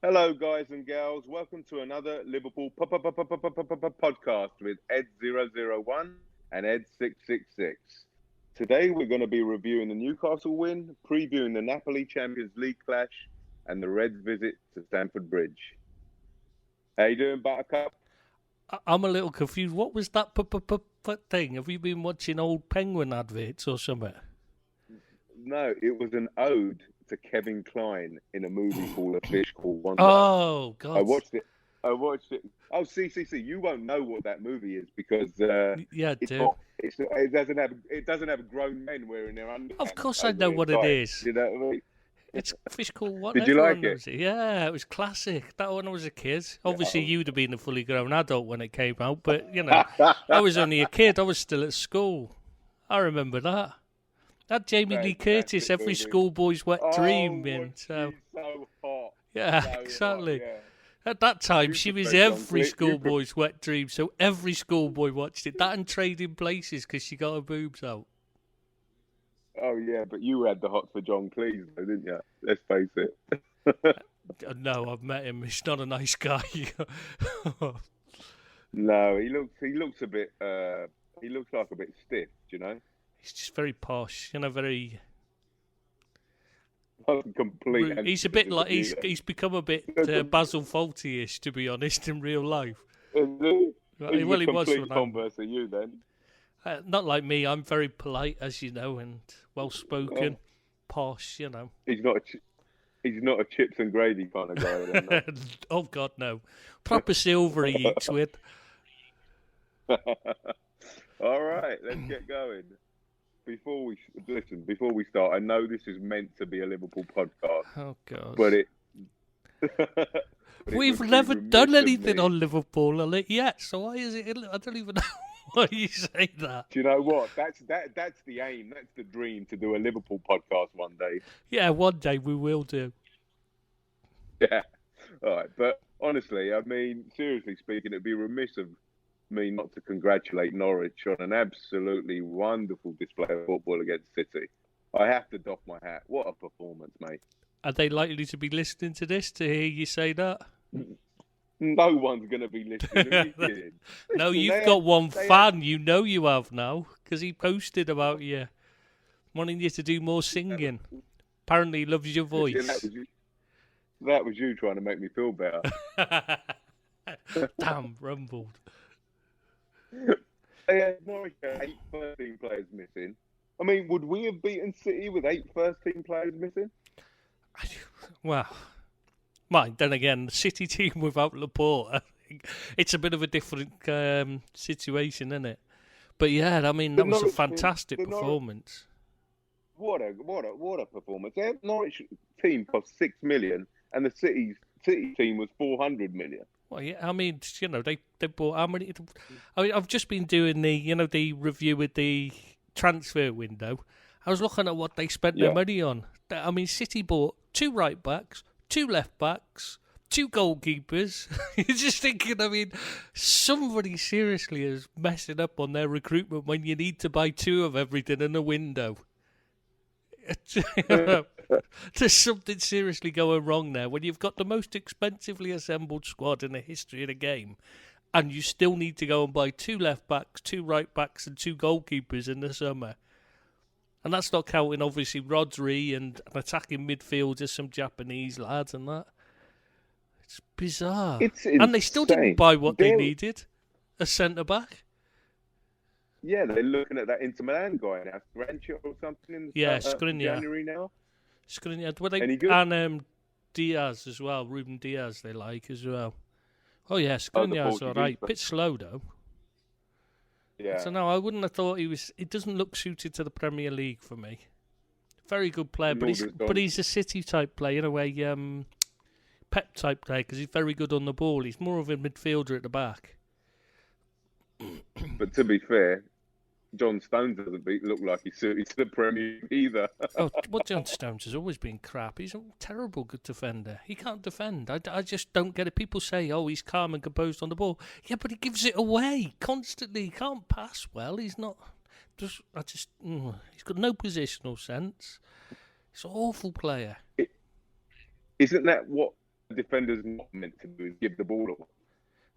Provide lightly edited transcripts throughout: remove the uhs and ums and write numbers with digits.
Hello, guys and gals. Welcome to another Liverpool podcast with Ed001 and Ed666. Today, we're going to be reviewing the Newcastle win, previewing the Napoli Champions League clash, and the Reds' visit to Stamford Bridge. How you doing, Buttercup? I'm a little confused. What was that thing? Have you been watching old Penguin adverts or something? No, it was an ode to Kevin Kline in a movie called A Fish Called Wanda. Oh, God. I watched it. Oh, see. You won't know what that movie is because Yeah, it doesn't have grown men wearing their underpants. Of course I know what it is. You know what I mean? It's a fish called what? Did you Everyone like knows it. Yeah, it was classic. That when I was a kid. Obviously, Yeah. you'd have been a fully grown adult when it came out, but, I was only a kid. I was still at school. I remember that. That Jamie Lee Curtis, every movie. schoolboy's wet dream. And so, she's so hot. yeah, So exactly. hot, yeah. At that time, You she was prefer John every Cleese- you schoolboy's wet dream, so every schoolboy watched it. That and Trading Places because she got her boobs out. Oh yeah, but you had the hots for John Cleese, though, didn't you? Let's face it. No, I've met him. He's not a nice guy. No, he looks a bit. He looks like a bit stiff. Do you know? He's just very posh, very. Complete. He's a bit like he's become a bit Basil Fawlty-ish, to be honest, in real life. Well, he was when converse of you then. Not like me. I'm very polite, as you know, and well spoken, posh. He's not a chips and gravy kind of guy. Then, no? Oh God, no! Proper silver he eats with. All right, let's get going. Before we start, I know this is meant to be a Liverpool podcast. Oh God! But we've never done anything on Liverpool on it yet. So why is it? I don't even know why you say that. Do you know what? That's the aim. That's the dream, to do a Liverpool podcast one day. Yeah, one day we will do. Yeah. All right. But honestly, I mean, seriously speaking, it'd be remiss of me not to congratulate Norwich on an absolutely wonderful display of football against City. I have to doff my hat. What a performance, mate. Are they likely to be listening to this to hear you say that? No one's going to be listening. Are you kidding? No, Listen, you've got one fan. You know you have now because he posted about you, wanting you to do more singing. Apparently, he loves your voice. That was you trying to make me feel better. Damn, rumbled. They had Norwich 8 first-team players missing. I mean, would we have beaten City with 8 first-team players missing? Well, then again, the City team without Laporte, I think it's a bit of a different situation, isn't it? But yeah, I mean, that was a fantastic performance. What a performance! Their Norwich team cost $6 million, and the City team was $400 million. Well, yeah, I mean, they bought how many? I mean, I've just been doing the review with the transfer window. I was looking at what they spent their money on. I mean, City bought 2 right backs, 2 left backs, 2 goalkeepers. You're just thinking, I mean, somebody seriously is messing up on their recruitment when you need to buy 2 of everything in a window. There's something seriously going wrong there when you've got the most expensively assembled squad in the history of the game, and you still need to go and buy 2 left backs, 2 right backs, and 2 goalkeepers in the summer. And that's not counting, obviously, Rodri and an attacking midfielder, some Japanese lads and that. It's bizarre. And they still didn't buy what they needed, a centre-back. Yeah, they're looking at that Inter Milan guy now, Skriniar or something. Skriniar. January now. Skriniar. Well, Any good? And Diaz as well, Ruben Diaz they like as well. Oh yeah, Skriniar's all right. Bit slow though. Yeah. So no, I wouldn't have thought he was. It doesn't look suited to the Premier League for me. Very good player, but he's a City type player in a way. Pep type player because he's very good on the ball. He's more of a midfielder at the back. But to be fair, John Stones doesn't look like he's suited to the Premier League either. John Stones has always been crap. He's a terrible good defender. He can't defend. I just don't get it. People say, oh, he's calm and composed on the ball. Yeah, but he gives it away constantly. He can't pass well. He's not. He's got no positional sense. He's an awful player. Isn't that what defender's not meant to do is give the ball away.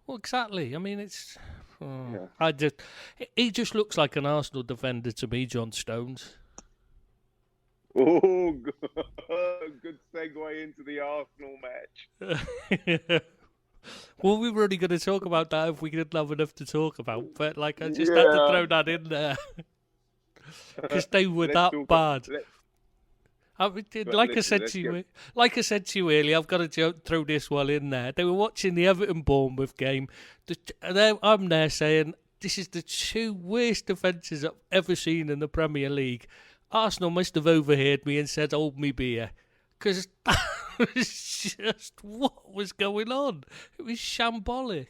Well, exactly. I mean, it's. Yeah. He just looks like an Arsenal defender to me, John Stones. Oh, good segue into the Arsenal match. Well, we were only going to talk about that if we didn't have enough to talk about, but like I just had to throw that in there because they were that bad. I mean, like I said to you earlier, I've got to throw this one in there. They were watching the Everton-Bournemouth game. I'm there saying this is the two worst defences I've ever seen in the Premier League. Arsenal must have overheard me and said, "Hold me beer," because that was just what was going on. It was shambolic.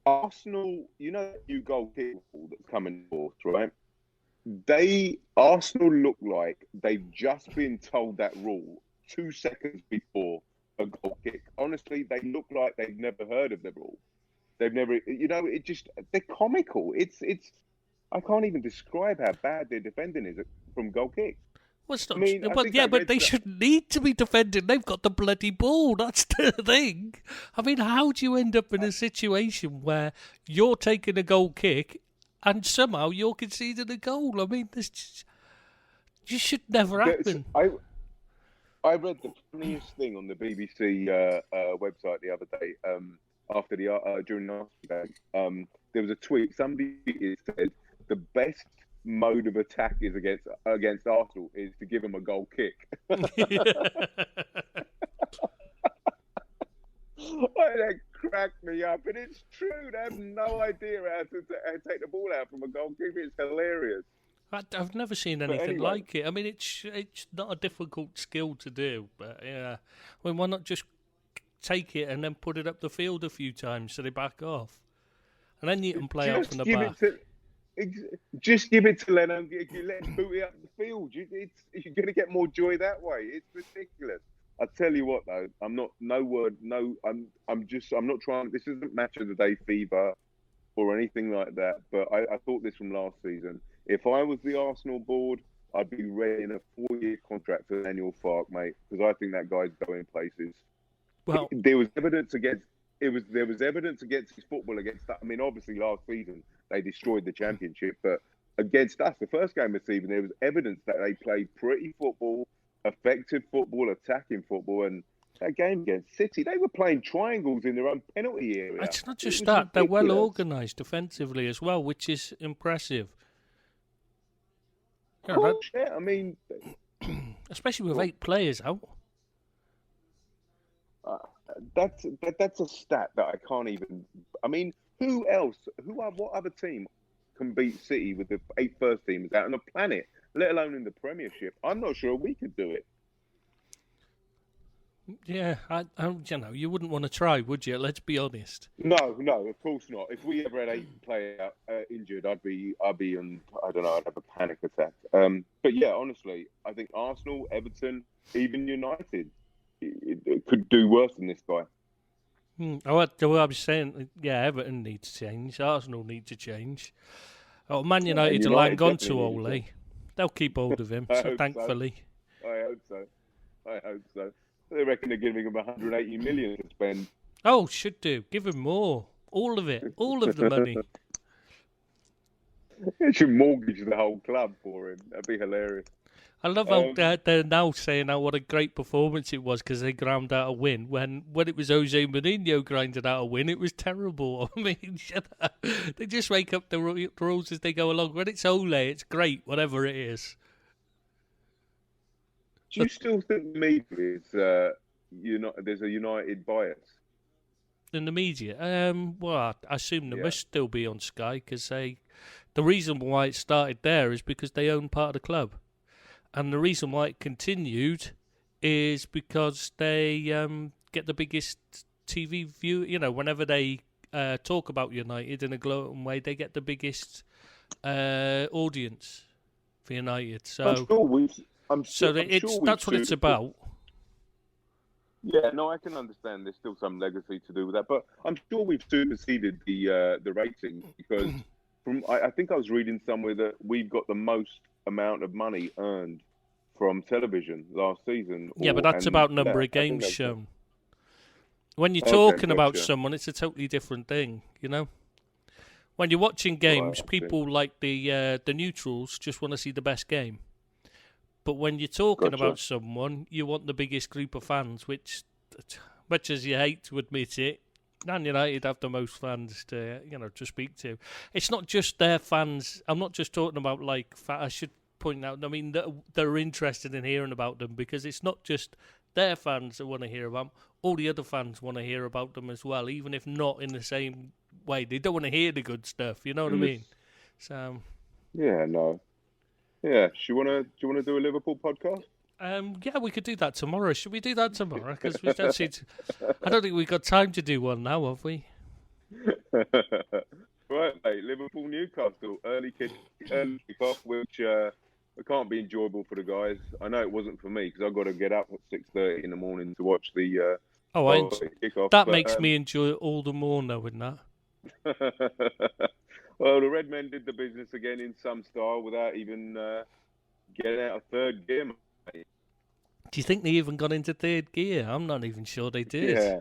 Arsenal, you know, new goal kick that's coming forth, right? Arsenal look like they've just been told that rule 2 seconds before a goal kick. Honestly, they look like they've never heard of the rule. They've never, they're comical. It's. I can't even describe how bad their defending is from goal kicks. Well, it's not, but they shouldn't need to be defending. They've got the bloody ball. That's the thing. I mean, how do you end up in a situation where you're taking a goal kick and somehow you're conceding a goal? I mean, this should never happen. I read the funniest thing on the BBC website the other day after during the Arsenal game. There was a tweet. Somebody said the best mode of attack is against Arsenal is to give them a goal kick. That cracked me up, and it's true. They have no idea how to take the ball out from a goal kick. It's hilarious. I've never seen anything like it. I mean, it's not a difficult skill to do, but yeah. I mean, why not just take it and then put it up the field a few times so they back off, and then you can play out from the back. Just give it to Lennon. Let him boot it up the field. You're going to get more joy that way. It's ridiculous. I tell you what, though, I'm not trying. This isn't match of the day fever or anything like that. But I thought this from last season. If I was the Arsenal board, I'd be ready in a 4-year contract for Daniel Farke, mate, because I think that guy's going places. Well, there was evidence against. There was evidence against his football against. I mean, obviously last season they destroyed the championship, but against us, the first game of the season, there was evidence that they played pretty football, effective football, attacking football, and that game against City, they were playing triangles in their own penalty area. It's not just that; they're well organised defensively as well, which is impressive. Yeah, I mean, especially with 8 players out. That's a stat that I can't even. I mean, what other team can beat City with the 8 first teamers out on the planet, let alone in the Premiership? I'm not sure we could do it. Yeah, you wouldn't want to try, would you? Let's be honest. No, of course not. If we ever had 8 players injured, I'd be on. I don't know. I'd have a panic attack. But yeah, honestly, I think Arsenal, Everton, even United. It could do worse than this guy. I was saying, yeah, Everton needs to change. Arsenal need to change. Oh, Man United are lying on to Ole. They'll keep hold of him, so thankfully. I hope so. They reckon they're giving him 180 million to spend. Oh, should do. Give him more. All of it. All of the money. They should mortgage the whole club for him. That'd be hilarious. I love how they're now saying what a great performance it was because they ground out a win. When it was Jose Mourinho grinding out a win, it was terrible. I mean, they just make up the rules as they go along. When it's Ole, it's great, whatever it is. Do you still think the media is there's a United bias? In the media? Well, I assume they must still be on Sky because the reason why it started there is because they own part of the club. And the reason why it continued is because they get the biggest TV view. You know, whenever they talk about United in a glowing way, they get the biggest audience for United. So that's what it's about. Yeah, no, I can understand. There's still some legacy to do with that, but I'm sure we've superseded the rating because I think I was reading somewhere that we've got the most amount of money earned from television last season. Yeah, but that's about number of games shown. When you're talking about someone, it's a totally different thing, you know? When you're watching games, people like the neutrals just want to see the best game. But when you're talking about someone, you want the biggest group of fans, which, much as you hate to admit it, Man United have the most fans to speak to. It's not just their fans. I'm not just talking about I should point out. I mean, they're interested in hearing about them because it's not just their fans that want to hear about them. All the other fans want to hear about them as well, even if not in the same way. They don't want to hear the good stuff. You know what I mean? So. Yeah. No. Yeah. Do you want to do a Liverpool podcast? Yeah, we could do that tomorrow. Should we do that tomorrow? Because we don't I don't think we've got time to do one now, have we? Right, mate. Liverpool Newcastle early kick-off, which it can't be enjoyable for the guys. I know it wasn't for me because I've got to get up at 6:30 in the morning to watch the kickoff. That makes me enjoy it all the more knowing that. Well, the Red Men did the business again in some style without even getting out of third gear. Mate. Do you think they even got into third gear? I'm not even sure they did. Yeah.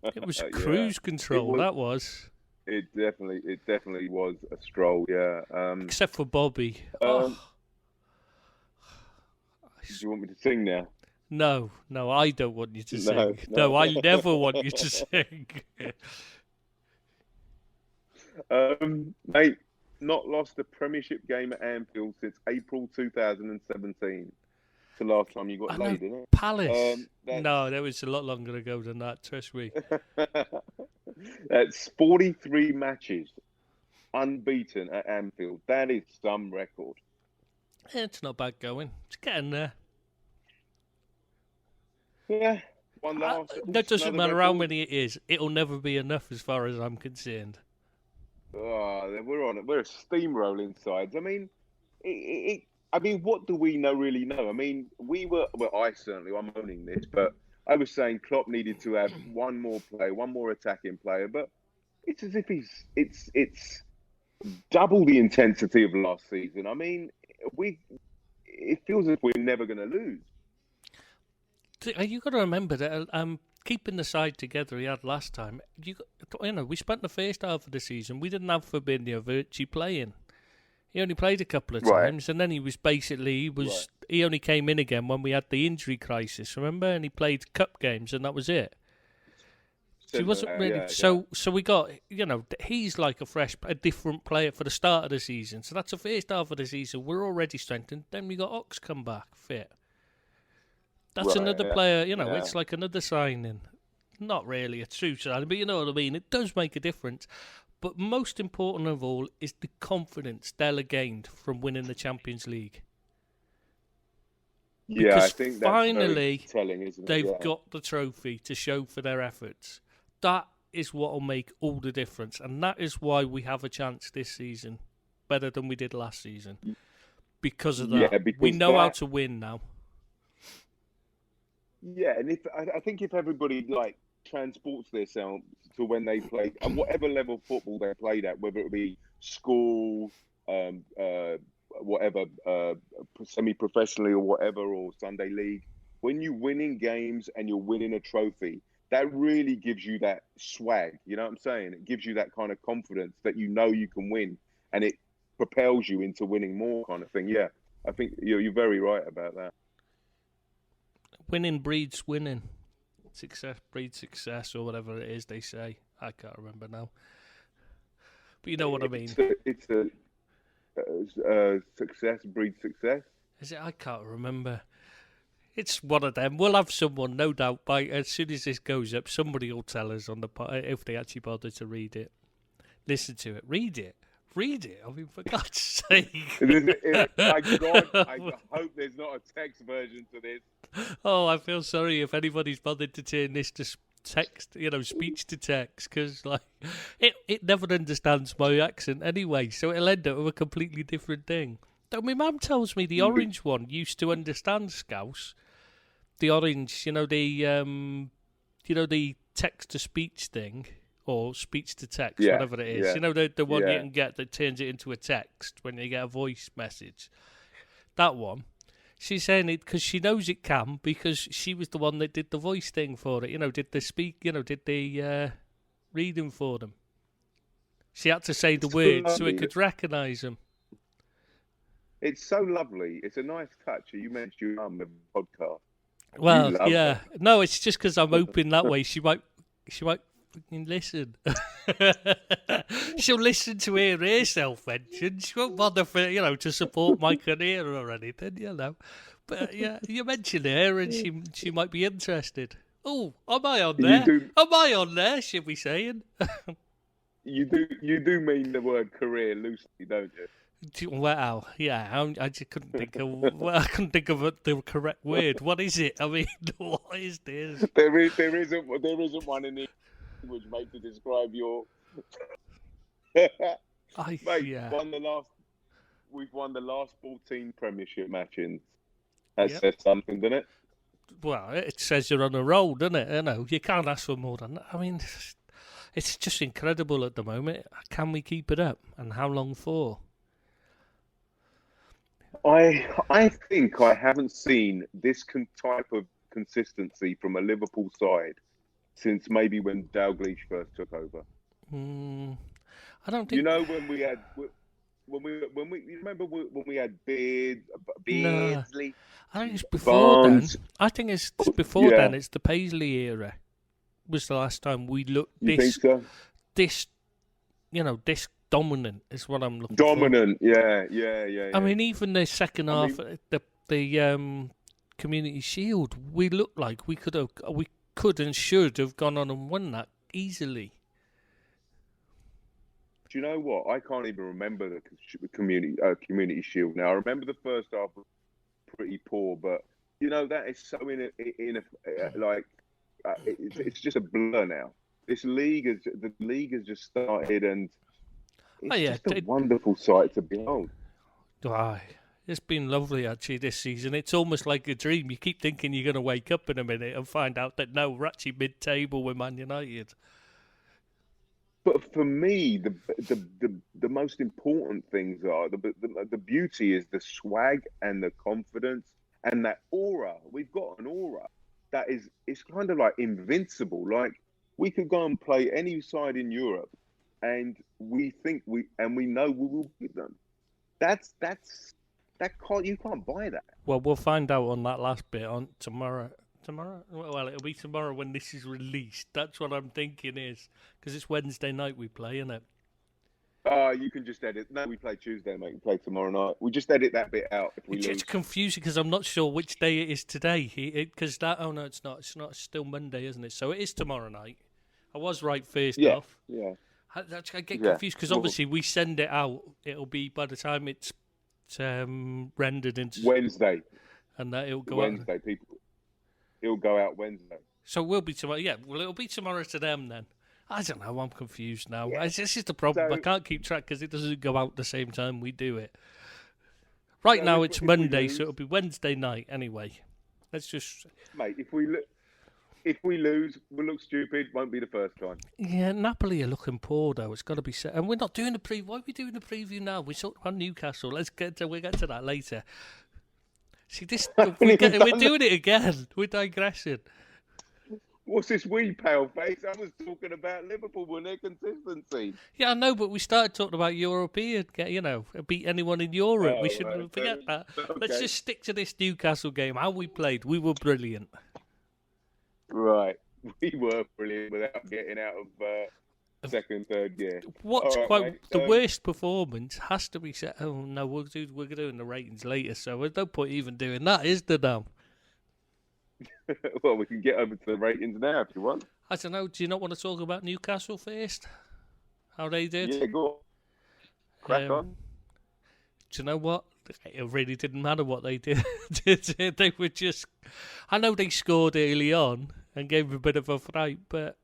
It was cruise control. That was. It definitely was a stroll. Yeah. Except for Bobby. Do you want me to sing now? No, I don't want you to sing. No, I never want you to sing. Mate, not lost a Premiership game at Anfield since April 2017. It's the last time you got laid, isn't it? Palace. No, that was a lot longer ago than that, trust me. That's 43 matches unbeaten at Anfield. That is some record. It's not bad going. It's getting there. Yeah. One last. That doesn't matter how many it is. It'll never be enough as far as I'm concerned. Oh, we're a steamrolling sides. I mean, what do we really know? I mean, I'm owning this, but I was saying Klopp needed to have one more attacking player, but it's as if it's double the intensity of last season. I mean, it feels as if we're never going to lose. You got to remember that keeping the side together he had last time. We spent the first half of the season. We didn't have Fabinho virtually playing. He only played a couple of times, and then he only came in again when we had the injury crisis. Remember, and he played cup games, and that was it. So he wasn't really. So we got he's like a different player for the start of the season. So that's the first half of the season. We're already strengthened. Then we got Ox come back fit. That's another player, it's like another signing. Not really a true signing, but you know what I mean. It does make a difference. But most important of all is the confidence Della gained from winning the Champions League. Yeah, I think that's finally very telling, isn't it? They've got the trophy to show for their efforts. That is what will make all the difference. And that is why we have a chance this season, better than we did last season. Because of that. Yeah, we know how to win now. Yeah, and I think if everybody transports themselves to when they played at whatever level of football they played at, whether it be school, whatever, semi-professionally or whatever, or Sunday league, when you're winning games and you're winning a trophy, that really gives you that swag. You know what I'm saying? It gives you that kind of confidence that you can win, and it propels you into winning more, kind of thing. Yeah, I think you're very right about that. Winning breeds winning. Success breeds success, or whatever it is they say. I can't remember now. But you know what I mean. It's success breeds success. Is it? I can't remember. It's one of them. We'll have someone, no doubt, as soon as this goes up, somebody will tell us on if they actually bother to read it. Listen to it. Read it. I mean, for God's sake. My God, I hope there's not a text version to this. Oh, I feel sorry if anybody's bothered to turn this to text, speech to text, because it never understands my accent anyway, so it'll end up with a completely different thing. Though my mum tells me the orange one used to understand Scouse. The orange, the text to speech thing. Or speech to text, whatever it is. Yeah. The one you can get that turns it into a text when you get a voice message. That one. She's saying it because she knows it can, because she was the one that did the voice thing for it. Did the reading for them. She had to say the words so it could recognise them. It's so lovely. It's a nice touch. You mentioned your mum in the podcast. Well, yeah. No, it's just because I'm hoping that way she might fucking listen. She'll listen to hear herself mentioned. She won't bother for to support my career or anything, But yeah, you mentioned her, and she might be interested. Oh, am I on there? Am I on there? Should we saying? You do mean the word career loosely, don't you? Well, yeah, I just couldn't think of. Well, I couldn't think of the correct word. What is it? I mean, what is this? There isn't one in the language, mate, to describe your. Mate, yeah. We've won the last 14 Premiership matches. That says something, doesn't it? Well, it says you're on a roll, doesn't it? You can't ask for more than that. I mean, it's just incredible at the moment. Can we keep it up, and how long for? I think I haven't seen this type of consistency from a Liverpool side since maybe when Dalglish first took over. I don't think. When we had you remember when we had Beardsley? I think it's before Barnes. then. I think it's before then. It's the Paisley era. Was the last time we looked this dominant is what I'm looking for. Dominant, yeah. I mean, even the second half, the Community Shield, we looked like we could and should have gone on and won that easily. Do you know what? I can't even remember the Community Shield now. I remember the first half was pretty poor, but that is so it's just a blur now. The league has just started, and it's just a wonderful sight to behold. It's been lovely actually this season. It's almost like a dream. You keep thinking you're going to wake up in a minute and find out that no, we're actually mid-table with Man United. But for me, the most important things are the beauty is the swag and the confidence and that aura. We've got an aura that it's kind of like invincible. Like we could go and play any side in Europe, and we know we will beat them. You can't buy that. Well, we'll find out on that last bit on tomorrow. Tomorrow? Well, it'll be tomorrow when this is released. That's what I'm thinking is, because it's Wednesday night we play, isn't it? You can just edit. No, we play Tuesday, mate. We play tomorrow night. We just edit that bit out if we lose. It's confusing because I'm not sure which day it is today. Because oh no, it's not. It's still Monday, isn't it? So it is tomorrow night. I was right first off. Yeah. I get confused because obviously we send it out. It'll be by the time it's rendered into Wednesday, and that it'll go Wednesday. out. It'll go out Wednesday. So we'll be tomorrow. Yeah, well, it'll be tomorrow to them then. I don't know. I'm confused now. Yeah. This is the problem. I can't keep track because it doesn't go out the same time we do it. Right now it's Monday, so it'll be Wednesday night anyway. Let's just, mate. If we lose, we'll look stupid. Won't be the first time. Yeah, Napoli are looking poor though. It's got to be said. And we're not doing the preview. Why are we doing the preview now? We talked about Newcastle. We'll get to that later. See this? We're doing it again. We're digressing. What's this pale face? I was talking about Liverpool and their consistency. Yeah, I know, but we started talking about European, beat anyone in Europe. We shouldn't forget that. Okay. Let's just stick to this Newcastle game. How we played, we were brilliant. Right. We were brilliant without getting out of second, third gear. What's the worst performance has to be said. Oh, no, we're doing the ratings later, so there's no point even doing that, is there now? Well, we can get over to the ratings now if you want. I don't know. Do you not want to talk about Newcastle first? How they did? Yeah, go on. Crack on. Do you know what? It really didn't matter what they did. They were just... I know they scored early on and gave a bit of a fright, but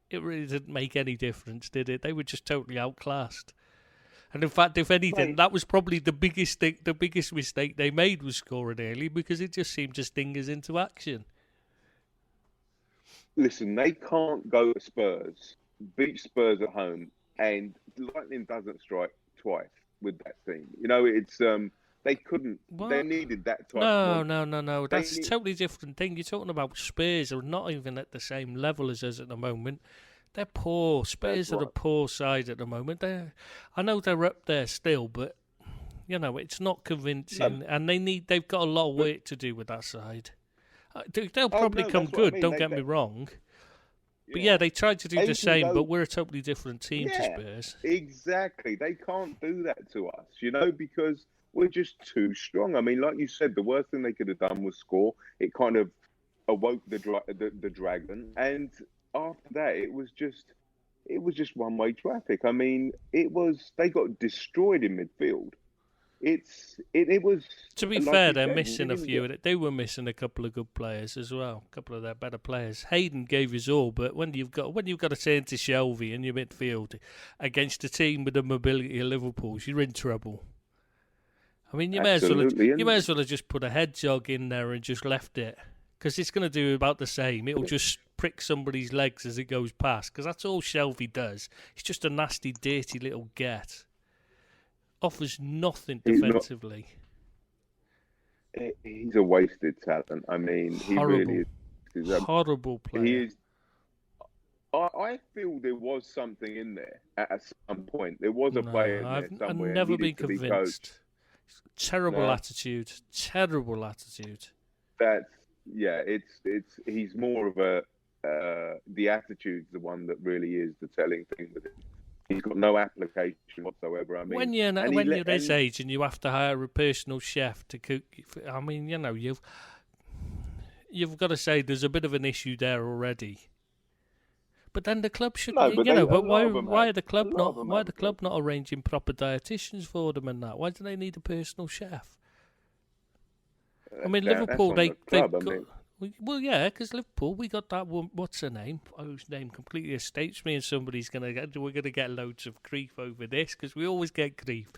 it really didn't make any difference, did it? They were just totally outclassed. And in fact, if anything, that was probably the biggest mistake they made was scoring early because it just seemed to sting us into action. Listen, they can't go to Spurs, beat Spurs at home, and lightning doesn't strike twice with that team. It's They couldn't. What? They needed that type. No. That's a totally different thing. You're talking about Spurs are not even at the same level as us at the moment. They're poor. Spurs are a poor side at the moment. I know they're up there still, but it's not convincing, and they've got a lot of work to do with that side. They'll probably come good. Don't get me wrong. But they tried to do the same, but we're a totally different team to Spurs. Exactly. They can't do that to us, because we're just too strong. I mean, like you said, the worst thing they could have done was score. It kind of awoke the dragon, and after that, it was just one-way traffic. I mean, they got destroyed in midfield. It was. To be fair, they're missing a few. They were missing a couple of good players as well. A couple of their better players. Hayden gave his all, but when you've got to turn to Shelvey in your midfield against a team with the mobility of Liverpool's, you're in trouble. I mean, you may as well have just put a hedgehog in there and just left it, because it's going to do about the same. It'll just prick somebody's legs as it goes past, because that's all Shelvey does. He's just a nasty, dirty little get. Offers nothing defensively. He's a wasted talent. I mean, he really is. Horrible player. He is. I feel there was something in there at some point. There was a player in there somewhere. I've never been convinced. Terrible attitude. Terrible attitude. He's more of the attitude's the one that really is the telling thing with him. He's got no application whatsoever. I mean, when you're his age and you have to hire a personal chef to cook, I mean, you've got to say there's a bit of an issue there already. But then the club should, why are the club not arranging proper dietitians for them and that? Why do they need a personal chef? I mean, Liverpool, because Liverpool, we got that one, what's her name? Whose name completely escapes me, and we're going to get loads of grief over this, because we always get grief.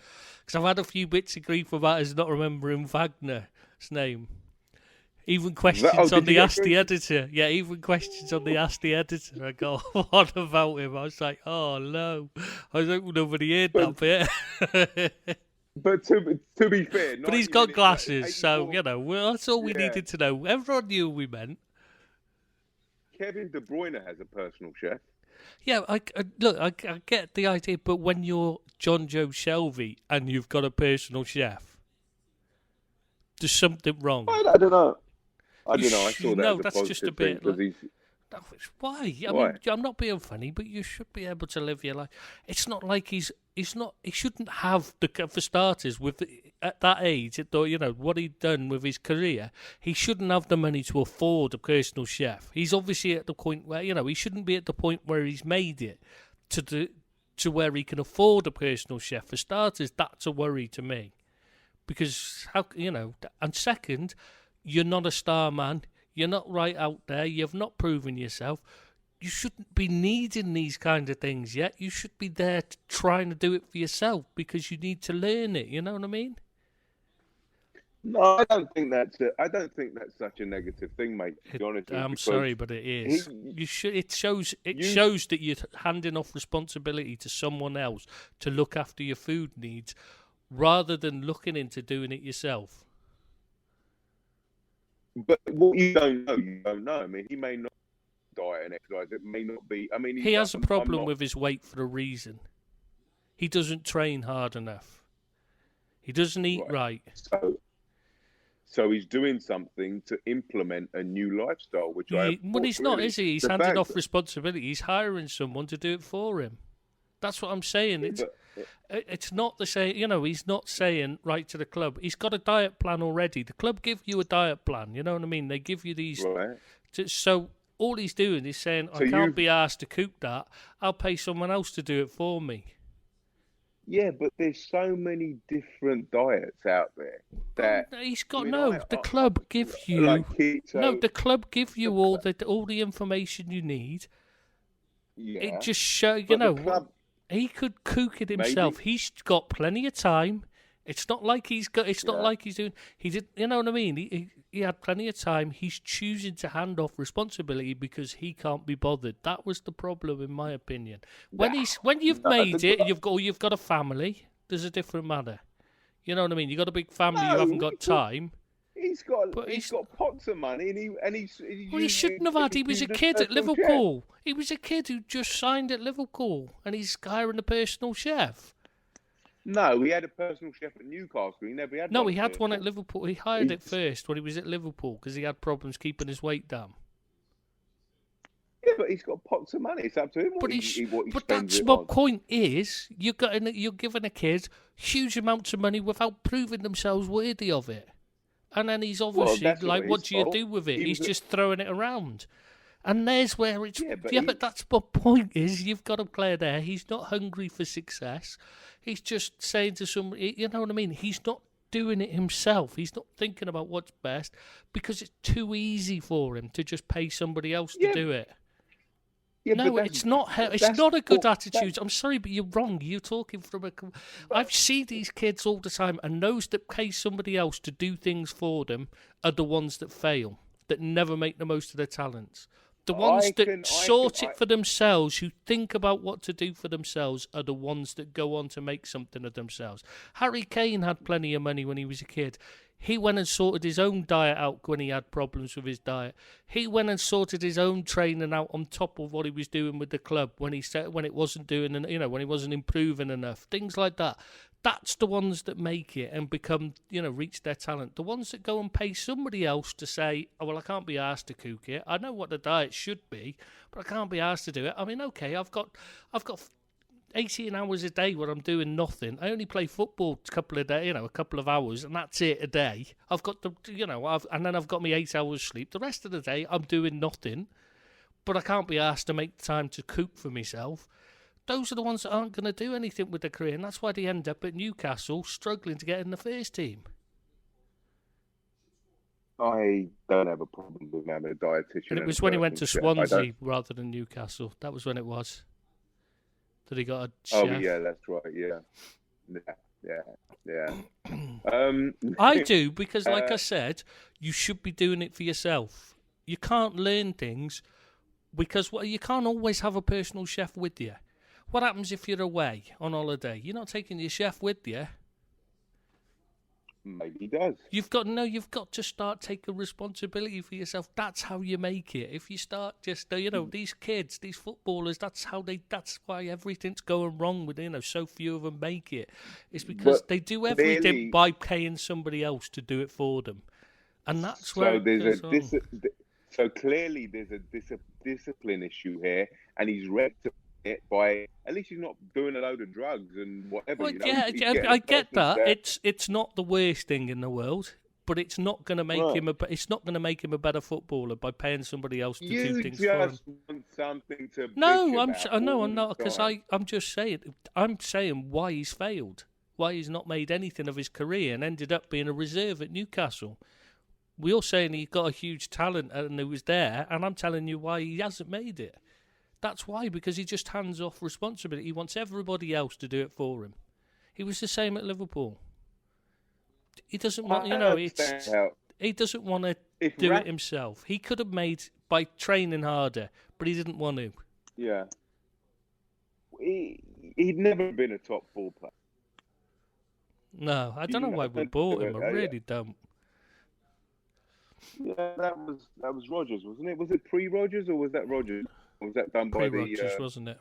Because I've had a few bits of grief about us not remembering Wagner's name. Even questions on the Ask the Editor. Yeah, even questions on the Ask the Editor. I got on about him. I was like, oh no. I was hoping nobody heard that bit. But to be fair... But he's got glasses, so, that's all we needed to know. Everyone knew we meant. Kevin De Bruyne has a personal chef. Yeah, I get the idea, but when you're John Joe Shelvey and you've got a personal chef, there's something wrong. I don't know. I saw that. No, that's just a bit. Why? I mean, I'm not being funny, but you should be able to live your life. It's not like he shouldn't have for starters, at that age, what he'd done with his career, he shouldn't have the money to afford a personal chef. He's obviously at the point where, he shouldn't be at the point where he's made it to where he can afford a personal chef. For starters, that's a worry to me. Because, and second, you're not a star man. You're not right out there. You've not proven yourself. You shouldn't be needing these kind of things yet. You should be there trying to do it for yourself, because you need to learn it. You know what I mean? No, I don't think that's such a negative thing, mate. To be honest, I'm sorry, but it is. It shows that you're handing off responsibility to someone else to look after your food needs, rather than looking into doing it yourself. But what you don't know. I mean, he may not diet and exercise. It may not be. I mean, he has a problem with his weight for a reason. He doesn't train hard enough. He doesn't eat right. So he's doing something to implement a new lifestyle, which he's not, is he? He's handing off responsibility. He's hiring someone to do it for him. That's what I'm saying. It's not the same. He's not saying right to the club. He's got a diet plan already. The club give you a diet plan. You know what I mean? They give you these. Right. So all he's doing is saying, I can't be asked to cook that. I'll pay someone else to do it for me. Yeah, but there's so many different diets out there that he's got the club give you the club give you all the information you need. Yeah, it just shows he could cook it himself. Maybe. He's got plenty of time. It's not like he's got. It's not like he's doing. He did. You know what I mean? He had plenty of time. He's choosing to hand off responsibility because he can't be bothered. That was the problem, in my opinion. When you've made it, and you've got a family. There's a different matter. You know what I mean? You got a big family, you No, haven't got time. He's got pots of money, and he's Well, he shouldn't have had. He was a kid at Liverpool. He was a kid who just signed at Liverpool, and he's hiring a personal chef. No, he had a personal chef at Newcastle. He never had. No, he had one at Liverpool. He hired it first when he was at Liverpool because he had problems keeping his weight down. Yeah, but he's got pots of money. It's up to him. But that's my point. Is you're giving a kid huge amounts of money without proving themselves worthy of it, and then he's obviously what do you do with it? He's just throwing it around. And there's where it's... but that's my point is you've got a player there. He's not hungry for success. He's just saying to somebody... You know what I mean? He's not doing it himself. He's not thinking about what's best because it's too easy for him to just pay somebody else to do it. Yeah, no, it's not. It's not a good attitude. I'm sorry, but you're wrong. You're talking from a. I see these kids all the time, and those that pay somebody else to do things for them are the ones that fail, that never make the most of their talents. The ones that sort it for themselves, who think about what to do for themselves, are the ones that go on to make something of themselves. Harry Kane had plenty of money when he was a kid. He went and sorted his own diet out when he had problems with his diet. He went and sorted his own training out on top of what he was doing with the club when it wasn't doing, when he wasn't improving enough. Things like that. That's the ones that make it and become, reach their talent. The ones that go and pay somebody else to say, oh, well, I can't be asked to cook it. I know what the diet should be, but I can't be asked to do it. I mean, okay, I've got 18 hours a day where I'm doing nothing. I only play football a couple of hours, and that's it a day. I've got and then I've got my 8 hours sleep. The rest of the day, I'm doing nothing, but I can't be asked to make time to cook for myself. Those are the ones that aren't going to do anything with their career, and that's why they end up at Newcastle struggling to get in the first team. I don't have a problem with having a dietitian. And it was when he went to Swansea rather than Newcastle. That was when it was. That he got a chef. Oh, yeah, that's right, yeah. I do, because like I said, you should be doing it for yourself. You can't learn things because you can't always have a personal chef with you. What happens if you're away on holiday? You're not taking your chef with you. Maybe he does. You've got to start taking responsibility for yourself. That's how you make it. If you start just, these kids, these footballers, that's why everything's going wrong with, so few of them make it. It's because they do everything by paying somebody else to do it for them. And that's where So clearly there's a discipline issue here, and he's rectified it by, at least he's not doing a load of drugs and whatever. Well, I get that. It's not the worst thing in the world, but it's not going to make him a better footballer by paying somebody else to do things for him. You just want something to. No, I'm not, because I'm just saying. I'm saying why he's failed, why he's not made anything of his career and ended up being a reserve at Newcastle. We're all saying he got a huge talent and he was there, and I'm telling you why he hasn't made it. That's why, because he just hands off responsibility. He wants everybody else to do it for him. He was the same at Liverpool. He doesn't want, he doesn't want to do it himself. He could have made by training harder, but he didn't want to. Yeah. He'd never been a top 4 player. No, I don't know why we bought him. I really don't. Yeah, that was Rodgers, wasn't it? Was it pre-Rodgers or was that Rodgers? Or was that done by Rodgers, wasn't it?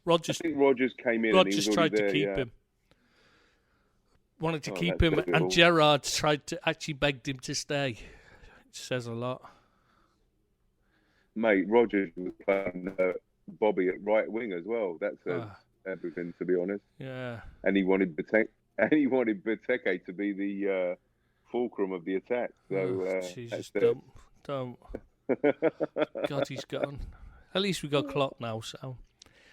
Rodgers. I think Rodgers came in. Rodgers and he was tried to keep him. Wanted to keep him, and Gerrard actually begged him to stay. It says a lot. Mate, Rodgers was playing Bobby at right wing as well. That says everything, to be honest. Yeah. And he wanted Benteke to be the fulcrum of the attack. So Jesus, don't. God, he's gone. At least we got Klopp now. So,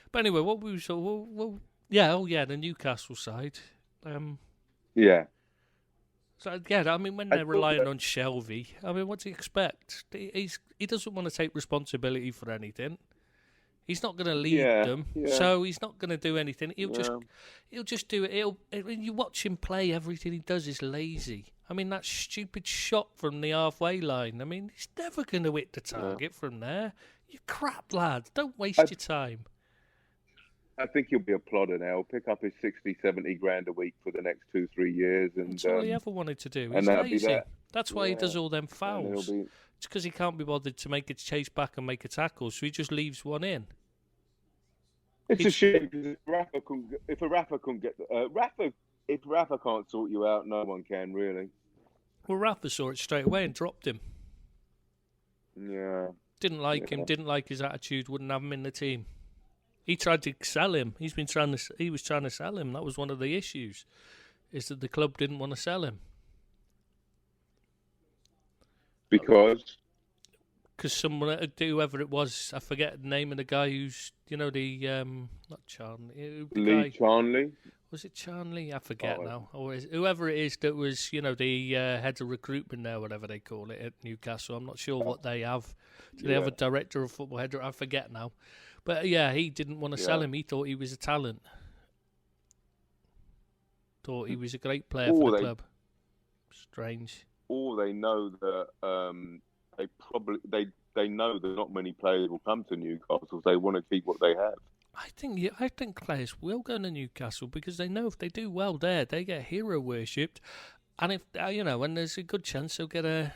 but anyway, what we saw, the Newcastle side. Yeah. So again, I mean, when they're relying on Shelvey, I mean, what do you expect? He doesn't want to take responsibility for anything. He's not going to lead them, so he's not going to do anything. He'll just do it. When you watch him play, everything he does is lazy. I mean, that stupid shot from the halfway line. I mean, he's never going to hit the target from there. You crap, lad. Don't waste your time. I think he'll be a plodder now. He'll pick up his 60, 70 grand a week for the next 2-3 years. And that's all he ever wanted to do. and He's that'll be lazy. that. That's why he does all them And fouls. It's because he can't be bothered to make a chase back and make a tackle, so he just leaves one in. It's a shame because if Rafa couldn't get if Rafa can't sort you out, no one can really. Well, Rafa saw it straight away and dropped him. Yeah. Didn't like him. Didn't like his attitude. Wouldn't have him in the team. He tried to sell him. He was trying to sell him. That was one of the issues, is that the club didn't want to sell him. Because someone, whoever it was, I forget the name of the guy who's, not Charnley. Lee Charnley. Was it Charnley? I forget now. Or whoever it is that was, the head of recruitment there, whatever they call it at Newcastle. I'm not sure what they have. Do they have a director of football head? I forget now. But yeah, he didn't want to sell him. He thought he was a talent. Thought he was a great player for the club. Strange. Or they know that they know that not many players will come to Newcastle. So they want to keep what they have. I think players will go to Newcastle because they know if they do well there, they get hero worshipped, and if and there's a good chance they'll get a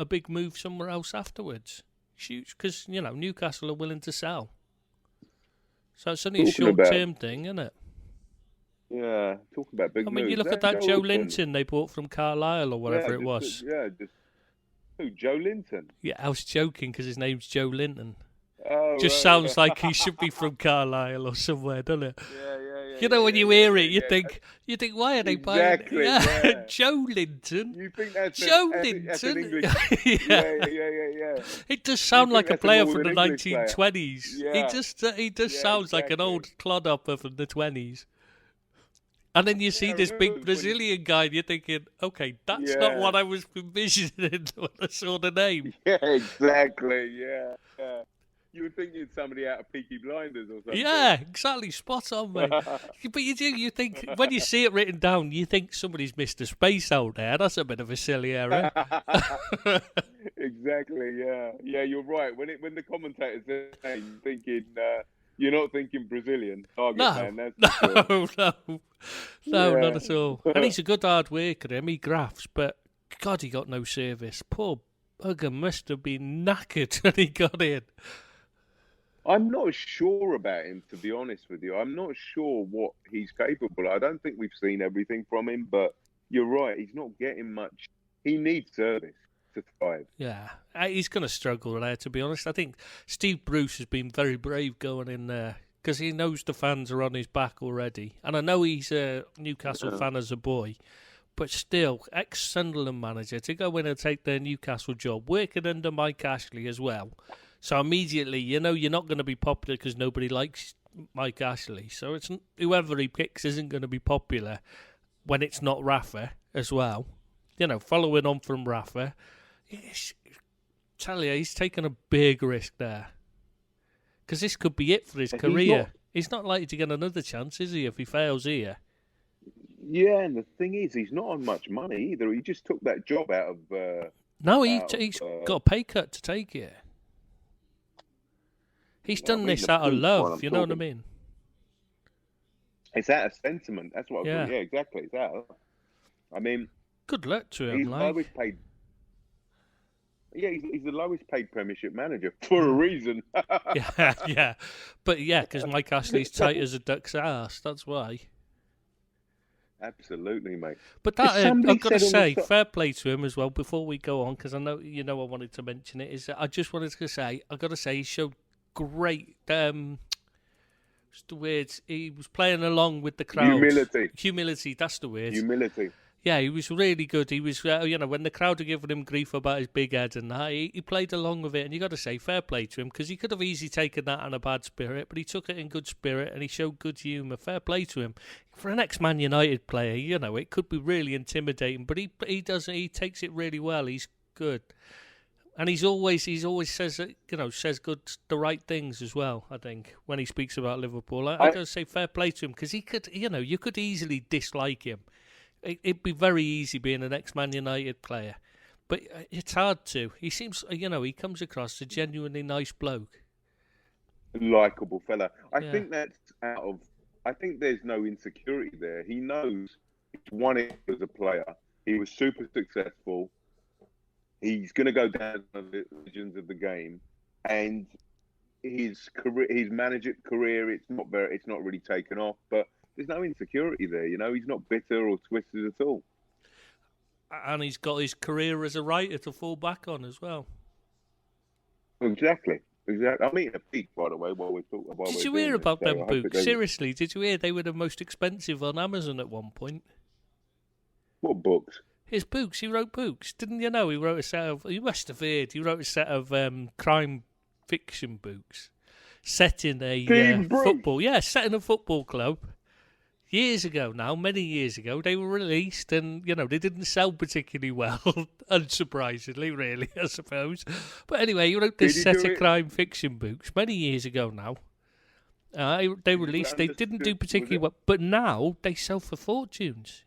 big move somewhere else afterwards. Huge, because Newcastle are willing to sell. So it's only a short-term thing, isn't it? Yeah, talking about big moves. I mean, you look at that Joe Linton they bought from Carlisle or whatever it was. Who, Joe Linton? Yeah, I was joking because his name's Joe Linton. Oh, just sounds like he should be from Carlisle or somewhere, doesn't it? Yeah. When you hear it, you think, why are they buying? Yeah. Joe Linton. You think that's Joe Linton? That's an English. Yeah. It does sound like a player from the English 1920s. Yeah. He just sounds like an old clodhopper from the 20s. And then you see this big Brazilian guy, and you're thinking, okay, that's not what I was envisioning when I saw the name. Yeah, exactly. Yeah. You were thinking somebody out of Peaky Blinders or something. Yeah, exactly. Spot on, mate. But you think, when you see it written down, you think somebody's missed a space out there. That's a bit of a silly error. Exactly, yeah. Yeah, you're right. When the commentators say, you're thinking, you're not thinking Brazilian target man. That's No, not at all. And he's a good hard worker, him. He grafts, but God, he got no service. Poor bugger must have been knackered when he got in. I'm not sure about him, to be honest with you. I'm not sure what he's capable of. I don't think we've seen everything from him, but you're right. He's not getting much. He needs service to thrive. Yeah, he's going to struggle there, to be honest. I think Steve Bruce has been very brave going in there because he knows the fans are on his back already. And I know he's a Newcastle fan as a boy, but still, ex-Sunderland manager, to go in and take their Newcastle job, working under Mike Ashley as well. So immediately, you're not going to be popular because nobody likes Mike Ashley. So it's whoever he picks isn't going to be popular when it's not Rafa as well. Following on from Rafa, tell you, he's taken a big risk there. Because this could be it for his career. He's not likely to get another chance, is he, if he fails here? Yeah, and the thing is, he's not on much money either. He just took that job out of... No, he's got a pay cut to take it. He's done this out of love, you know what I mean? It's out of sentiment. That's what I mean. Yeah, exactly. It's out. I mean... Good luck to him, he's lowest paid. Yeah, he's the lowest paid Premiership manager for a reason. yeah. But because Mike Ashley's tight as a duck's ass, that's why. Absolutely, mate. But that I've got to say, fair play to him as well. Before we go on, because I know I wanted to mention it. I just wanted to say, I've got to say, he showed great. What's the word? He was playing along with the crowd. Humility. That's the word. Humility. Yeah, he was really good. He was, when the crowd were giving him grief about his big head and that, he played along with it. And you got to say, fair play to him, because he could have easily taken that in a bad spirit, but he took it in good spirit and he showed good humour. Fair play to him. For an ex-Man United player, it could be really intimidating, but he doesn't. He takes it really well. He's good, and he's always says the right things as well. I think when he speaks about Liverpool, I got to say, fair play to him, because he could, you could easily dislike him. It'd be very easy being an ex-Man United player. But it's hard to. He seems, he comes across a genuinely nice bloke. Likeable fella. I think that's out of. I think there's no insecurity there. He knows he's won it as a player. He was super successful. He's going to go down as one of the legends of the game, and his career, his manager career, it's not really taken off. But there's no insecurity there. You know, he's not bitter or twisted at all. And he's got his career as a writer to fall back on as well. Exactly. I mean, a peak, by the way, while we're talking. Did you hear about them books? Seriously, did you hear they were the most expensive on Amazon at one point? What books? His books. He wrote books. Didn't you know he wrote a set of... You must have heard. He wrote a set of crime fiction books set in a football... Yeah, set in a football club. Years ago now, many years ago, they were released and, you know, they didn't sell particularly well, unsurprisingly, really, I suppose. But anyway, he wrote this set of crime fiction books many years ago now. They released, they didn't do particularly well, but now they sell for fortunes.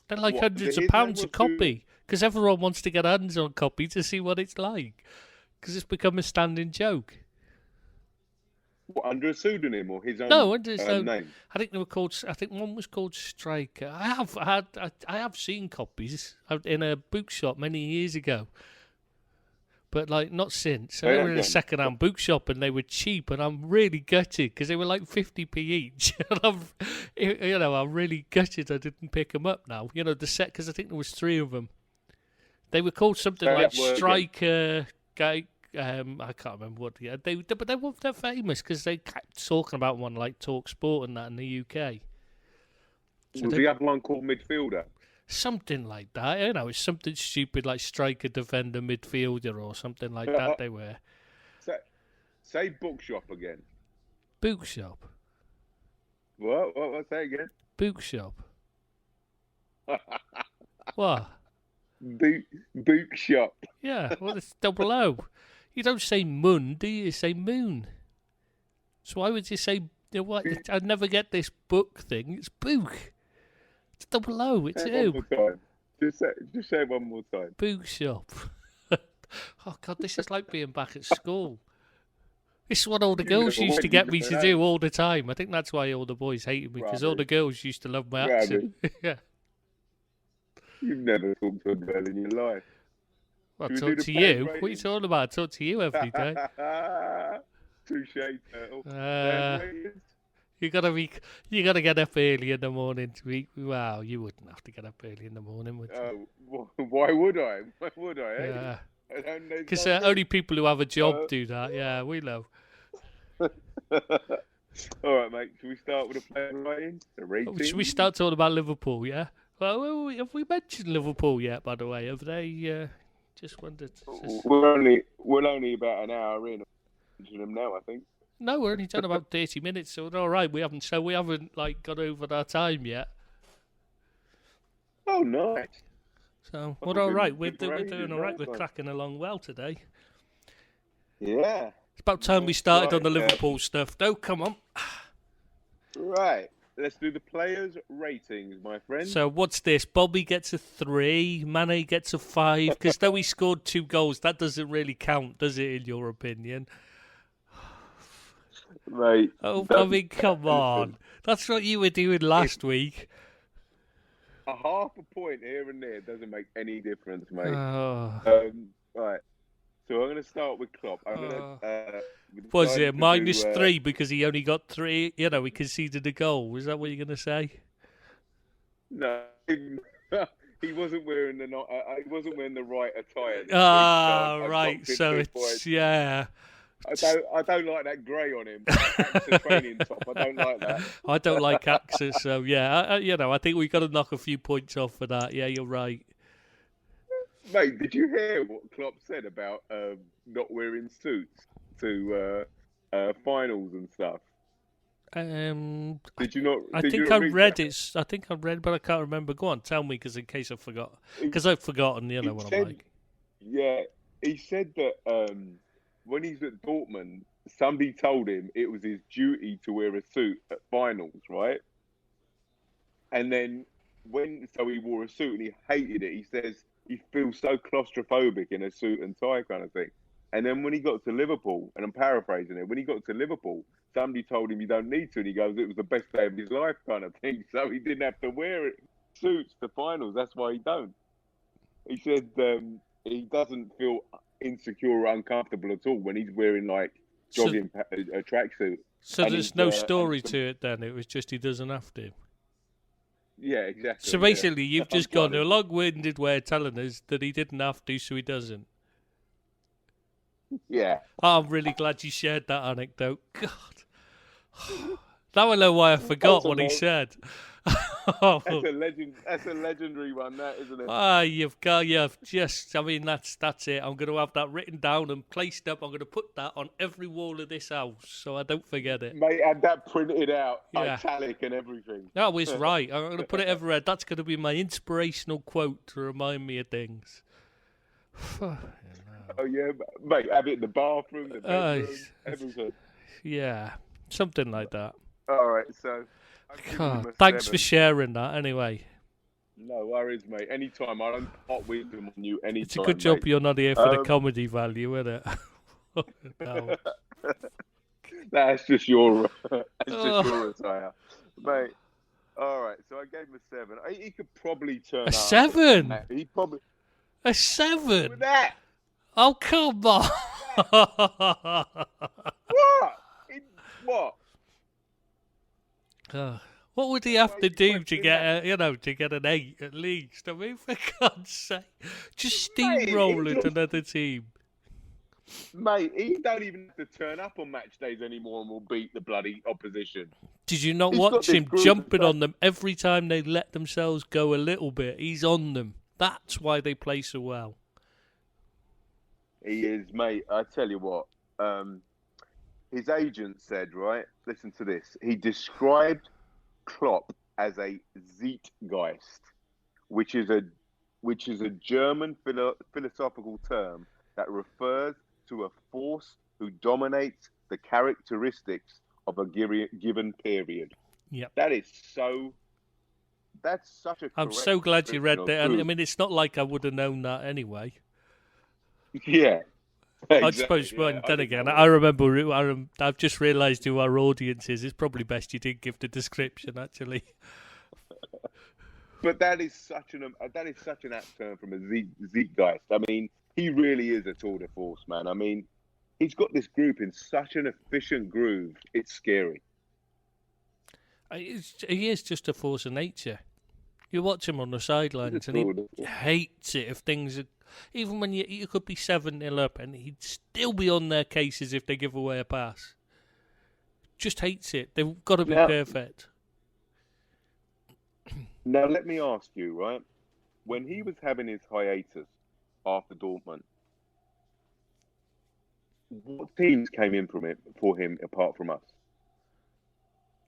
They're like hundreds of pounds a copy, because everyone wants to get hands on a copy to see what it's like, because it's become a standing joke. What, under a pseudonym or his own? No, under his own name. I think they were called. I think one was called Striker. I have seen copies in a bookshop many years ago, but like not since. They were in a second-hand bookshop and they were cheap, and I'm really gutted because they were like 50p each. And I'm really gutted I didn't pick them up now. You know, the set, because I think there was 3 of them. They were called something like Striker. I can't remember what but they're famous because they kept talking about one like Talk Sport and that in the UK. So was the other one called Midfielder? Something like that. You know, it's something stupid like striker, defender, midfielder, or something like that. They were. Say bookshop again. Bookshop. What? Say again. Bookshop. What? Bookshop. Yeah, well, it's double O. You don't say moon, do you? You say moon. So why would you say, you know what? I'd never get this book thing. It's book. It's double O. It's O. One more time. Just say it one more time. Bookshop. Oh, God, this is like being back at school. This is what all the girls used to get me to do all the time. I think that's why all the boys hated me, because all the girls used to love my accent. Yeah. You've never talked to a girl in your life. Well, I talk to you. What are you talking about? I talk to you every day. Touche, turtle. You gotta get up early in the morning to eat. Wow, you wouldn't have to get up early in the morning, would you? Why would I? Why would I? Yeah. Because only people who have a job do that. Yeah, we know. All right, mate. Should we start with a player rating? Should we start talking about Liverpool? Yeah. Well, have we mentioned Liverpool yet? By the way, have they? Just wondered. We're only about an hour in. Them now, I think. No, we're only done about 30 minutes, so we're all right. We haven't like got over our time yet. Oh, nice. So we're all right. We're doing all right. We're cracking along well today. Yeah. It's about time we started on the Liverpool stuff. No, come on. Right. Let's do the players' ratings, my friend. So what's this? Bobby gets a 3, Mane gets a 5. Because though he scored 2 goals, that doesn't really count, does it, in your opinion? Mate. Oh, I mean, come on. That's what you were doing last week. A half a point here and there doesn't make any difference, mate. Right. So I'm going to start with Klopp. Was it -3 because he only got 3? You know, he conceded a goal. Was that what you're going to say? No, he wasn't wearing the right attire. Right. So it's yeah. I don't like that grey on him. AXA training top. I don't like that. I don't like AXA, so yeah. I think we've got to knock a few points off for that. Yeah, you're right. Mate, did you hear what Klopp said about not wearing suits to finals and stuff? Did you not? I think I read it. I think I read, but I can't remember. Go on, tell me, because in case I forgot. Because I've forgotten. You know what I'm like. Yeah, he said that when he's at Dortmund, somebody told him it was his duty to wear a suit at finals, right? And then so he wore a suit and he hated it. He says he feels so claustrophobic in a suit and tie kind of thing. And then when he got to Liverpool, and I'm paraphrasing it, when he got to Liverpool, somebody told him you don't need to, and he goes, it was the best day of his life kind of thing. So he didn't have to wear suits to finals. That's why he don't. He said he doesn't feel insecure or uncomfortable at all when he's wearing like jogging a tracksuit. So there's no story to it then. It was just he doesn't have to. Yeah, exactly. So basically, you've just gone a long-winded way of telling us that he didn't have to, so he doesn't. Yeah. Oh, I'm really glad you shared that anecdote. God. Now I know why I forgot what he said. That's a legend. That's a legendary one, that, isn't it? You've just. I mean, that's it. I'm going to have that written down and placed up. I'm going to put that on every wall of this house so I don't forget it. Mate, had that printed out, italic and everything. That was right. I'm going to put it everywhere. That's going to be my inspirational quote to remind me of things. Oh yeah, mate. Have it in the bathroom, the bedroom, everything. Yeah, something like that. All right, so. God, thanks for sharing that anyway. No worries, mate. Anytime. I don't pot wisdom on you anytime. It's a good job mate. you're not here for the comedy value, isn't it? No. That's just your attire. Mate. All right, so I gave him a 7. He could probably turn a up. 7? He probably... A 7? With that? Oh, come on. What? What would he have to do to get an 8 at least? I mean, for God's sake, just steamrolling another team. Mate, he don't even have to turn up on match days anymore and will beat the bloody opposition. Did you not watch him jumping on them every time they let themselves go a little bit? He's on them. That's why they play so well. He is, mate. I tell you what. His agent said, right? Listen to this. He described Klopp as a Zeitgeist, which is a German philosophical term that refers to a force who dominates the characteristics of a given period. Yeah, that's such a. I'm so glad you read that. I mean, it's not like I would have known that anyway. Yeah. Exactly, I suppose, well, then again, I remember. I've just realised who our audience is. It's probably best you didn't give the description, actually. But that is such an apt term from a Zeitgeist. I mean, he really is a tour de force, man. I mean, he's got this group in such an efficient groove. It's scary. He is just a force of nature. You watch him on the sidelines, and he hates it if things are. Even when you could be 7-0 up, and he'd still be on their cases if they give away a pass. Just hates it. They've got to be perfect. Now, let me ask you, right? When he was having his hiatus after Dortmund, what teams came in for him apart from us?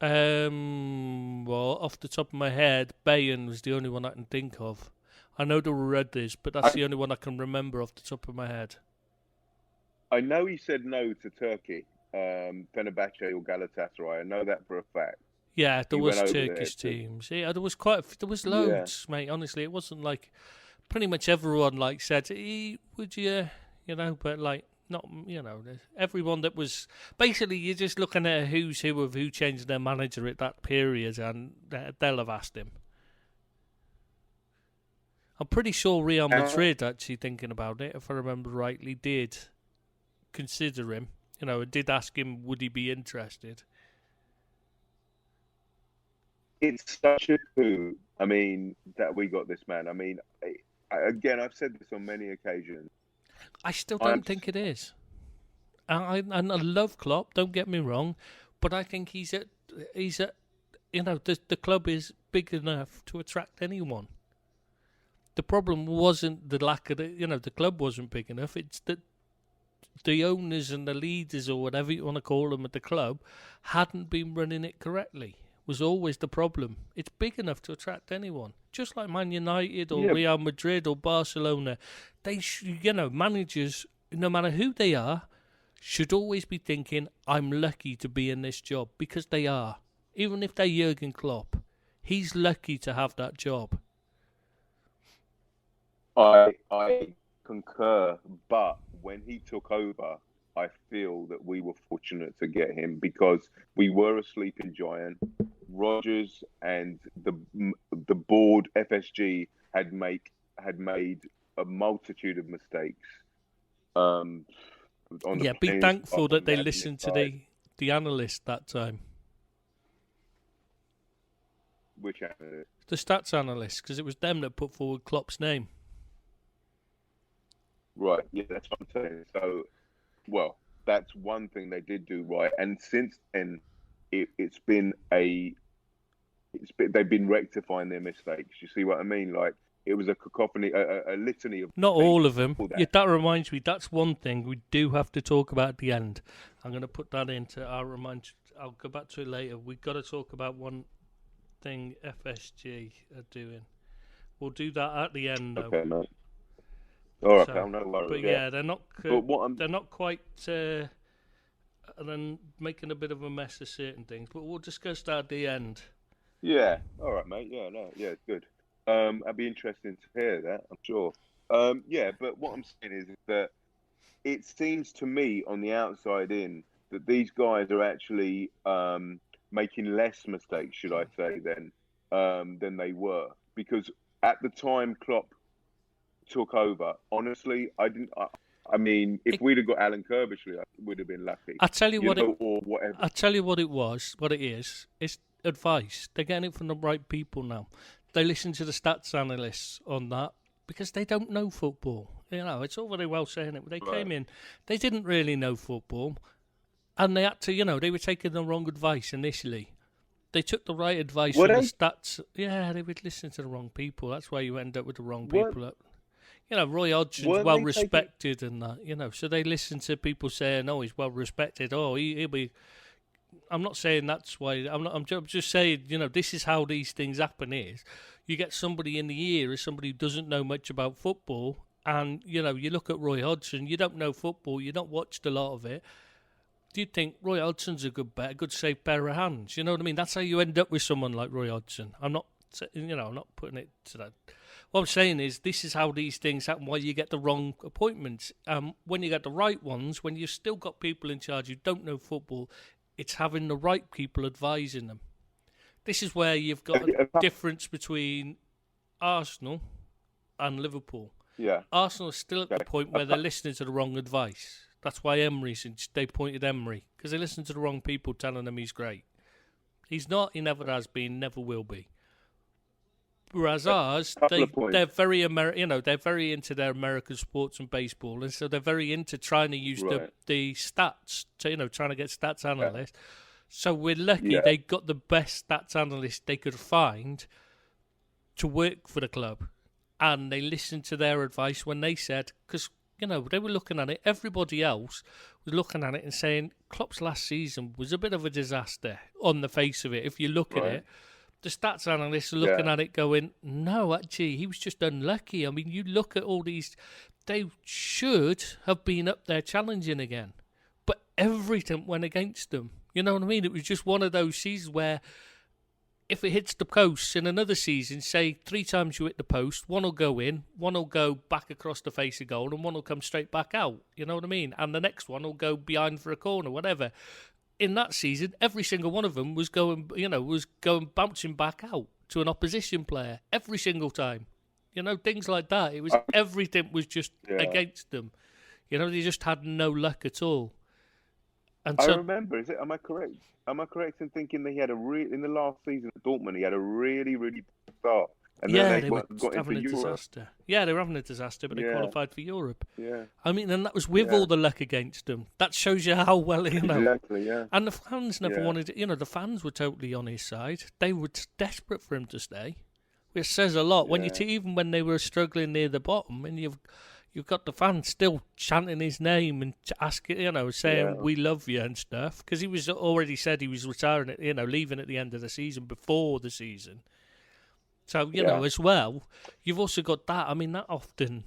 Well, off the top of my head, Bayern was the only one I can think of. I know there were others, but that's the only one I can remember off the top of my head. I know he said no to Turkey, Fenerbahce or Galatasaray. I know that for a fact. Yeah, there was Turkish teams. Yeah, there was loads, mate. Honestly, it wasn't like pretty much everyone said, "Would you?" But not, everyone that was basically you're just looking at a who's who of who changed their manager at that period, and they'll have asked him. I'm pretty sure Real Madrid, actually thinking about it, if I remember rightly, did consider him. And did ask him would he be interested. It's such a coup. I mean, that we got this man. I mean, again, I've said this on many occasions. I still don't think it is. I love Klopp. Don't get me wrong, but I think he's at. The club is big enough to attract anyone. The problem wasn't the lack of the club wasn't big enough. It's that the owners and the leaders, or whatever you want to call them at the club, hadn't been running it correctly. Was always the problem. It's big enough to attract anyone. Just like Man United or Real Madrid or Barcelona. They managers, no matter who they are, should always be thinking, I'm lucky to be in this job, because they are. Even if they're Jurgen Klopp, he's lucky to have that job. I concur, but when he took over, I feel that we were fortunate to get him because we were a sleeping giant. Rodgers and the board FSG had made a multitude of mistakes. On the be playing thankful staff, that on the they admin listened to side. the analyst that time. Which analyst? The stats analyst, because it was them that put forward Klopp's name. Right, yeah, that's what I'm saying. So, well, that's one thing they did do right, and since then, they've been rectifying their mistakes. You see what I mean? Like it was a cacophony, a litany of Not all of them. that. Yeah, that reminds me. That's one thing we do have to talk about at the end. I'm going to put that into. I'll go back to it later. We've got to talk about one thing FSG are doing. We'll do that at the end, though. Okay, mate. All right, pal, no worries. But yeah, they're not. But they're not quite. Then making a bit of a mess of certain things. But we'll discuss that at the end. Yeah. All right, mate. Yeah. No. Yeah. Good. I'd be interested to hear that. I'm sure. Yeah. But what I'm saying is that it seems to me on the outside in that these guys are actually making less mistakes, should I say, than they were. Because at the time Klopp took over, honestly, I mean, if we'd have got Alan Kirbishley, I would have been lucky. I tell you what, or whatever. I tell you what it was. What it is. It's advice. They're getting it from the right people now. They listen to the stats analysts on that because they don't know football. You know, it's all very well saying it. But they came in, they didn't really know football, and they had to. You know, they were taking the wrong advice initially. They took the right advice from the stats. Yeah, they would listen to the wrong people. That's why you end up with the wrong people. You know, Roy Hodgson's well respected and that, you know, so they listen to people saying, oh, he's well respected. Oh, he'll be. I'm not saying that's why. I'm just saying, you know, this is how these things happen is you get somebody in the ear as somebody who doesn't know much about football. And, you know, you look at Roy Hodgson, you don't know football, you've not watched a lot of it. Do you think Roy Hodgson's a good bet, a good safe pair of hands? You know what I mean? That's how you end up with someone like Roy Hodgson. I'm not putting it to that. What I'm saying is this is how these things happen, why you get the wrong appointments. When you get the right ones, when you've still got people in charge who don't know football, it's having the right people advising them. This is where you've got a difference between Arsenal and Liverpool. Yeah. Arsenal is still at the point where they're listening to the wrong advice. That's why they pointed Emery, because they listened to the wrong people telling him he's great. He's not, he never has been, never will be. Whereas ours, they're very they're very into their American sports and baseball, and so they're very into trying to use the stats to, trying to get stats analysts. Yeah. So we're lucky they got the best stats analyst they could find to work for the club, and they listened to their advice when they said, because they were looking at it. Everybody else was looking at it and saying Klopp's last season was a bit of a disaster on the face of it. If you look at it. The stats analysts are looking at it going, no, actually, he was just unlucky. I mean, you look at all these, they should have been up there challenging again. But everything went against them. You know what I mean? It was just one of those seasons where if it hits the post in another season, say 3 times you hit the post, one will go in, one will go back across the face of goal, and one will come straight back out. You know what I mean? And the next one will go behind for a corner, whatever. In that season, every single one of them was going bouncing back out to an opposition player every single time. Things like that. It was everything was just against them. They just had no luck at all. And I remember. Am I correct? Am I correct in thinking that he had in the last season at Dortmund, he had a really, really bad start. And then they were having a disaster. Yeah, they were having a disaster, but they qualified for Europe. Yeah. I mean, and that was with all the luck against them. That shows you how well, Exactly, yeah. And the fans never wanted it. The fans were totally on his side. They were desperate for him to stay, which says a lot. When even when they were struggling near the bottom, and you've got the fans still chanting his name and asking, saying we love you and stuff, because he was already said he was retiring, leaving at the end of the season before the season. So, as well, you've also got that. I mean, that often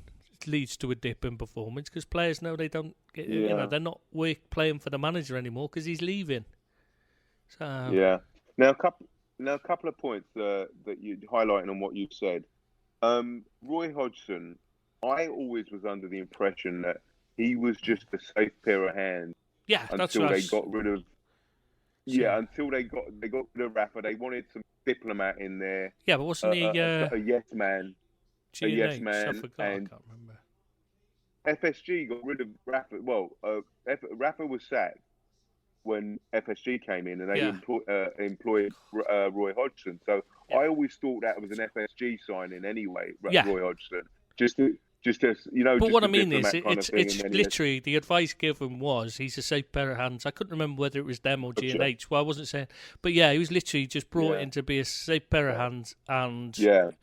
leads to a dip in performance because players know they don't get, they're not playing for the manager anymore because he's leaving. So Now, a couple of points that you're highlighting on what you've said. Roy Hodgson, I always was under the impression that he was just a safe pair of hands Yeah, that's until right. they got rid of. Yeah, until they got rid of Rafa. They wanted some diplomat in there. Yeah, but wasn't he A yes man? A yes G&H? I man, forgot. I and can't remember. FSG got rid of Rafa. Well, Rafa was sacked when FSG came in, and they employed Roy Hodgson. So I always thought that was an FSG signing anyway, Roy Hodgson, just to But what I mean is, it's literally the advice given was he's a safe pair of hands. I couldn't remember whether it was them or G&H. Well, I wasn't saying, but yeah, he was literally just brought in to be a safe pair of hands and not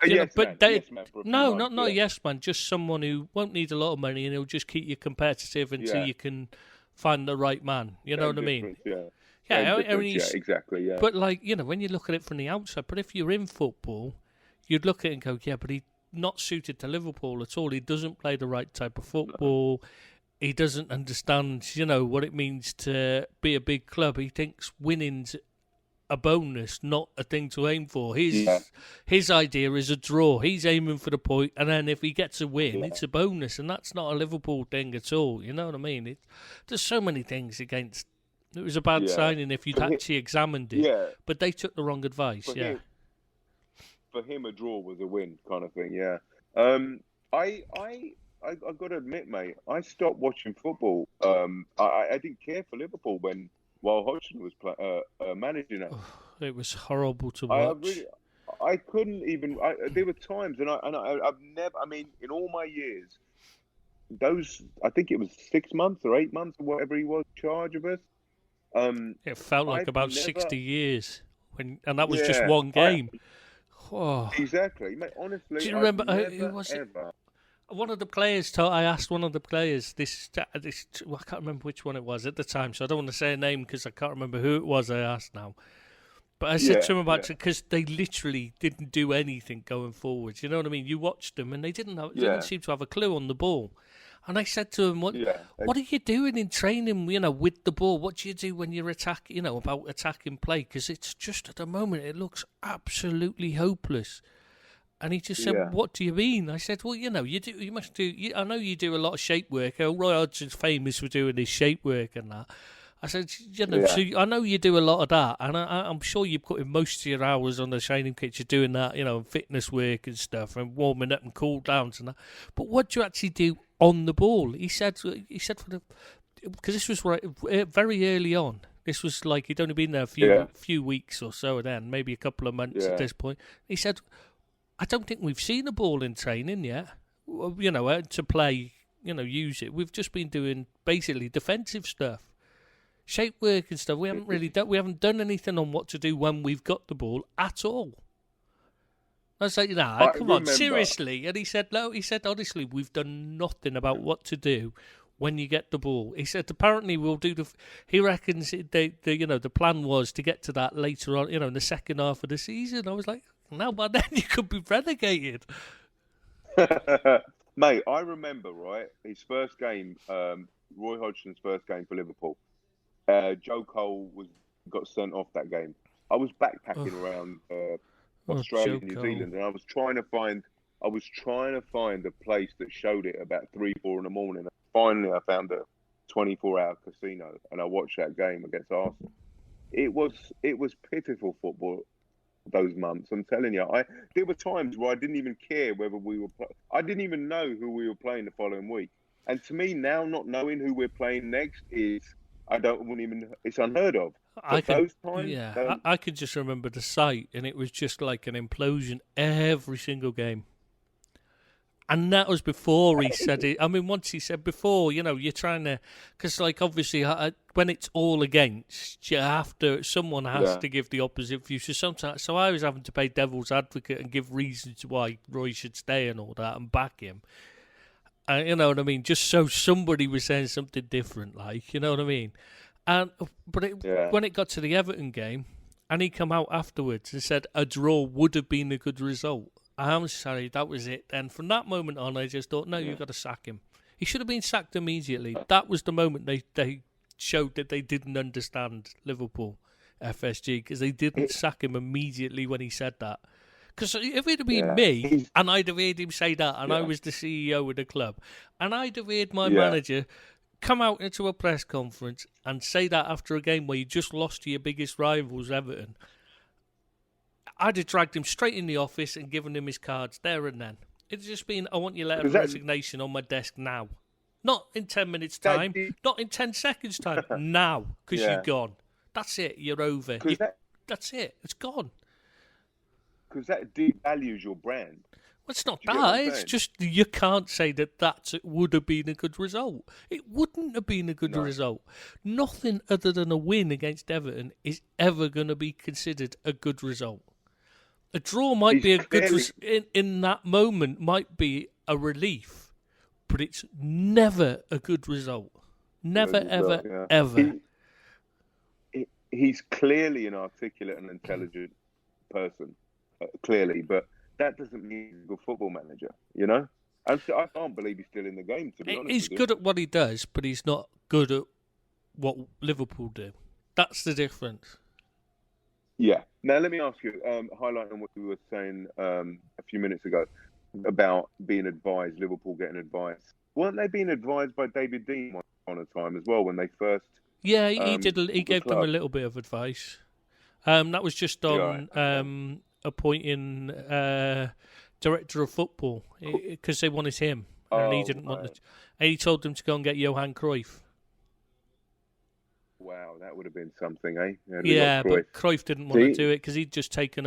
a yes man, just someone who won't need a lot of money and he'll just keep you competitive until you can find the right man. You know what I mean? Exactly. Yeah. But when you look at it from the outside, but if you're in football, you'd look at it and go, yeah, but he. Not suited to Liverpool at all. He doesn't play the right type of football. He doesn't understand, what it means to be a big club. He thinks winning's a bonus, not a thing to aim for. His idea is a draw. He's aiming for the point, and then if he gets a win, it's a bonus, and that's not a Liverpool thing at all. You know what I mean? There's so many things against. It was a bad signing if you'd actually examined it, but they took the wrong advice. For him, a draw was a win, kind of thing. Yeah. I got to admit, mate, I stopped watching football. I didn't care for Liverpool while Hodgson was managing it. It was horrible to watch. I couldn't even. There were times, and I've never. I mean, in all my years, I think it was 6 months or 8 months or whatever he was in charge of us. It felt like about 60 years, and that was just one game. Exactly, mate. Honestly, do you remember who was it? One of the players I asked one of the players this. I can't remember which one it was at the time, so I don't want to say a name because I can't remember who it was. I asked now, but I said to him about it because they literally didn't do anything going forward. You know what I mean? You watched them and they didn't seem to have a clue on the ball. And I said to him, "What are you doing in training? With the ball. What do you do when you're about attacking play? Because it's just at the moment it looks absolutely hopeless." And he just said, "What do you mean?" I said, "Well, you do. You must do. I know you do a lot of shape work. Roy Hodgson's famous for doing his shape work and that." I said, so I know you do a lot of that, and I'm sure you put in most of your hours on the training kit. You're doing that, fitness work and stuff, and warming up and cool downs and that. But what do you actually do on the ball? He said because this was very early on. This was like he'd only been there a few weeks or so, then maybe a couple of months at this point. He said, "I don't think we've seen a ball in training yet. To play, use it. We've just been doing basically defensive stuff." Shape work and stuff. We haven't done anything on what to do when we've got the ball at all. I was like, come on, seriously. And he said, no. He said, honestly, we've done nothing about what to do when you get the ball. He said, apparently we'll do he reckons the plan was to get to that later on, in the second half of the season. I was like, no, by then you could be relegated. Mate, I remember, right, his first game, Roy Hodgson's first game for Liverpool. Joe Cole got sent off that game. I was backpacking around Australia and New Zealand, and I was trying to find a place that showed it about 3-4 in the morning. And finally, I found a 24-hour casino, and I watched that game against Arsenal. It was pitiful football those months. I'm telling you, there were times where I didn't even care whether we were. I didn't even know who we were playing the following week. And to me, now not knowing who we're playing next it's unheard of. I could just remember the sight, and it was just like an implosion every single game. And that was before he said it. I mean, once he said before, you're trying to, because obviously when it's all against, someone has to give the opposite view. So I was having to play devil's advocate and give reasons why Roy should stay and all that and back him. You know what I mean? Just so somebody was saying something different, you know what I mean? When it got to the Everton game, and he come out afterwards and said a draw would have been a good result. I'm sorry, that was it. And from that moment on, I just thought, no, you've got to sack him. He should have been sacked immediately. That was the moment they showed that they didn't understand Liverpool FSG, because they didn't sack him immediately when he said that. Because if it had been me, and I'd have heard him say that, and I was the CEO of the club, and I'd have heard my manager come out into a press conference and say that after a game where you just lost to your biggest rivals, Everton, I'd have dragged him straight in the office and given him his cards there and then. It's just been, I want your letter of resignation on my desk now. Not in 10 minutes' time, not in 10 seconds' time, now, because you're gone. That's it, you're over. That's it, it's gone. Because that devalues your brand. Well, it's not that. It's just you can't say that would have been a good result. It wouldn't have been a good result. Nothing other than a win against Everton is ever going to be considered a good result. A draw might be a good in that moment might be a relief, but it's never a good result. Never, ever. He's clearly an articulate and intelligent person, clearly, but that doesn't mean he's a good football manager, you know? I can't believe he's still in the game, to be honest. He's good at what he does, but he's not good at what Liverpool do. That's the difference. Yeah. Now, let me ask you, highlighting what you were saying a few minutes ago about being advised, Liverpool getting advice. Weren't they being advised by David Dean once upon a time as well when they first... Yeah, he did. He gave them a little bit of advice. That was just on... appointing director of football because they wanted him, and he didn't want it. And he told them to go and get Johan Cruyff. Wow, that would have been something, eh? Yeah, but Cruyff didn't want to do it because he'd just taken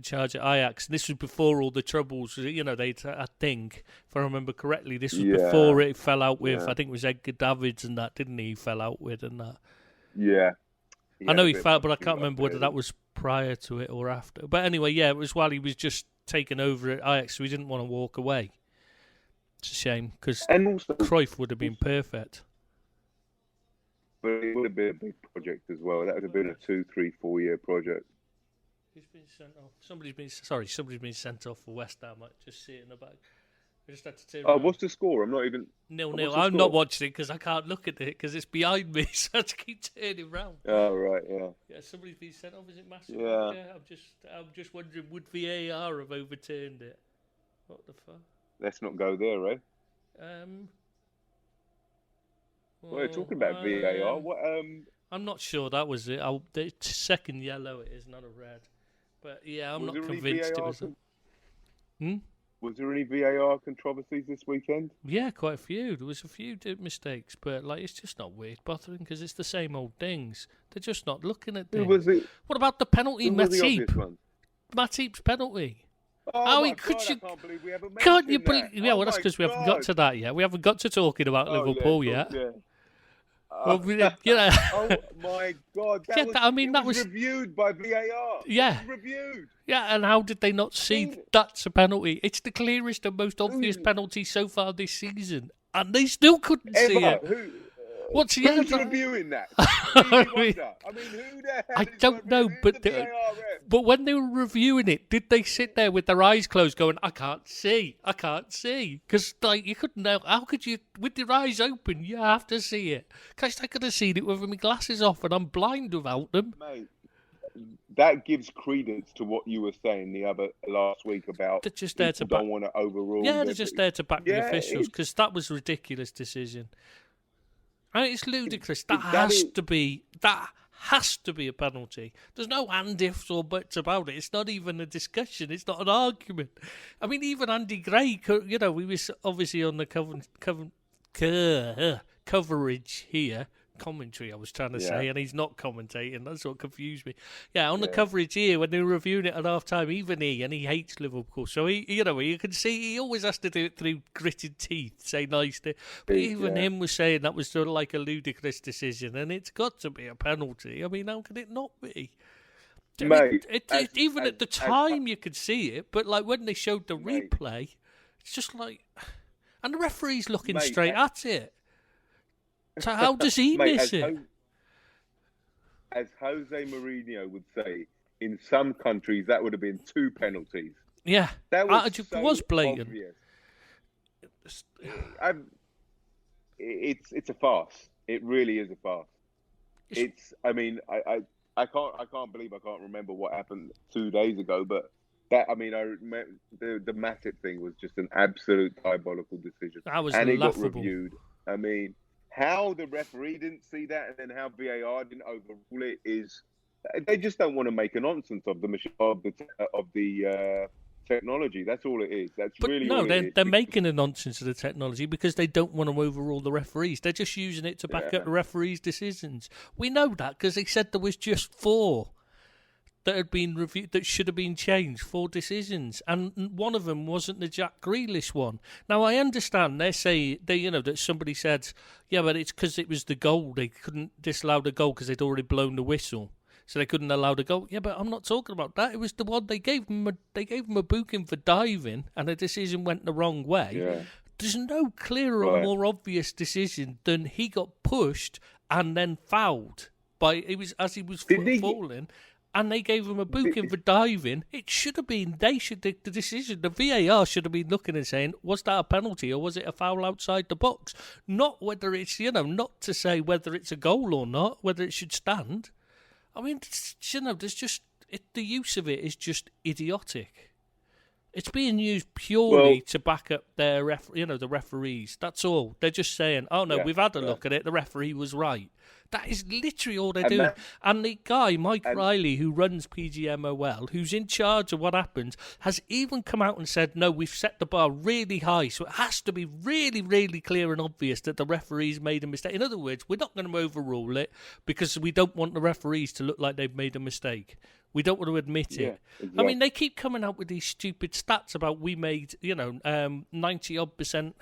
charge at Ajax. And this was before all the troubles. You know, I think, if I remember correctly, this was before it fell out with. I think it was Edgar Davids and that, didn't he? Fell out with and that. Yeah. I know he felt, but I can't remember whether that was prior to it or after. But anyway, yeah, it was while he was just taking over at Ajax, so he didn't want to walk away. It's a shame, because Cruyff would have been perfect. But it would have been a big project as well. That would have been a 2, 3, 4 year project. Who's been sent off? Somebody's been sent off for West Ham. I just see it in the back. I just had to turn around. What's the score? I'm not even... 0-0. I'm not watching it because I can't look at it because it's behind me, so I have to keep turning around. Oh, right, yeah. Yeah, somebody's been sent off. Is it massive? Yeah. I'm just wondering, would VAR have overturned it? What the fuck? Let's not go there, eh? We're talking about VAR. What? I'm not sure that was it. The second yellow it is, not a red. But yeah, I'm not convinced it was. Was there any VAR controversies this weekend? Yeah, quite a few. There was a few mistakes, but it's just not worth bothering because it's the same old things. They're just not looking at things. Who was it? What about the penalty, Matip? Matip's penalty. Oh my God, I can't believe we haven't mentioned Can't you that. believe? Yeah, well, that's because we haven't got to that yet. We haven't got to talking about Liverpool yet. Yeah. Well, oh my God! That was reviewed by VAR. Yeah, it was reviewed. Yeah, and how did they not see that's a penalty? It's the clearest and most obvious penalty so far this season, and they still couldn't see it. Who's reviewing that? Who the hell? I don't know, but when they were reviewing it, did they sit there with their eyes closed, going, "I can't see, because you couldn't know. How could you, with your eyes open? You have to see it. Because I could have seen it with my glasses off, and I'm blind without them." Mate, that gives credence to what you were saying last week about they're just there to don't want to overrule. Yeah, they're just there to back the officials because that was a ridiculous decision. I mean, it's ludicrous. That has to be a penalty. There's no and ifs or buts about it. It's not even a discussion. It's not an argument. I mean, even Andy Gray, he was obviously on the coverage here. Commentary, I was trying to say, and he's not commentating. That's what confused me. Yeah, on the coverage here, when they were reviewing it at half-time, even he hates Liverpool. So, you can see he always has to do it through gritted teeth, say nice to... But even him was saying that was sort of like a ludicrous decision, and it's got to be a penalty. I mean, how can it not be? Mate, even at the time you could see it, but when they showed the replay, it's just like... And the referee's looking straight at it. So how does he miss it? As Jose Mourinho would say, in some countries that would have been 2 penalties. Yeah, that was blatant. Obvious. It's a farce. It really is a farce. I can't believe I can't remember what happened 2 days ago, but That, I mean, I remember the Matic thing was just an absolute diabolical decision, That was and it got laughable. reviewed. I mean, how the referee didn't see that, and then how VAR didn't overrule it is they just don't want to make a nonsense of the machine of the technology. That's all it is. That's But really no, all it is. they're making a nonsense of the technology because they don't want to overrule the referees. They're just using it to back Yeah, up the referees' decisions. We know that because they said there was just 4 that had been reviewed that should have been changed, 4 decisions, and one of them wasn't the Jack Grealish one. Now I understand they say that somebody said, yeah, but it's because it was the goal. They couldn't disallow the goal because they'd already blown the whistle. So they couldn't allow the goal. Yeah, but I'm not talking about that. It was the one they gave him a booking for diving, and the decision went the wrong way. yeah, There's no clearer or right. more obvious decision than he got pushed and then fouled as he was falling, and they gave him a booking for diving. It should have been the decision. The VAR should have been looking and saying, was that a penalty or was it a foul outside the box? Not whether it's not to say whether it's a goal or not, whether it should stand. I mean, there's just the use of it is just idiotic. It's being used purely to back up their the referees. That's all. They're just saying, "Oh no, we've had a look at it. The referee was right." That is literally all they're doing. And the guy, Mike Riley, who runs PGMOL, who's in charge of what happens, has even come out and said, "No, we've set the bar really high, so it has to be really, really clear and obvious that the referees made a mistake." In other words, we're not going to overrule it because we don't want the referees to look like they've made a mistake. We don't want to admit it. Exactly. I mean, they keep coming out with these stupid stats about we made, 90-odd%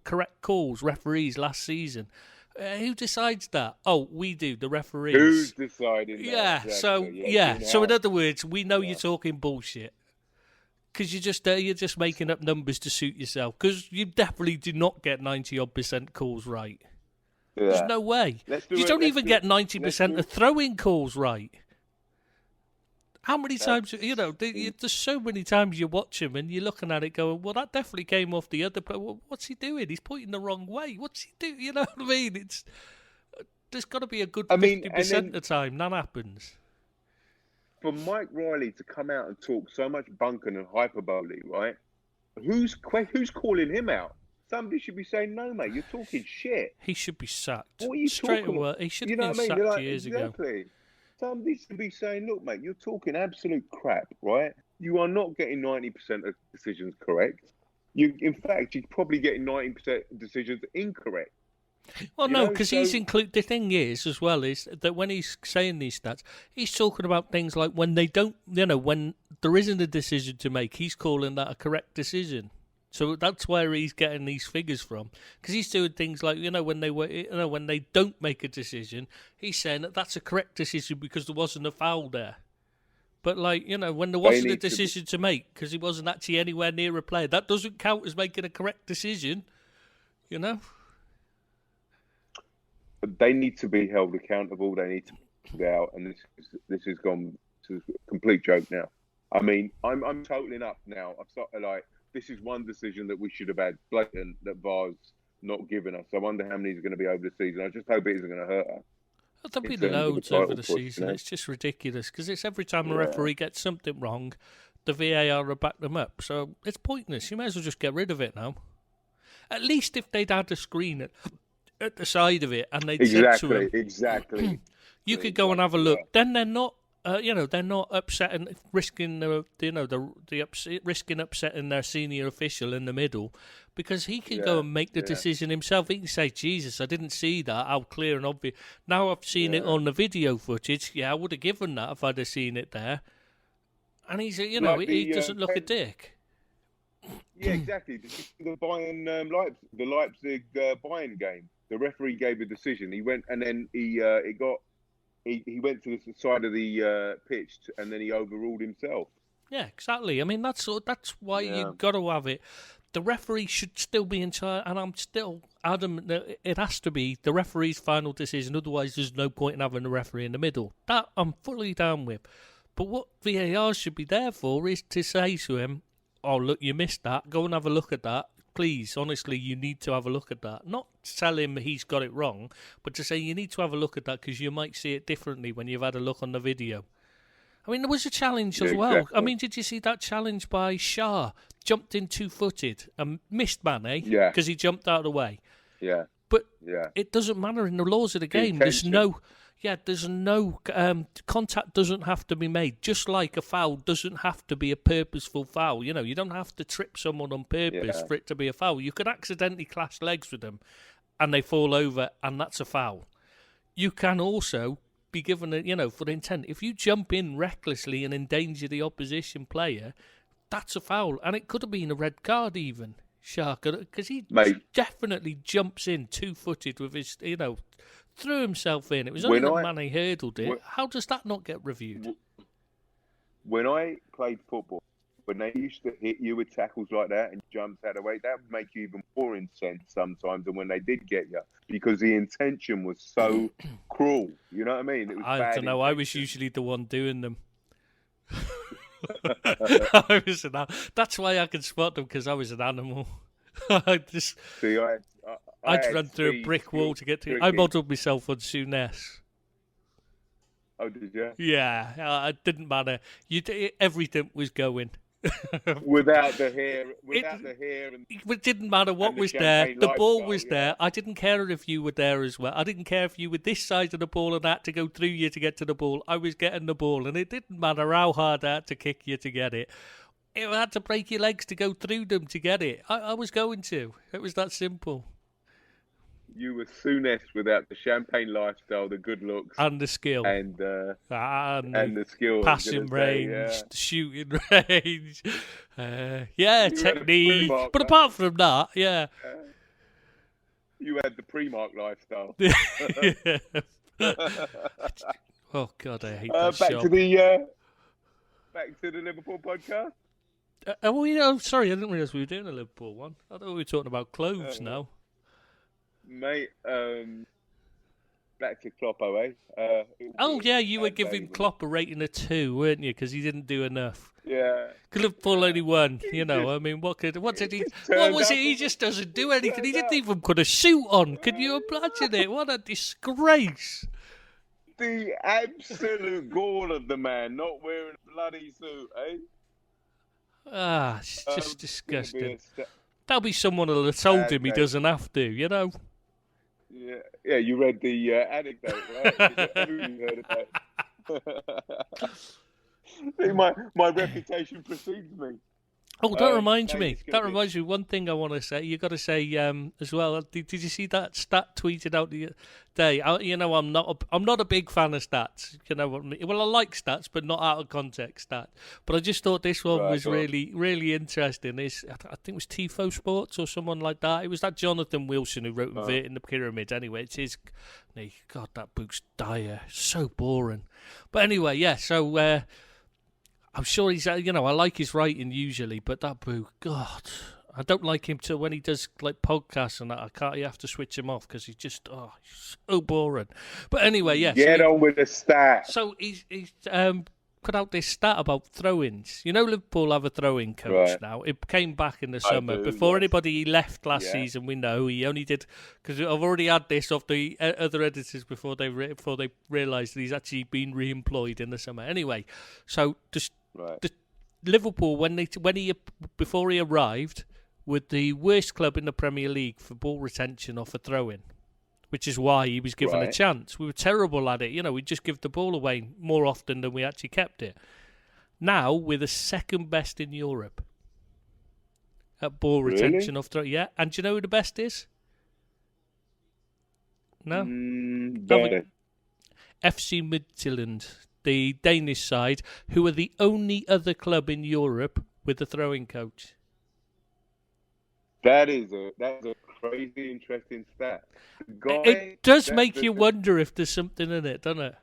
correct calls, referees last season. Who decides that? Oh, we do, the referees. Who's deciding that? Yeah, exactly. So in other words, we know you're talking bullshit. Because you're just making up numbers to suit yourself. Because you definitely do not get 90-odd% calls right. Yeah. There's no way. You don't even get 90% of throwing calls right. How many times, there's so many times you watch him and you're looking at it going, well, that definitely came off the other player. Well, what's he doing? He's pointing the wrong way. What's he doing? You know what I mean? There's got to be a good 50% of the time that happens. For Mike Riley to come out and talk so much bunkum and hyperbole, right? Who's calling him out? Somebody should be saying, no, mate, you're talking shit. He should be sacked. What are you talking about? He should have been sacked years ago. Somebody should be saying, look, mate, you're talking absolute crap, right? You are not getting 90% of decisions correct. In fact, you're probably getting 90% of decisions incorrect. Well, no, because he's included. The thing is, as well, is that when he's saying these stats, he's talking about things like when they don't, when there isn't a decision to make, he's calling that a correct decision. So that's where he's getting these figures from, because he's doing things like when they don't make a decision, he's saying that that's a correct decision because there wasn't a foul there. But when there wasn't a decision to make because he wasn't actually anywhere near a player, that doesn't count as making a correct decision. They need to be held accountable. They need to be out, and this has gone to a complete joke now. I mean, I'm totaling up now. I've started this is one decision that we should have had blatant that VAR's not given us. I wonder how many is going to be over the season. I just hope it isn't going to hurt us. There'll be loads over the season. It's just ridiculous because it's every time a referee gets something wrong, the VAR will back them up. So it's pointless. You may as well just get rid of it now. At least if they'd had a screen at the side of it and they'd said to him, exactly. You could go and have a look. Then they're not. They're not upsetting, risking risking upsetting their senior official in the middle, because he can go and make the decision himself. He can say, "Jesus, I didn't see that. How clear and obvious." Now I've seen it on the video footage. Yeah, I would have given that if I'd have seen it there. And he's, he doesn't look a dick. Yeah, exactly. The Leipzig Bayern game. The referee gave a decision. He went and then he went to the side of the pitch and then he overruled himself. Yeah, exactly. I mean, that's why you've got to have it. The referee should still be in charge, and I'm still adamant that it has to be the referee's final decision. Otherwise, there's no point in having the referee in the middle. That I'm fully down with. But what VAR should be there for is to say to him, "Oh, look, you missed that. Go and have a look at that. Please, honestly, you need to have a look at that." Not tell him he's got it wrong, but to say you need to have a look at that because you might see it differently when you've had a look on the video. I mean, there was a challenge as well. Exactly. I mean, did you see that challenge by Shah? Jumped in two-footed and missed Mane because he jumped out of the way. Yeah. But it doesn't matter in the laws of the game. There's no contact doesn't have to be made. Just like a foul doesn't have to be a purposeful foul. You know, you don't have to trip someone on purpose for it to be a foul. You could accidentally clash legs with them and they fall over and that's a foul. You can also be given for intent. If you jump in recklessly and endanger the opposition player, that's a foul. And it could have been a red card even. Shark, because he definitely jumps in two-footed with his, threw himself in. It was only that Mane hurdled it. How does that not get reviewed? When I played football, when they used to hit you with tackles like that and jumps out of the way, that would make you even more incensed sometimes than when they did get you, because the intention was so cruel. You know what I mean? It was I don't know. I was usually the one doing them. That's why I can spot them, because I was an animal. I'd run through a brick wall to get to. I modelled myself on Souness. Oh, did you? Yeah, it didn't matter. Everything was going. Without the hair, it didn't matter what was there. The ball was there. I didn't care if you were there as well. I didn't care if you were this side of the ball and I had to go through you to get to the ball. I was getting the ball, and it didn't matter how hard I had to kick you to get it. I had to break your legs to go through them to get it. I was going to. It was that simple. You were Souness without the champagne lifestyle, the good looks, and the skill, and the skill, passing range, the shooting range, technique. But apart from that, you had the Primark lifestyle. Oh God, I hate that back shop. Back to the Liverpool podcast. Sorry, I didn't realise we were doing a Liverpool one. I thought we were talking about clothes now. Mate, back to Klopp, you were giving Klopp a rating of 2, weren't you? Because he didn't do enough. Yeah. Liverpool only won. I mean, what did he? What was it? He just doesn't do anything. He didn't even put a suit on. Can you imagine it? What a disgrace! The absolute gall of the man not wearing a bloody suit, eh? It's just disgusting. That'll be someone who'll have told him he doesn't have to, Yeah, you read the anecdote, right? Everybody heard about it. My reputation precedes me. Oh, that reminds me. One thing I want to say. You got to say as well. Did you see that stat tweeted out the day? I'm not a big fan of stats. You know what I mean? Well, I like stats, but not out of context stats. But I just thought this one was really, really interesting. I think it was Tifo Sports or someone like that. It was that Jonathan Wilson who wrote Inverting the Pyramid. Anyway, it's his. God, that book's dire. So boring. But anyway, so. I'm sure he's, I like his writing usually, but that book, God, I don't like him when he does like podcasts and that. You have to switch him off because he's just, he's so boring. But anyway, Get on with the stat. So he's put out this stat about throw-ins. Liverpool have a throw-in coach now. It came back in the summer. Before anybody left last season, we know he only did, because I've already had this off the other editors before they realised that he's actually been re-employed in the summer. Anyway, so just. The Liverpool, before he arrived, were the worst club in the Premier League for ball retention off a throw-in, which is why he was given a chance. We were terrible at it. We'd just give the ball away more often than we actually kept it. Now we're the second best in Europe at ball retention off throw. Yeah, and do you know who the best is? No, FC Midtjylland. The Danish side, who are the only other club in Europe with a throwing coach. That's a crazy, interesting stat. It does make you wonder if there's something in it, doesn't it?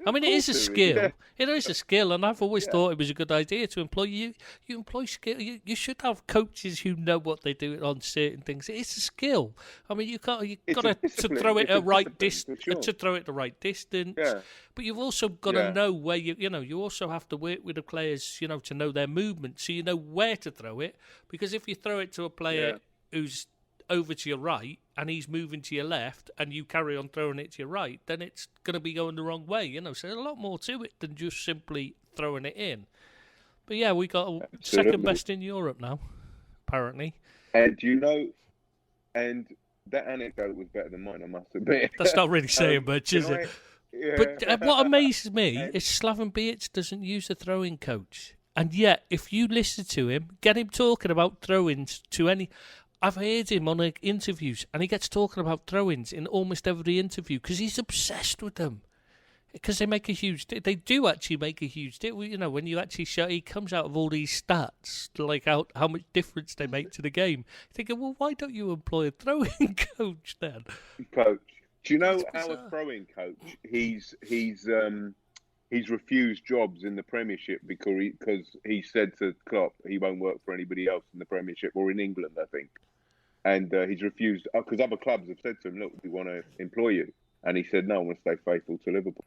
I mean, it is a skill. Yeah. It is a skill, and I've always thought it was a good idea to employ you. You employ skill. You should have coaches who know what they do on certain things. It's a skill. I mean, you got to throw it at right distance. To throw it the right distance. Yeah. But you've also got to know where you also have to work with the players. To know their movement, so you know where to throw it. Because if you throw it to a player who's over to your right and he's moving to your left and you carry on throwing it to your right, then it's going to be going the wrong way, So there's a lot more to it than just simply throwing it in. But yeah, we got Absolutely. second best in Europe now, apparently. And and that anecdote was better than mine, I must admit. That's not really saying much, is it? Yeah. But what amazes me is Slaven Bilic doesn't use a throw-in coach. And yet, if you listen to him, get him talking about throw-ins to any... I've heard him on interviews, and he gets talking about throw-ins in almost every interview because he's obsessed with them. Because they make a huge... They do actually make a huge... You know, when you actually show... He comes out of all these stats, like how much difference they make to the game. Thinking, well, why don't you employ a throw-in coach then? Coach. Do you know our throwing coach? He's refused jobs in the Premiership because he said to Klopp he won't work for anybody else in the Premiership or in England, I think. And he's refused because other clubs have said to him, "Look, we want to employ you," and he said, "No, I want to stay faithful to Liverpool."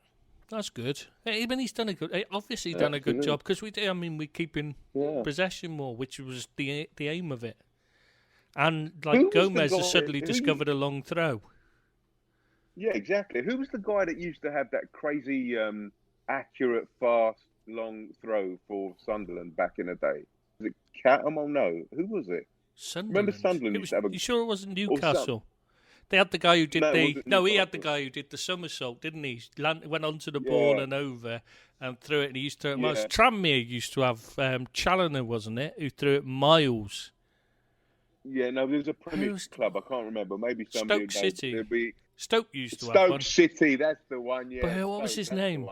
That's good. I mean, he's done a good. Obviously, done a good job because we're keeping possession more, which was the aim of it. And like Gomez has suddenly discovered a long throw. Yeah, exactly. Who was the guy that used to have that crazy, accurate, fast, long throw for Sunderland back in the day? Was it Catamol? No. Who was it? Sunderland. Remember Sunderland used to have a... You sure it wasn't Newcastle? They had the guy who did he had the guy who did the somersault, didn't he? Went onto the ball and over and threw it, and he used to throw it miles. Tranmere used to have Challoner, wasn't it, who threw it miles. Yeah, no, there's a Premier club. I can't remember. Maybe somebody... Stoke City. Stoke used to have one. Stoke City, that's the one, yeah. But what was his name?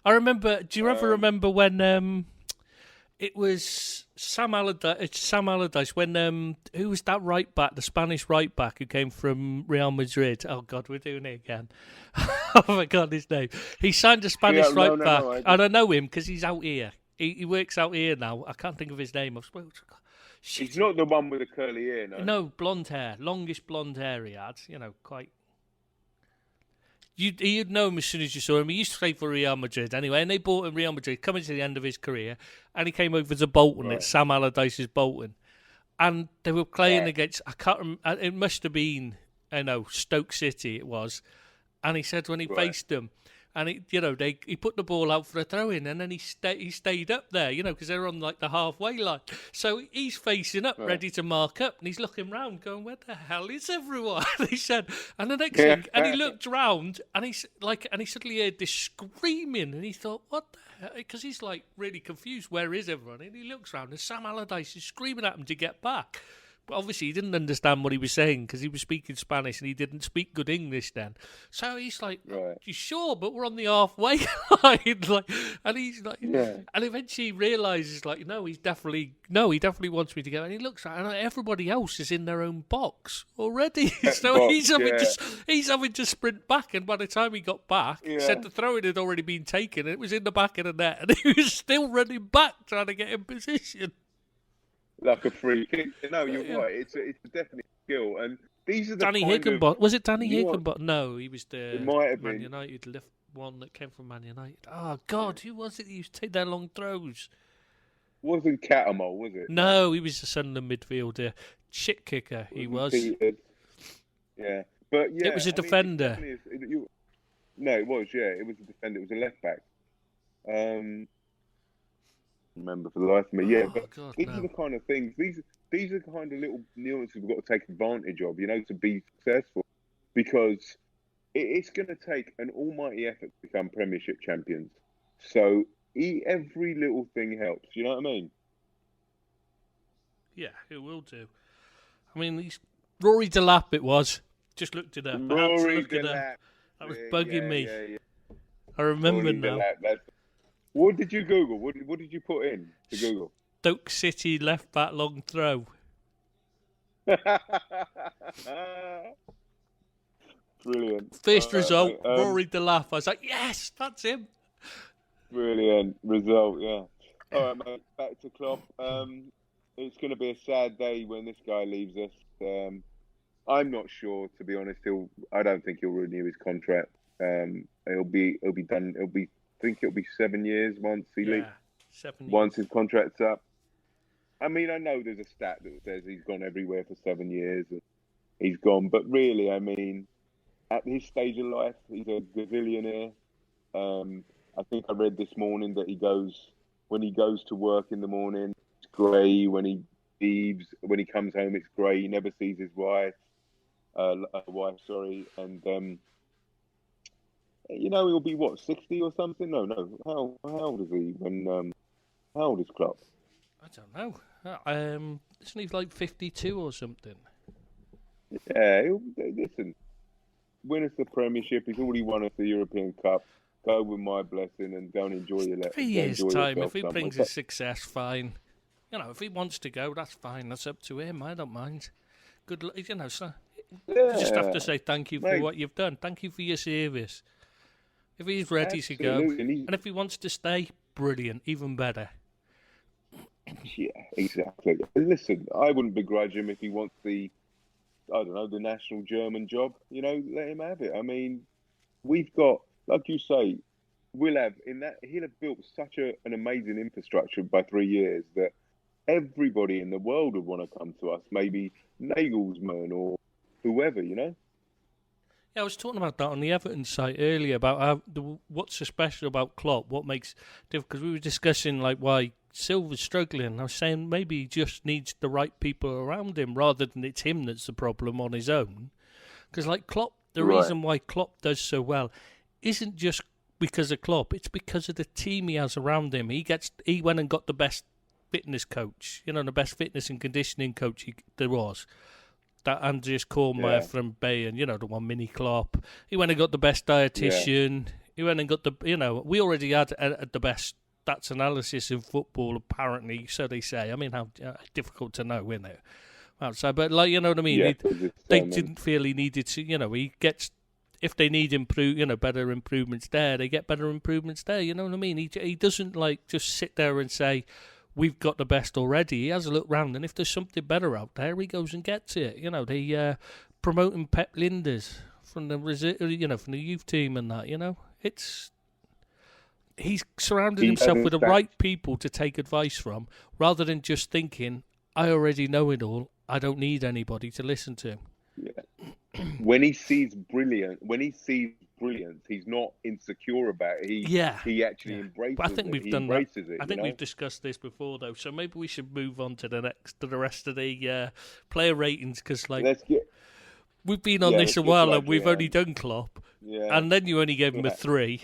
I remember... Do you ever remember when... It was Sam Allardyce when who was that right back, the Spanish right back who came from Real Madrid? Oh God, we're doing it again. Oh my God, his name. He signed a Spanish right back, and I know him because he's out here. He works out here now. I can't think of his name. He's not the one with the curly hair, no. No, blonde hair, longish blonde hair he had. You know, quite. You'd know him as soon as you saw him. He used to play for Real Madrid anyway, and they bought him Real Madrid, coming to the end of his career, and he came over to Bolton. It's Sam Allardyce's Bolton. And they were playing against, I can't remember, it must have been, Stoke City it was. And he said when he faced them, and he put the ball out for a throw-in, and then he stayed up there, because they're on like the halfway line. So he's facing up, ready to mark up, and he's looking round, going, "Where the hell is everyone?" He said, and the next thing, and he looked round, and he suddenly heard this screaming, and he thought, "What the hell?" Because he's like really confused. Where is everyone? And he looks round, and Sam Allardyce is screaming at him to get back. But obviously, he didn't understand what he was saying because he was speaking Spanish and he didn't speak good English then. So he's like, "You sure? But we're on the halfway line." And he's like, and eventually he realizes, no, he definitely wants me to go. And he looks at, and everybody else is in their own box already. So he's having to sprint back. And by the time he got back, he said the throw-in had already been taken. And it was in the back of the net, and he was still running back trying to get in position. Like a free kick. No, you're right. It's definitely skill. And these are the Danny Higginbottom. Was it Danny Higginbottom? No, he was the Man United left one that came from Man United. Oh, God, who was it that used to take their long throws? Wasn't Catamol, was it? No, he was a Sunderland midfielder. Shit kicker, he was. Yeah. But, yeah. It was a defender. No, it was, It was a defender. It was a left back. Remember for the life of me, these are the kind of things. These are the kind of little nuances we've got to take advantage of, to be successful. Because it's going to take an almighty effort to become Premiership champions. So every little thing helps. You know what I mean? Yeah, it will do. I mean, Rory Delap. It was. Just looked it up. Rory Delap. That was bugging me. Yeah. I remember now. What did you Google? What did you put in to Google? Stoke City left back long throw. Brilliant. First result, Rory Delap. I was like, yes, that's him. Brilliant result, yeah. All right, mate, back to Klopp. It's going to be a sad day when this guy leaves us. I'm not sure, to be honest. I don't think he'll renew his contract. It'll be done. I think it'll be 7 years once he leaves. 7 years. Once his contract's up. I mean, I know there's a stat that says he's gone everywhere for 7 years. And he's gone. But really, I mean, at his stage of life, he's a gazillionaire. I think I read this morning that when he goes to work in the morning, it's grey. When he leaves, when he comes home, it's grey. He never sees his wife. Sorry, and he'll be what, 60 or something? No. How old is he how old is Klopp? I don't know. Isn't he like 52 or something? Yeah, listen. Win us the Premiership. He's already won us the European Cup. Go with my blessing and don't enjoy your life. 3 years' time, if he brings us success, fine. If he wants to go, that's fine. That's up to him. I don't mind. Good luck. So you just have to say thank you for what you've done. Thank you for your service. If he's ready to go, and if he wants to stay, brilliant, even better. Yeah, exactly. Listen, I wouldn't begrudge him if he wants the national German job. Let him have it. I mean, we've got, like you say, he'll have built such an amazing infrastructure by 3 years that everybody in the world would want to come to us. Maybe Nagelsmann or whoever, Yeah, I was talking about that on the Everton site earlier about what's so special about Klopp, what makes different, because we were discussing why Silva's struggling. I was saying maybe he just needs the right people around him rather than it's him that's the problem on his own. Because Klopp, the reason why Klopp does so well isn't just because of Klopp, it's because of the team he has around him. He went and got the best fitness coach, the best fitness and conditioning coach there was. That Andreas Kornmeier from Bayern, the one mini Klopp. He went and got the best dietitian. Yeah. He went and got we already had the best stats analysis in football, apparently, so they say. I mean, how difficult to know, isn't it? Outside, but you know what I mean? Yeah, they didn't feel he needed to, he gets, if they need better improvements there, they get better improvements there, you know what I mean? He doesn't just sit there and say, we've got the best already. He has a look round, and if there's something better out there, he goes and gets it. They promoting Pep Linders from the from the youth team and that. He's surrounded himself with the right people to take advice from, rather than just thinking, I already know it all. I don't need anybody to listen to. Yeah. When he sees brilliance, he's not insecure about it. He actually embraces it. I think we've done that. I think we've discussed this before, though. So maybe we should move on to the rest of the player ratings, because we've been on this a while and we've only done Klopp, and then you only gave him a 3.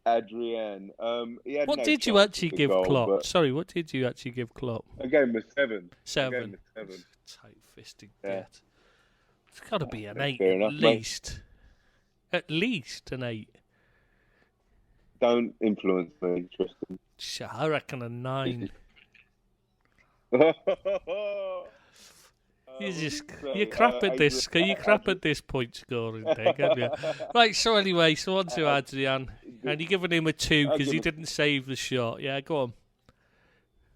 Adrian, what did you actually give Klopp? Sorry, what did you actually give Klopp? I gave him a 7. 7. Tight-fisted get. It's got to be an 8 at least. Mate. At least an 8. Don't influence me, Tristan. I reckon a 9. You're crap at this. You crap at this point scoring thing, aren't you? Right. So anyway, on to Adrian, and you're giving him a 2 because he didn't save the shot. Yeah, go on.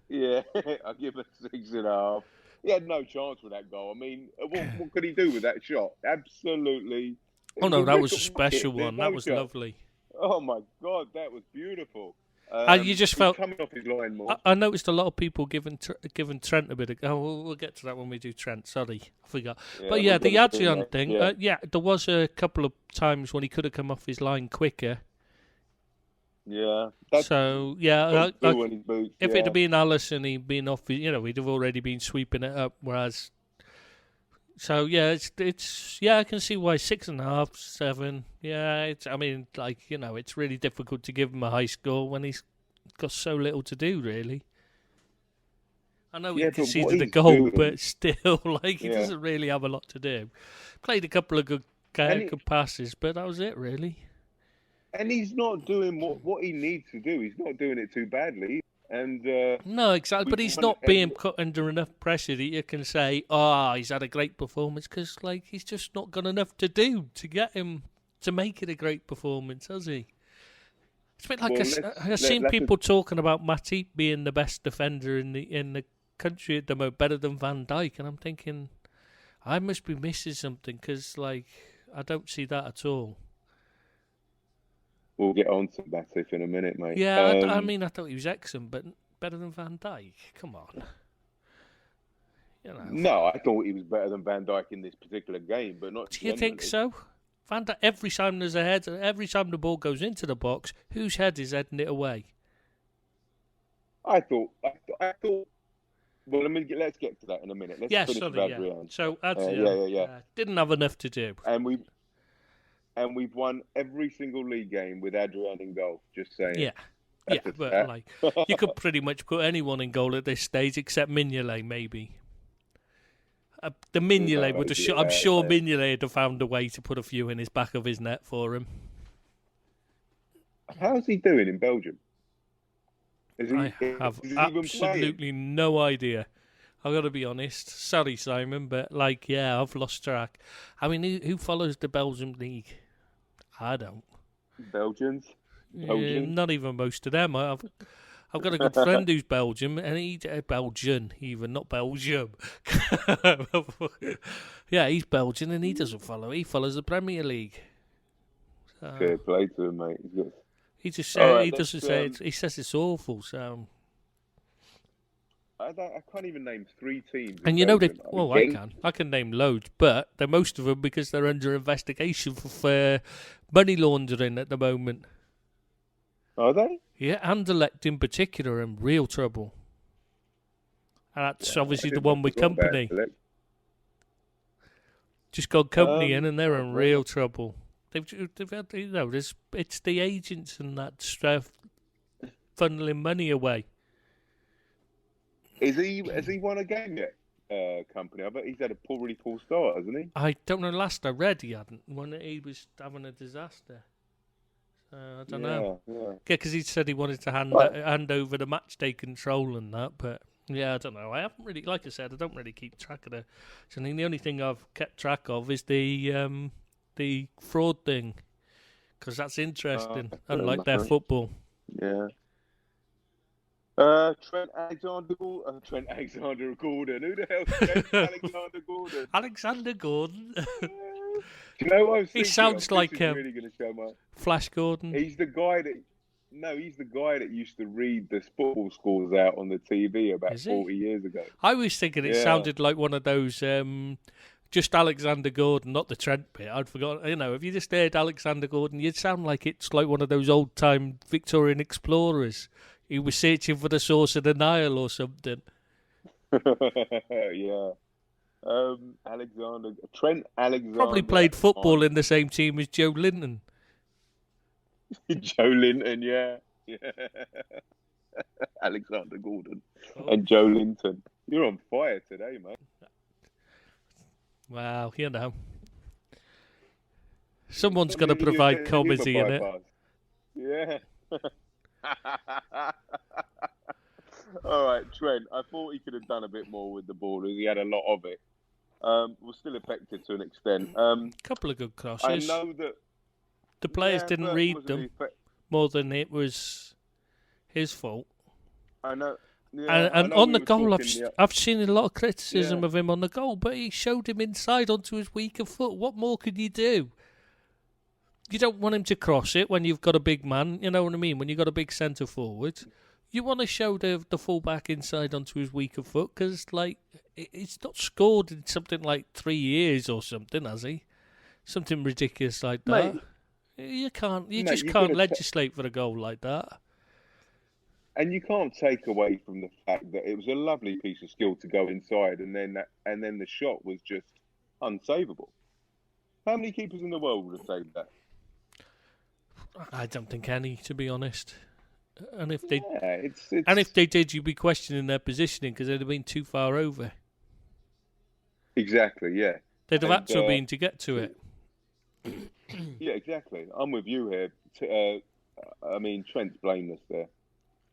Yeah, I'll give it a 6.5. He had no chance with that goal. I mean, what could he do with that shot? Absolutely. Oh no, that was a special one. That was lovely. Oh my God, that was beautiful. And you just felt coming off his line more. I noticed a lot of people giving Trent a bit of. Oh, we'll get to that when we do Trent. Sorry, I forgot. Yeah, but yeah, the Adrian thing. There was a couple of times when he could have come off his line quicker. Yeah. So yeah, if it had been Alisson, he'd been off. He'd have already been sweeping it up. Whereas, so yeah, it's I can see why 6.5, 7. Yeah, it's really difficult to give him a high score when he's got so little to do, really. I know he conceded a goal, but still, he doesn't really have a lot to do. Played a couple of good passes, but that was it, really. And he's not doing what he needs to do. He's not doing it too badly. And no, exactly. But he's not being put under enough pressure that you can say, he's had a great performance, because he's just not got enough to do to get him to make it a great performance, has he? It's a bit like I've seen people talking about Matip being the best defender in the country at the moment, better than Van Dijk, and I'm thinking, I must be missing something, because I don't see that at all. We'll get on to Matip in a minute, mate. Yeah, I thought he was excellent, but better than Van Dijk. Come on. No, I thought he was better than Van Dijk in this particular game, but not. Do you think so? Van Dijk, every time there's a head, every time the ball goes into the box, whose head is heading it away? I thought. Well, let's get to that in a minute. Let's finish with Adrian. So Adrian, didn't have enough to do, and we've won every single league game with Adrian in goal. Just saying. Yeah. But like you could pretty much put anyone in goal at this stage except Mignolet, maybe. The Mignolet would have. I'm sure Mignolet would have found a way to put a few in his back of his net for him. How's he doing in Belgium? I have absolutely no idea. I've got to be honest. Sorry, Simon, but I've lost track. I mean, who follows the Belgium league? I don't. Belgians? Not even most of them. I've got a good friend who's Belgian, and Belgian, even not Belgium. Yeah, he's Belgian, and he doesn't follow. He follows the Premier League. Fair play to him, mate. He just says he doesn't say it. He says it's awful. So I can't even name 3 teams. And you Belgium. Know I can name loads, but they're most of them because they're under investigation for money laundering at the moment. Are they? Yeah, Anderlecht in particular are in real trouble. And that's obviously the one with company. Just got company in, and they're in real trouble. They've had, it's the agents and that stuff funneling money away. Has he won a game yet? Company, I bet he's had a really poor start, hasn't he? I don't know. Last I read, he hadn't. When he was having a disaster. I don't know. Yeah, because he said he wanted to hand over the match day control and that, but yeah, I don't know. I haven't really, like I said, I don't really keep track of I mean, the only thing I've kept track of is the fraud thing, because that's interesting, unlike their football. Yeah. Trent Alexander Gordon. Who the hell's Trent Alexander Gordon? Alexander Gordon. Do you know what I was thinking? He sounds like really going to show my Flash Gordon. He's the guy that used to read the football scores out on the TV about 40 years ago. I was thinking it sounded like one of those. Just Alexander Gordon, not the Trent bit. I'd forgotten. You know, if you just heard Alexander Gordon, you'd sound like it's like one of those old-time Victorian explorers. He was searching for the source of the Nile or something. Yeah. Trent Alexander. Probably played football in the same team as Joe Linton. Joe Linton, yeah. Alexander Gordon and Joe Linton. You're on fire today, mate. Wow, you know. Someone's got to provide comedy in it. Yeah. All right, Trent. I thought he could have done a bit more with the ball, as he had a lot of it. Was still effective to an extent. Couple of good crosses. I know that the players didn't read them more than it was his fault. I know. Yeah, and on the goal, I've seen a lot of criticism of him on the goal, but he showed him inside onto his weaker foot. What more could you do? You don't want him to cross it when you've got a big man, you know what I mean? When you've got a big centre forward, you want to show the full-back inside onto his weaker foot, because he's not scored in something like 3 years or something, has he? Something ridiculous like that. Mate, you just can't legislate for a goal like that. And you can't take away from the fact that it was a lovely piece of skill to go inside, and then the shot was just unsavable. How many keepers in the world would have saved that? I don't think any, to be honest. And if they it's... and if they did, you'd be questioning their positioning, because they'd have been too far over. Exactly, yeah. They'd have had to have been to get to it. Yeah, exactly. I'm with you here. I mean, Trent's blameless there.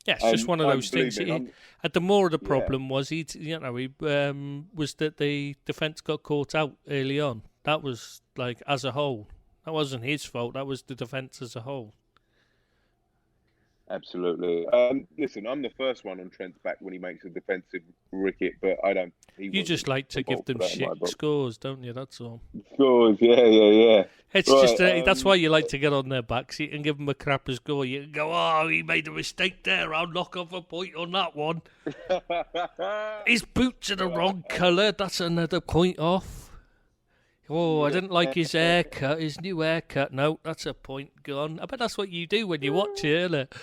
Yeah, it's just one of those things. The more of the problem was was that the defence got caught out early on. That was as a whole. That wasn't his fault. That was the defence as a whole. Absolutely. Listen, I'm the first one on Trent's back when he makes a defensive ricket, but I don't. You just like to give them shit scores, don't you? That's all. Scores, yeah. It's right, just that's why you like to get on their backs. You can give them a crapper score. You can go, oh, he made a mistake there. I'll knock off a point on that one. His boots are the wrong colour. That's another point off. Oh, I didn't like his haircut, his new haircut. No, that's a point gone. I bet that's what you do when you watch it, isn't it?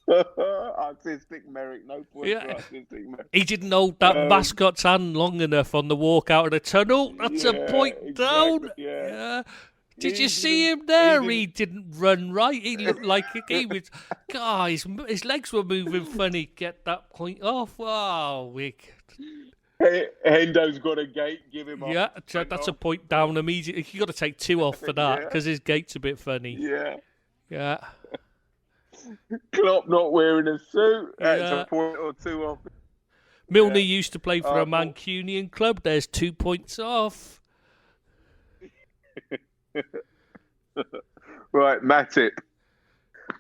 Artistic merit, no point for artistic merit. He didn't hold that mascot's hand long enough on the walk out of the tunnel. That's a point down. Yeah. Did you see him there? He didn't run right. He looked like he was. God, his legs were moving funny. Get that point off. Wow, wicked. Hendo's got a gate. Give him off. Yeah, that's a point down immediately. You got to take 2 off for that because his gate's a bit funny. Yeah. Klopp not wearing a suit. That's a point or 2 off. Milner used to play for a Mancunian club. There's 2 points off. Right, Matip.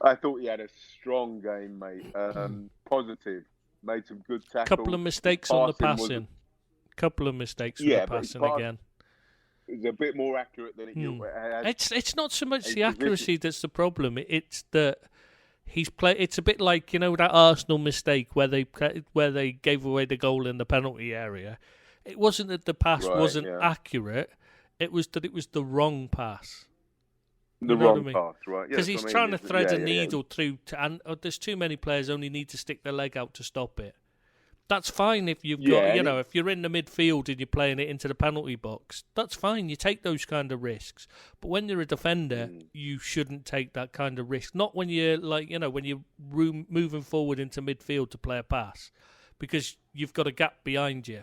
I thought he had a strong game, mate. Positive. Made some good tackles. Couple of mistakes on the passing. Couple of mistakes with the passing again. It's a bit more accurate than it had. It's not so much the accuracy that's the problem. It's that he's play. It's a bit like that Arsenal mistake where they gave away the goal in the penalty area. It wasn't that the pass wasn't accurate. It was that it was the wrong pass. The wrong pass, right? Because he's trying to thread a needle through, and there's too many players only need to stick their leg out to stop it. That's fine if you've got, if you're in the midfield and you're playing it into the penalty box, that's fine. You take those kind of risks. But when you're a defender, you shouldn't take that kind of risk. Not when you're when you're moving forward into midfield to play a pass, because you've got a gap behind you.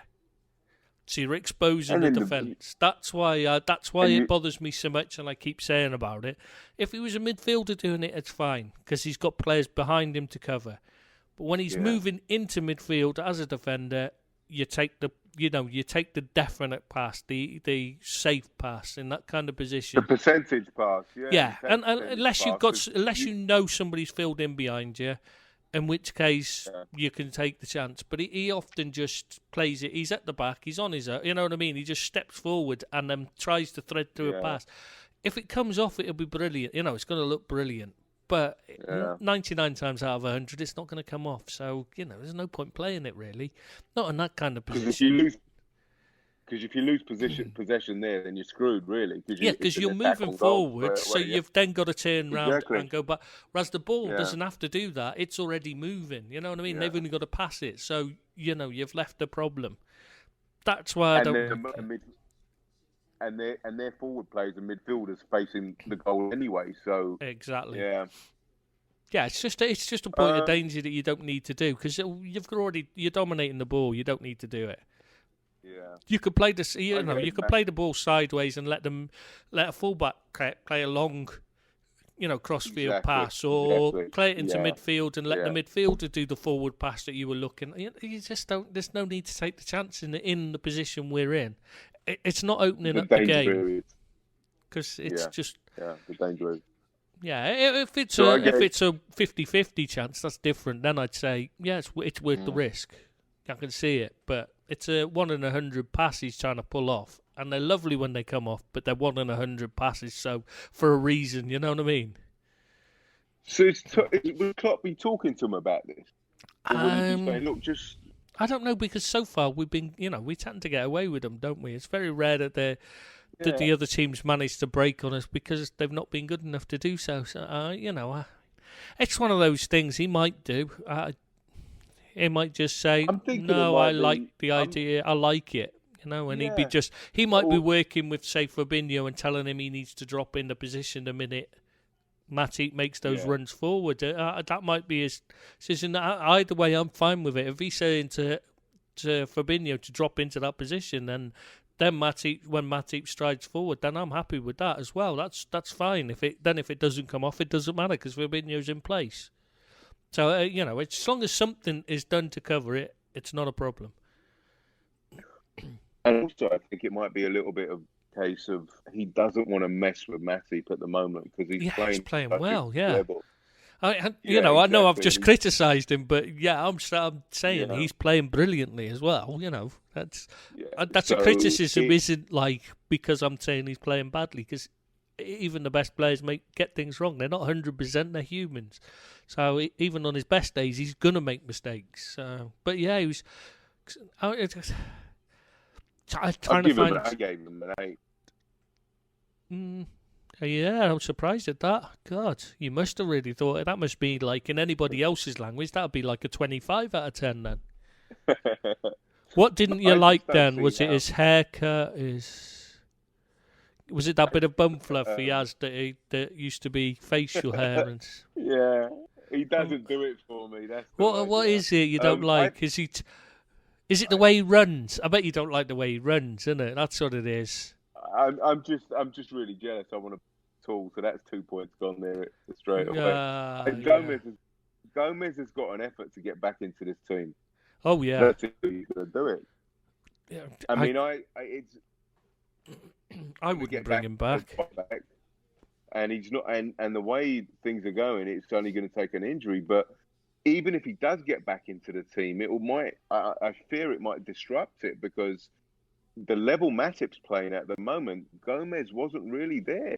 So you're exposing the defence. That's why it bothers me so much, and I keep saying about it. If he was a midfielder doing it, it's fine because he's got players behind him to cover. But when he's moving into midfield as a defender, you take the definite pass, the safe pass in that kind of position. The percentage pass, and unless you know somebody's filled in behind you. In which case, you can take the chance. But he often just plays it. He's at the back. He's on his own. You know what I mean? He just steps forward and then tries to thread through a pass. If it comes off, it'll be brilliant. It's going to look brilliant. But 99 times out of 100, it's not going to come off. So, there's no point playing it, really. Not in that kind of position. Because if you lose possession there, then you're screwed, really. Because you're moving forward, so you've then got to turn around and go back. Whereas the ball doesn't have to do that; it's already moving. You know what I mean? They've only got to pass it, so you've left the problem. That's why I don't. And their forward players and midfielders facing the goal anyway. So exactly. Yeah, it's just a point of danger that you don't need to do because you're dominating the ball. You don't need to do it. Yeah, you could play play the ball sideways and let a fullback play a long, crossfield pass, or play it into midfield and let the midfielder do the forward pass that you were looking. You just don't. There's no need to take the chance in the position we're in. It's not opening up the game because it's just the danger is. Yeah, if it's a 50-50 chance, that's different. Then I'd say it's worth the risk. I can see it, but it's a 1 in 100 pass he's trying to pull off, and they're lovely when they come off, but they're 1 in 100 passes, so for a reason, you know what I mean? So would Klopp be talking to him about this? Or would he be saying, look, just... I don't know, because so far we've been, we tend to get away with them, don't we? It's very rare that the other teams manage to break on us because they've not been good enough to do so. So, it's one of those things he might do. He might just say, "No, I like the idea. I like it," and he might be working with, say, Fabinho and telling him he needs to drop into position the minute Matip makes those runs forward. That might be his decision. Either way, I'm fine with it. If he's saying to Fabinho to drop into that position, then when Matip strides forward, then I'm happy with that as well. That's fine. If it doesn't come off, it doesn't matter because Fabinho's in place. So, as long as something is done to cover it, it's not a problem. And also, I think it might be a little bit of a case of he doesn't want to mess with Matip at the moment because he's playing well, I know I've just criticised him, but I'm saying he's playing brilliantly as well. That's a criticism, isn't like because I'm saying he's playing badly, because even the best players get things wrong. They're not 100%, they're humans. So even on his best days, he's going to make mistakes. But he was... Trying to find. I gave him an 8. Yeah, I'm surprised at that. God, you must have really thought it. That must be like in anybody else's language. That'd be like a 25 out of 10 then. What didn't you like then? Was it his haircut? Was it that bit of bum fluff he has that used to be facial hair? And yeah, he doesn't do it for me. That's what is it you don't like? Is it the way he runs? I bet you don't like the way he runs, isn't it? That's what it is. I'm just really jealous. I want to tall, so that's 2 points gone there straight away. Gomez has got an effort to get back into this team. Oh yeah, that's it. He's going to do it. Yeah, I mean, I wouldn't bring him back. And he's not. And the way things are going, it's only going to take an injury. But even if he does get back into the team, I fear it might disrupt it because the level Matip's playing at the moment, Gomez wasn't really there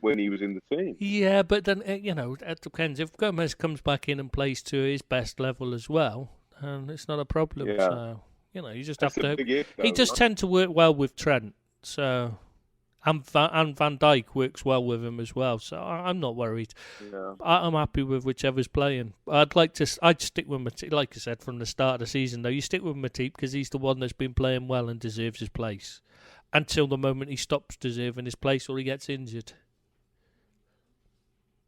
when he was in the team. Yeah, but then, it depends. If Gomez comes back in and plays to his best level as well, it's not a problem. Yeah. So, you just have to... He does tend to work well with Trent, so... And Van Dijk works well with him as well, so I'm not worried. Yeah. I'm happy with whichever's playing. I'd stick with Matip, like I said, from the start of the season, though. You stick with Matip because he's the one that's been playing well and deserves his place until the moment he stops deserving his place or he gets injured.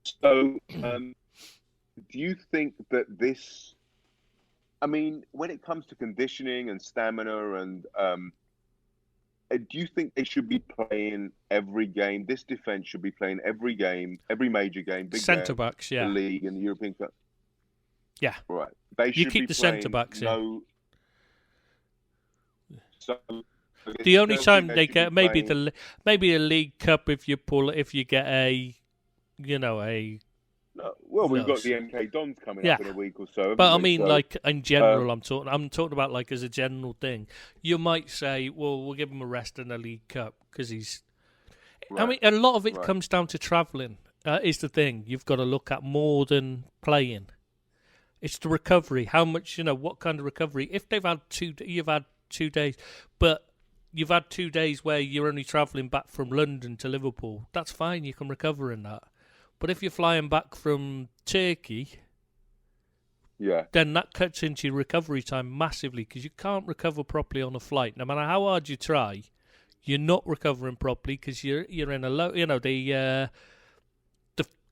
So, do you think that this... I mean, when it comes to conditioning and stamina and... do you think they should be playing every game? This defence should be playing every game, every major game, big centre-backs, yeah. The league and the European Cup. Yeah. Right. They should keep be the centre-backs in. So the only time they get maybe a League Cup if you get a. We've got the MK Dons coming up in a week or so. But I mean, like in general, I'm talking about like as a general thing. You might say, well, we'll give him a rest in the League Cup because he's. Right. I mean, a lot of it comes down to travelling. Is the thing you've got to look at more than playing. It's the recovery. How much what kind of recovery? If they've had you've had 2 days, but you've had 2 days where you're only travelling back from London to Liverpool. That's fine. You can recover in that. But if you're flying back from Turkey, then that cuts into your recovery time massively because you can't recover properly on a flight. No matter how hard you try, you're not recovering properly because you're in a low.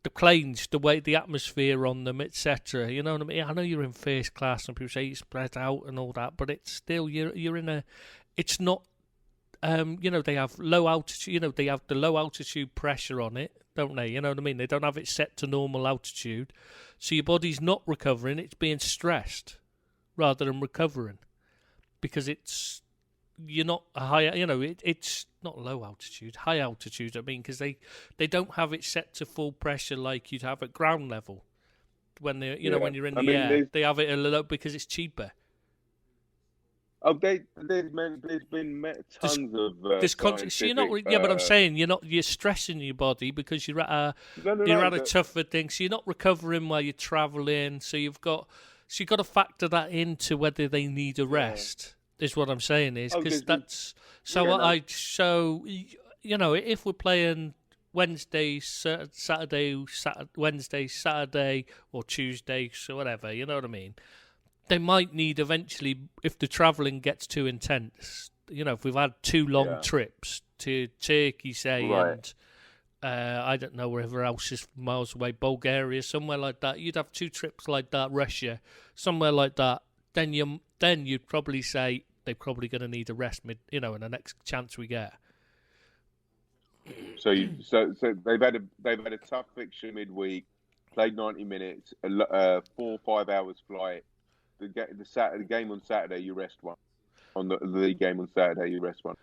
The planes, the way the atmosphere on them, etc. You know what I mean? I know you're in first class and people say you spread out and all that, but it's still you're in a. It's not. They have low altitude. They have the low altitude pressure on it, don't they? You know what I mean? They don't have it set to normal altitude, so your body's not recovering. It's being stressed rather than recovering because you're not a high. It's not low altitude, high altitude. I mean, because they don't have it set to full pressure like you'd have at ground level when when you're in the air. They have it a little because it's cheaper. Oh, there's been tons of. So you're not. But I'm saying you're stressing your body because you're at a tougher thing. So you're not recovering while you're travelling. So you've got to factor that into whether they need a rest. Is what I'm saying is because that's so. If we're playing Wednesday, Saturday, Wednesday, Saturday, or Tuesday, so whatever. You know what I mean. They might need eventually, if the travelling gets too intense, if we've had 2 long trips to Turkey, say, and I don't know, wherever else is miles away, Bulgaria, somewhere like that, you'd have 2 trips like that, Russia, somewhere like that, then you'd probably say they're probably going to need a rest in the next chance we get. So they've had a tough fixture midweek, played 90 minutes, 4 or 5 hours flight. The game on Saturday, you rest one. On the league game on Saturday, you rest one.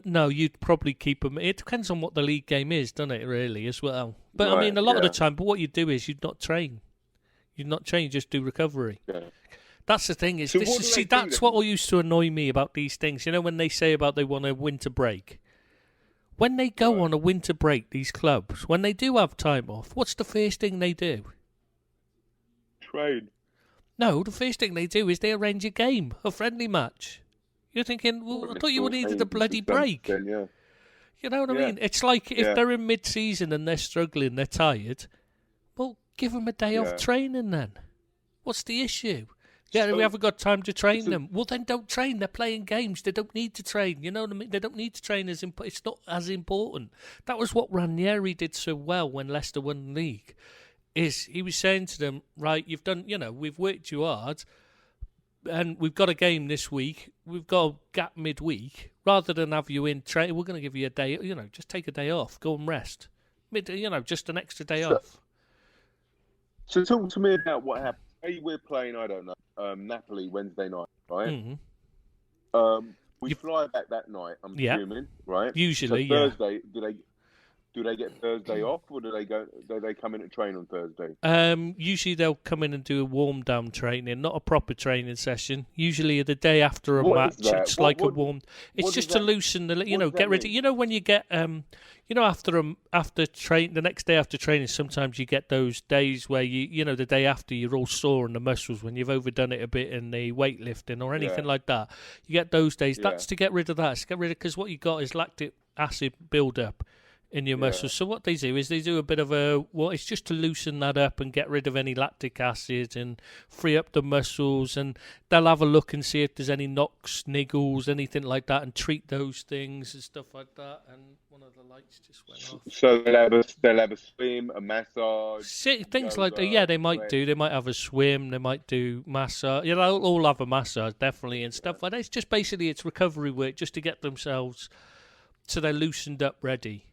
No, you'd probably keep them. It depends on what the league game is, doesn't it, really, as well? But, I mean, a lot of the time, but what you do is you'd not train. You'd not train, just do recovery. Yeah. That's the thing. That's what used to annoy me about these things. When they say about they want a winter break. When they go on a winter break, these clubs, when they do have time off, what's the first thing they do? Train. No, the first thing they do is they arrange a game, a friendly match. You're thinking, well, I thought you Well, would needed a bloody to some break. extent, yeah. You know what I Yeah. mean? It's like if Yeah. they're in mid-season and they're struggling, they're tired, well, give them a day off Yeah. training then. What's the issue? Yeah, So- we haven't got time to train so- them. Well, then don't train. They're playing games. They don't need to train. You know what I mean? They don't need to train as it's not as important. That was what Ranieri did so well when Leicester won the league. Is he was saying to them, right, you've done, we've worked you hard, and we've got a game this week. We've got a gap midweek. Rather than have you in train, we're going to give you a day. Just take a day off. Go and rest. Just an extra day off. So talk to me about what happened. Say we're playing, I don't know, Napoli Wednesday night, right? Mm-hmm. We fly back that night, I'm assuming, right? Usually, so Thursday, do they get Thursday off, or do they come in and train on Thursday? Usually they'll come in and do a warm down training, not a proper training session. Usually the day after a match, it's like a warm. It's just to loosen the, get rid of. When you get, after the next day after training, sometimes you get those days where the day after you're all sore in the muscles when you've overdone it a bit in the weightlifting or anything like that. You get those days. That's to get rid of that. It's to get rid of, because what you got is lactic acid build up in your muscles. So what they do is they do a bit of it's just to loosen that up and get rid of any lactic acid and free up the muscles, and they'll have a look and see if there's any knocks, niggles, anything like that, and treat those things and stuff like that. And one of the lights just went off. So they'll have a swim, a massage, things like that. Yeah, they might do. They might have a swim. They might do massage. They'll all have a massage, definitely, and stuff like that. It's just basically it's recovery work just to get themselves so they're loosened up, ready.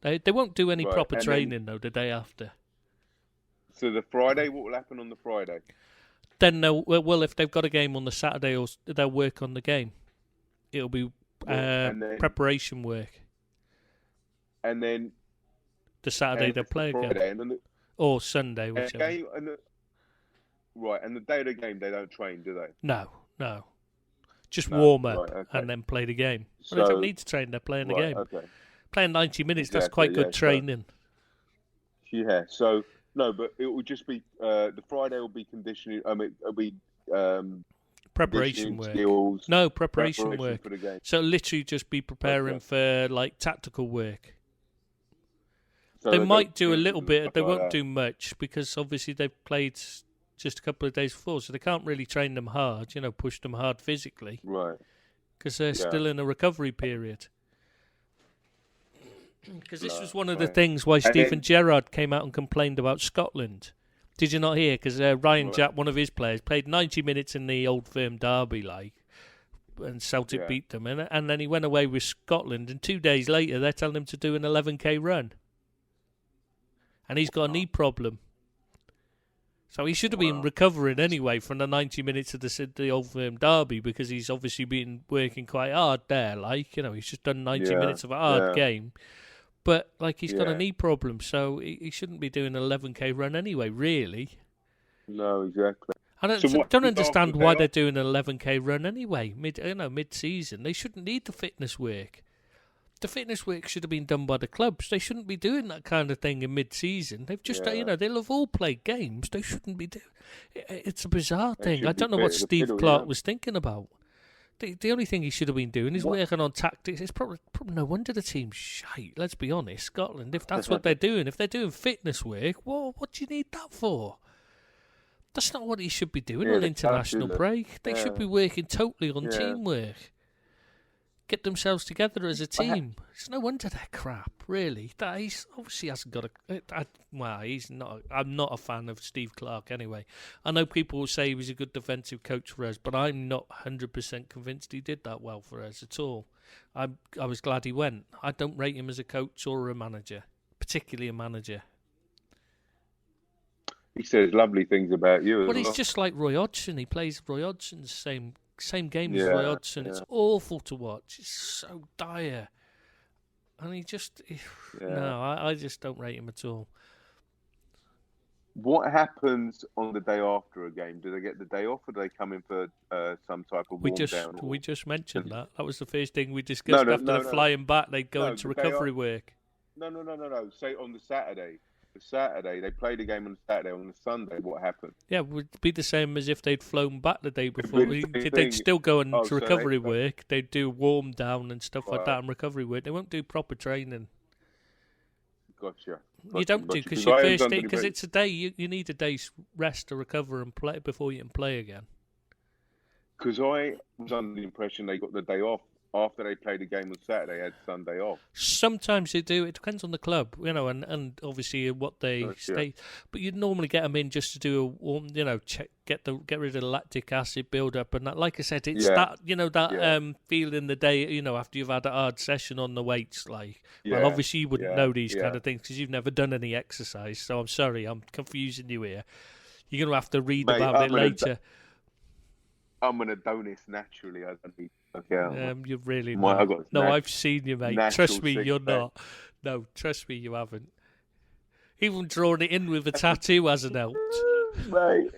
They won't do any proper training, though, the day after. So the Friday, what will happen on the Friday? Then if they've got a game on the Saturday, they'll work on the game. It'll be preparation work. And then the Saturday they'll play again. Or Sunday, whichever. And the day of the game, they don't train, do they? No. Just warm up and then play the game. They don't need to train, they're playing the game. Okay. Playing 90 minutes, that's quite good training. So no, but it will just be the Friday will be conditioning. It'll be preparation work. Skills, preparation work. For the game. So it'll literally just be preparing for like tactical work. So they might do a little bit. They won't do much because obviously they've played just a couple of days before, so they can't really train them hard. Push them hard physically, right? Because they're still in a recovery period. Because this was one of the things why Stephen Gerrard came out and complained about Scotland. Did you not hear? Because Ryan Jack, one of his players, played 90 minutes in the Old Firm derby, and Celtic beat them. And then he went away with Scotland, and 2 days later they're telling him to do an 11k run. And he's got a knee problem. So he should have been recovering anyway from the 90 minutes of the Old Firm derby, because he's obviously been working quite hard there. He's just done 90 minutes of a hard game. But, he's got a knee problem, so he shouldn't be doing an 11k run anyway, really. No, exactly. I don't understand why they're doing an 11k run anyway, mid-season. They shouldn't need the fitness work. The fitness work should have been done by the clubs. They shouldn't be doing that kind of thing in mid-season. They've just, they'll have all played games. They shouldn't be doing. It's a bizarre thing. I don't know what Steve Clarke was thinking about. The only thing he should have been doing is working on tactics. It's probably no wonder the team's shite. Let's be honest, Scotland. If that's what they're doing, if they're doing fitness work, what do you need that for? That's not what he should be doing on international break. They should be working totally on teamwork. Get themselves together as a team. It's no wonder they're crap, really. That he's obviously hasn't got he's not. I'm not a fan of Steve Clarke anyway. I know people will say he was a good defensive coach for us, but I'm not 100% convinced he did that well for us at all. I was glad he went. I don't rate him as a coach or a manager, particularly a manager. He says lovely things about you. Well, he's just like Roy Hodgson. He plays Roy Hodgson's same game as Roy Hodgson. It's awful to watch. It's so dire. And he just... No, I just don't rate him at all. What happens on the day after a game? Do they get the day off, or do they come in for some type of warm down? We just mentioned that. That was the first thing we discussed. After flying back, they'd go into recovery work. No. Say on the Saturday. the Saturday. They played a game on the Saturday. On the Sunday, what happened? Yeah, it would be the same as if they'd flown back the day before. It'd be the same They'd thing. still go on Oh, to recovery work. They'd do warm down and stuff like that and recovery work. They won't do proper training. Gotcha. You don't do because it's a day. You need a day's rest to recover and play before you can play again. Because I was under the impression they got the day off after they played a game on Saturday. They had Sunday off. Sometimes they do. It depends on the club, and obviously what they state. But you'd normally get them in just to do a warm, check, get rid of the lactic acid build up and that. Like I said, it's that feeling the day, after you've had a hard session on the weights. Well, obviously you wouldn't know these kind of things because you've never done any exercise. So I'm sorry, I'm confusing you here. You're gonna have to read about it later. I'm an Adonis naturally. I don't need. Okay, you're really not. No, I've seen you, mate. Trust me, you're not. No, trust me, you haven't. Even drawing it in with a tattoo hasn't helped. Mate,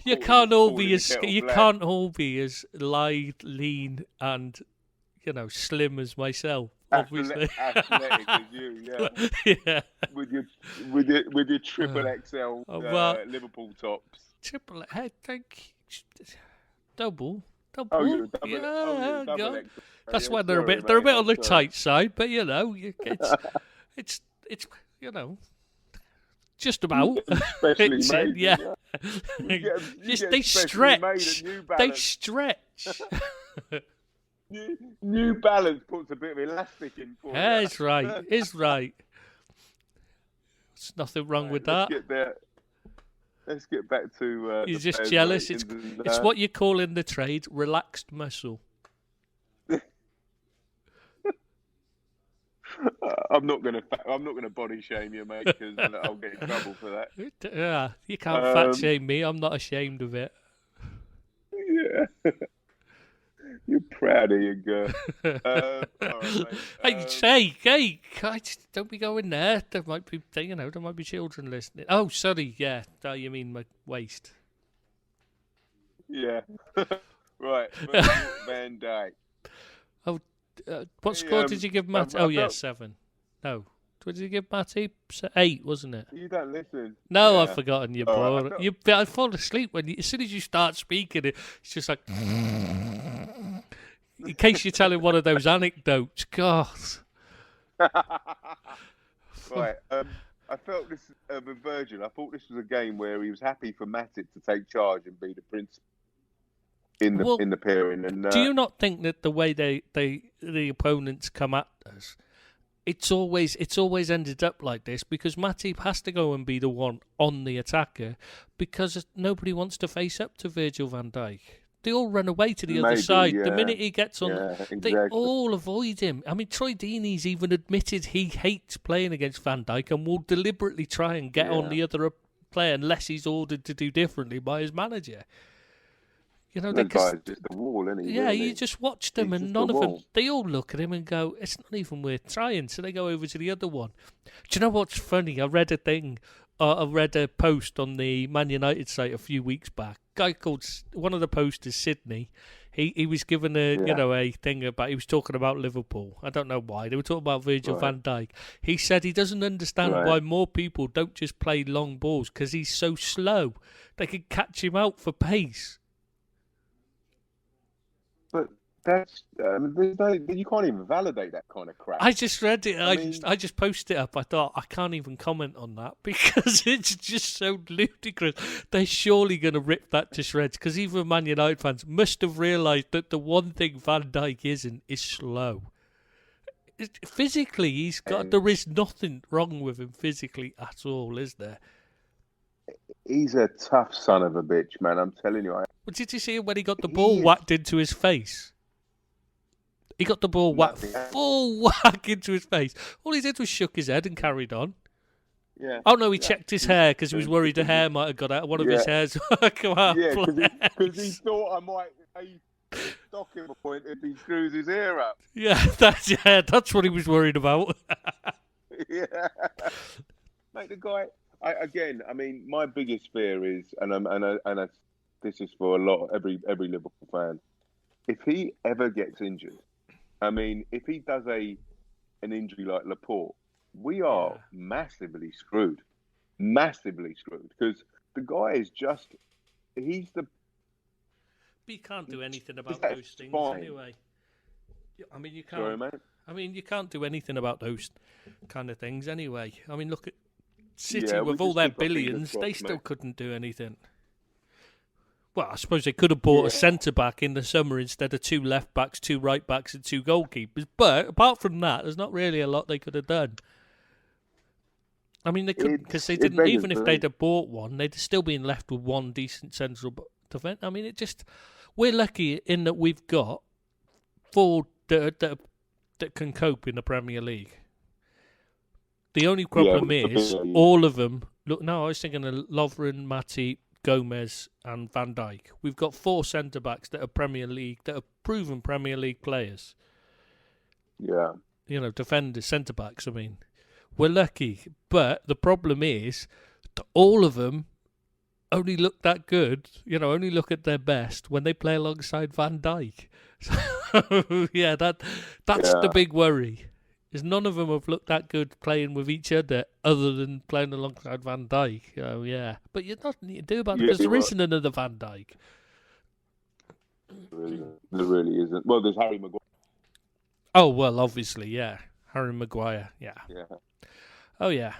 you can't all be as lithe, lean, and slim as myself. Obviously, athletic as you, yeah. With your triple XL Liverpool tops. Triple head, double. Oh, you're double. Yeah, double XL. That's why they're a bit on the tight side, but it's just about. Especially made, They stretch. They stretch. New Balance puts a bit of elastic in for you. It's right. It's right. There's nothing wrong with that. Let's get back to. You're just jealous. It's what you call in the trade relaxed muscle. I'm not gonna body shame you, mate, because I'll get in trouble for that. Yeah, you can't fat shame me. I'm not ashamed of it. Yeah. You're proud of your girl. All right, mate. Hey, don't be going there. There might be, there might be children listening. Oh, sorry, yeah. You mean my waist? Yeah. Right. Van Dijk. Oh, what score did you give Matt? 7. No. What did you give Matty? 8, wasn't it? You don't listen. No, I've forgotten you, boy. I fall asleep as soon as you start speaking. It's just like. In case you're telling one of those anecdotes, God. Right. I felt this with Virgil. I thought this was a game where he was happy for Matic to take charge and be the principal in the pairing. And do you not think that the way the opponents come at us, it's always ended up like this because Matip has to go and be the one on the attacker because nobody wants to face up to Virgil van Dijk. They all run away to the other side. The minute he gets on, they all avoid him. I mean, Troy Deeney's even admitted he hates playing against Van Dijk and will deliberately try and get on the other player unless he's ordered to do differently by his manager. That guy's just a wall, isn't he? Yeah, really? you just watch them and none of them, they all look at him and go, it's not even worth trying. So they go over to the other one. Do you know what's funny? I read a post on the Man United site a few weeks back. Guy called, one of the posters, Sydney. He was given a thing about, he was talking about Liverpool. I don't know why. They were talking about Virgil van Dijk. He said he doesn't understand why more people don't just play long balls because he's so slow. They can catch him out for pace. But that's you can't even validate that kind of crap. I just read it. I just posted it up. I thought I can't even comment on that because it's just so ludicrous. They're surely going to rip that to shreds because even Man United fans must have realised that the one thing Van Dijk isn't is slow. Physically, there is nothing wrong with him physically at all, is there? He's a tough son of a bitch, man. I'm telling you. Well, did you see him when he got the ball whacked into his face? He got the ball full whack into his face. All he did was shook his head and carried on. Yeah. Oh, no, he checked his hair because he was worried the hair might have got out. One of his hairs come out. Yeah, because he thought I might stock him a point if he screws his hair up. Yeah, that's what he was worried about. Yeah. Mate, the guy... my biggest fear is, this is for every Liverpool fan, if he ever gets injured, if he does an injury like Laporte, we are massively screwed. Massively screwed. Because the guy is just, he's the... But you can't do anything about those things anyway. I mean, you can't. Sorry, mate? I mean, you can't do anything about those kind of things anyway. I mean, look at City with all their billions, they still couldn't do anything. Well, I suppose they could have bought a centre-back in the summer instead of 2 left-backs, 2 right-backs and 2 goalkeepers. But apart from that, there's not really a lot they could have done. I mean, they couldn't, because they didn't, even if they'd have bought one, they'd still been left with one decent central defence. I mean, we're lucky in that we've got 4 that can cope in the Premier League. The only problem is, all of them, I was thinking of Lovren, Matip, Gomez and Van Dijk. We've got 4 centre-backs that are proven Premier League players. Yeah. Defenders, centre-backs, I mean. We're lucky. But the problem is that all of them only look that good, only look at their best when they play alongside Van Dijk. So, that's the big worry. Is none of them have looked that good playing with each other than playing alongside Van Dijk. But you're not need to do about it because there isn't another Van Dijk. There really isn't. Well, there's Harry Maguire. Oh, well, obviously, yeah. Harry Maguire, yeah. Oh, yeah.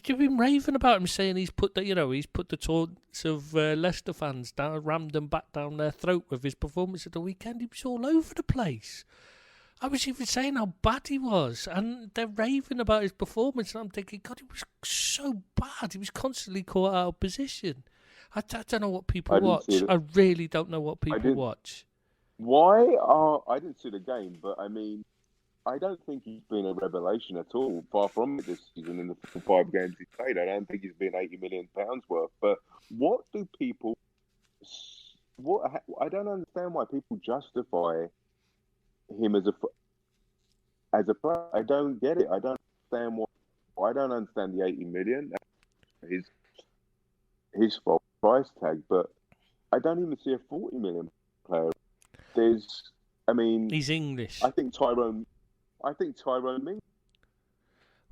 You've been raving about him saying he's put the taunts of Leicester fans down, rammed them back down their throat with his performance at the weekend. He was all over the place. I was even saying how bad he was, and they're raving about his performance, and I'm thinking, God, he was so bad. He was constantly caught out of position. I don't know what people watch. I really don't know what people watch. Why? I didn't see the game, but I mean, I don't think he's been a revelation at all. Far from it this season in the 5 games he's played. I don't think he's been £80 million worth. But what do people... I don't understand why people justify him as a player. I don't get it. I don't understand I don't understand the 80 million. His fault price tag, but I don't even see a 40 million player. He's English. I think Tyrone Mings.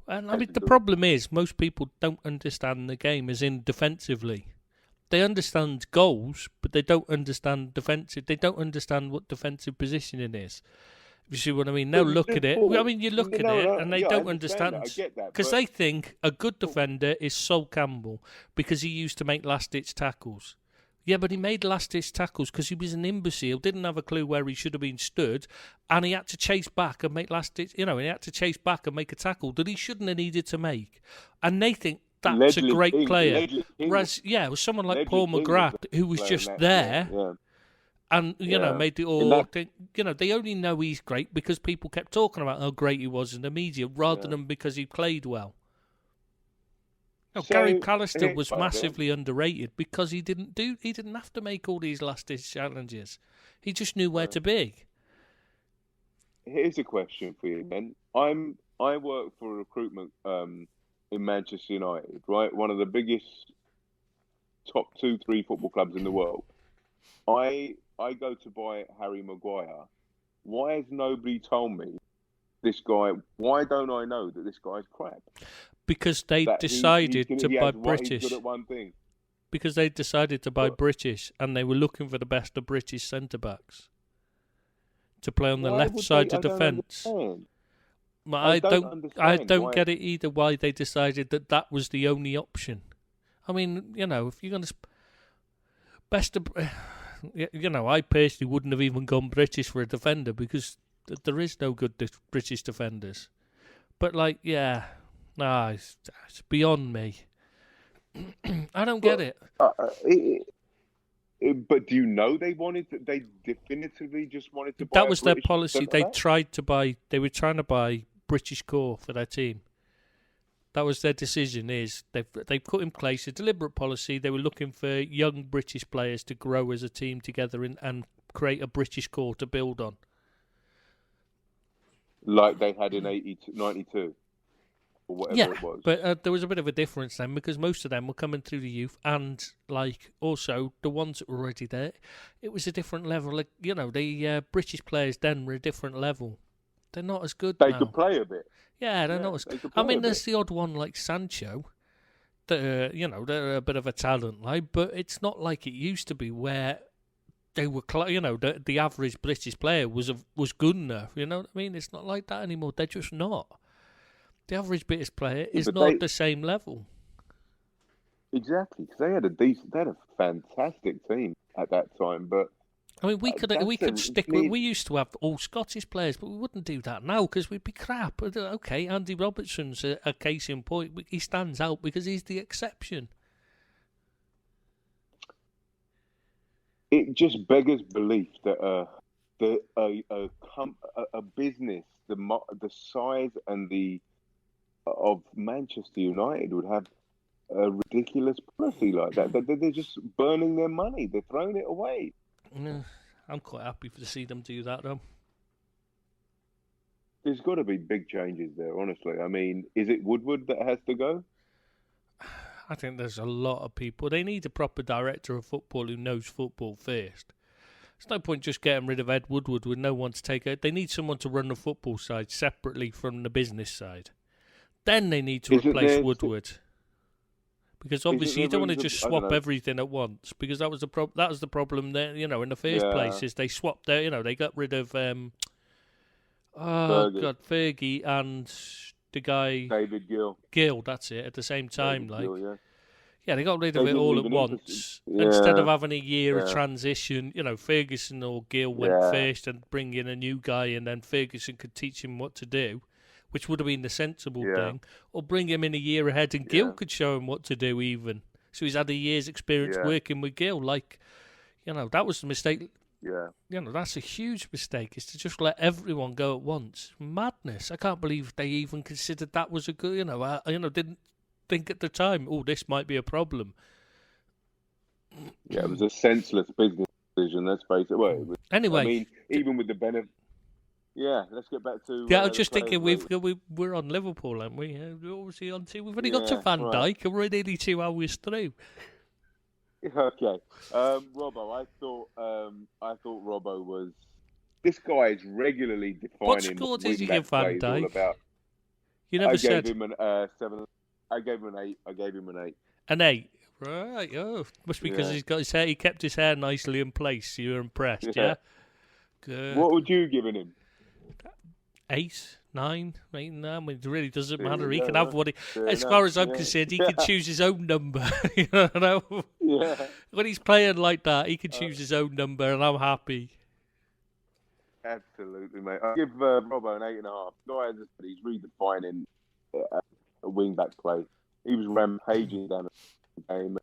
And I mean, the problem is most people don't understand the game as in defensively. They understand goals, but they don't understand defensive. They don't understand what defensive positioning is. You see what I mean? Now look at it. I mean, you look at it, and they don't understand. Because they think a good defender is Sol Campbell because he used to make last-ditch tackles. Yeah, but he made last-ditch tackles because he was an imbecile, didn't have a clue where he should have been stood, and he had to chase back and make last-ditch. He had to chase back and make a tackle that he shouldn't have needed to make. And they think that's a great player. Whereas, it was someone like Paul McGrath who was just there. And, made it all... they only know he's great because people kept talking about how great he was in the media rather than because he played well. Gary Callister was massively underrated because he didn't have to make all these last-ditch challenges. He just knew where to be. Here's a question for you, then. I work for recruitment in Manchester United, right? One of the biggest top 2-3 football clubs in the world. I go to buy Harry Maguire. Why has nobody told me this guy? Why don't I know that this guy's crap? Because they decided to buy British. He's good at one thing. Because they decided to buy British, and they were looking for the best of British centre-backs to play on the left side of defence. I don't get it either why they decided that was the only option. I mean, if you're going to... I personally wouldn't have even gone British for a defender because there is no good British defenders. But, it's beyond me. I don't get it. But do you know they definitively just wanted to buy That was their policy. They were trying to buy British core for their team. That was their decision. They put in place a deliberate policy. They were looking for young British players to grow as a team together and create a British core to build on. Like they had in 92 or whatever it was. But there was a bit of a difference then because most of them were coming through the youth and also the ones that were already there. It was a different level. The British players then were a different level. They're not as good They now. could play a bit. Yeah, they're not as. I mean, there's the odd one like Sancho. They're a bit of a talent, like, but it's not like it used to be where they were, the average British player was good enough. You know what I mean? It's not like that anymore. They're just not. The average British player is not at the same level. Exactly, because they had a fantastic team at that time. But I mean, we could stick with. We used to have all Scottish players, but we wouldn't do that now because we'd be crap. Okay, Andy Robertson's a case in point. He stands out because he's the exception. It just beggars belief that a business the size and of Manchester United would have a ridiculous policy like that. They're just burning their money. They're throwing it away. I'm quite happy to see them do that, though. There's got to be big changes there, honestly. I mean, is it Woodward that has to go? I think there's a lot of people. They need a proper director of football who knows football first. There's no point just getting rid of Ed Woodward with no one to take it. They need someone to run the football side separately from the business side. Then they need to replace Woodward. Because obviously you don't want to just swap everything at once. Because that was the problem there. In the first place is they swapped their. They got rid of Fergie and the guy David Gill. Gill, that's it. At the same time, Gill, they got rid of it all at once. Instead of having a year of transition, Ferguson or Gill went first and bring in a new guy, and then Ferguson could teach him what to do, which would have been the sensible thing. Or bring him in a year ahead and Gill could show him what to do even. So he's had a year's experience working with Gill. That was the mistake. Yeah. That's a huge mistake, is to just let everyone go at once. Madness. I can't believe they even considered that was a good, didn't think at the time, this might be a problem. Yeah, it was a senseless business decision, let's face it. Well, anyway. I mean, even with the benefit. Yeah, let's get back to. Yeah, I was just thinking we're on Liverpool, aren't we? We're obviously on to. We've only got to Van Dijk, and we're nearly 2 hours through. Okay, Robbo. I thought Robbo was. This guy is regularly defining. What score did you give Van Dijk? You never said. I gave him an 7. I gave him an 8. An 8. Right. Oh, must be because he's got his hair. He kept his hair nicely in place. So you're impressed, yeah? Good. What would you give him? 8, 9, 8, 9. I mean, it really doesn't matter. He can have what he. As far as I'm concerned, he can choose his own number. Yeah. When he's playing like that, he can choose his own number, and I'm happy. Absolutely, mate. I give Robbo an 8.5. Guy, as I said, he's redefining a wing-back play. He was rampaging down the game,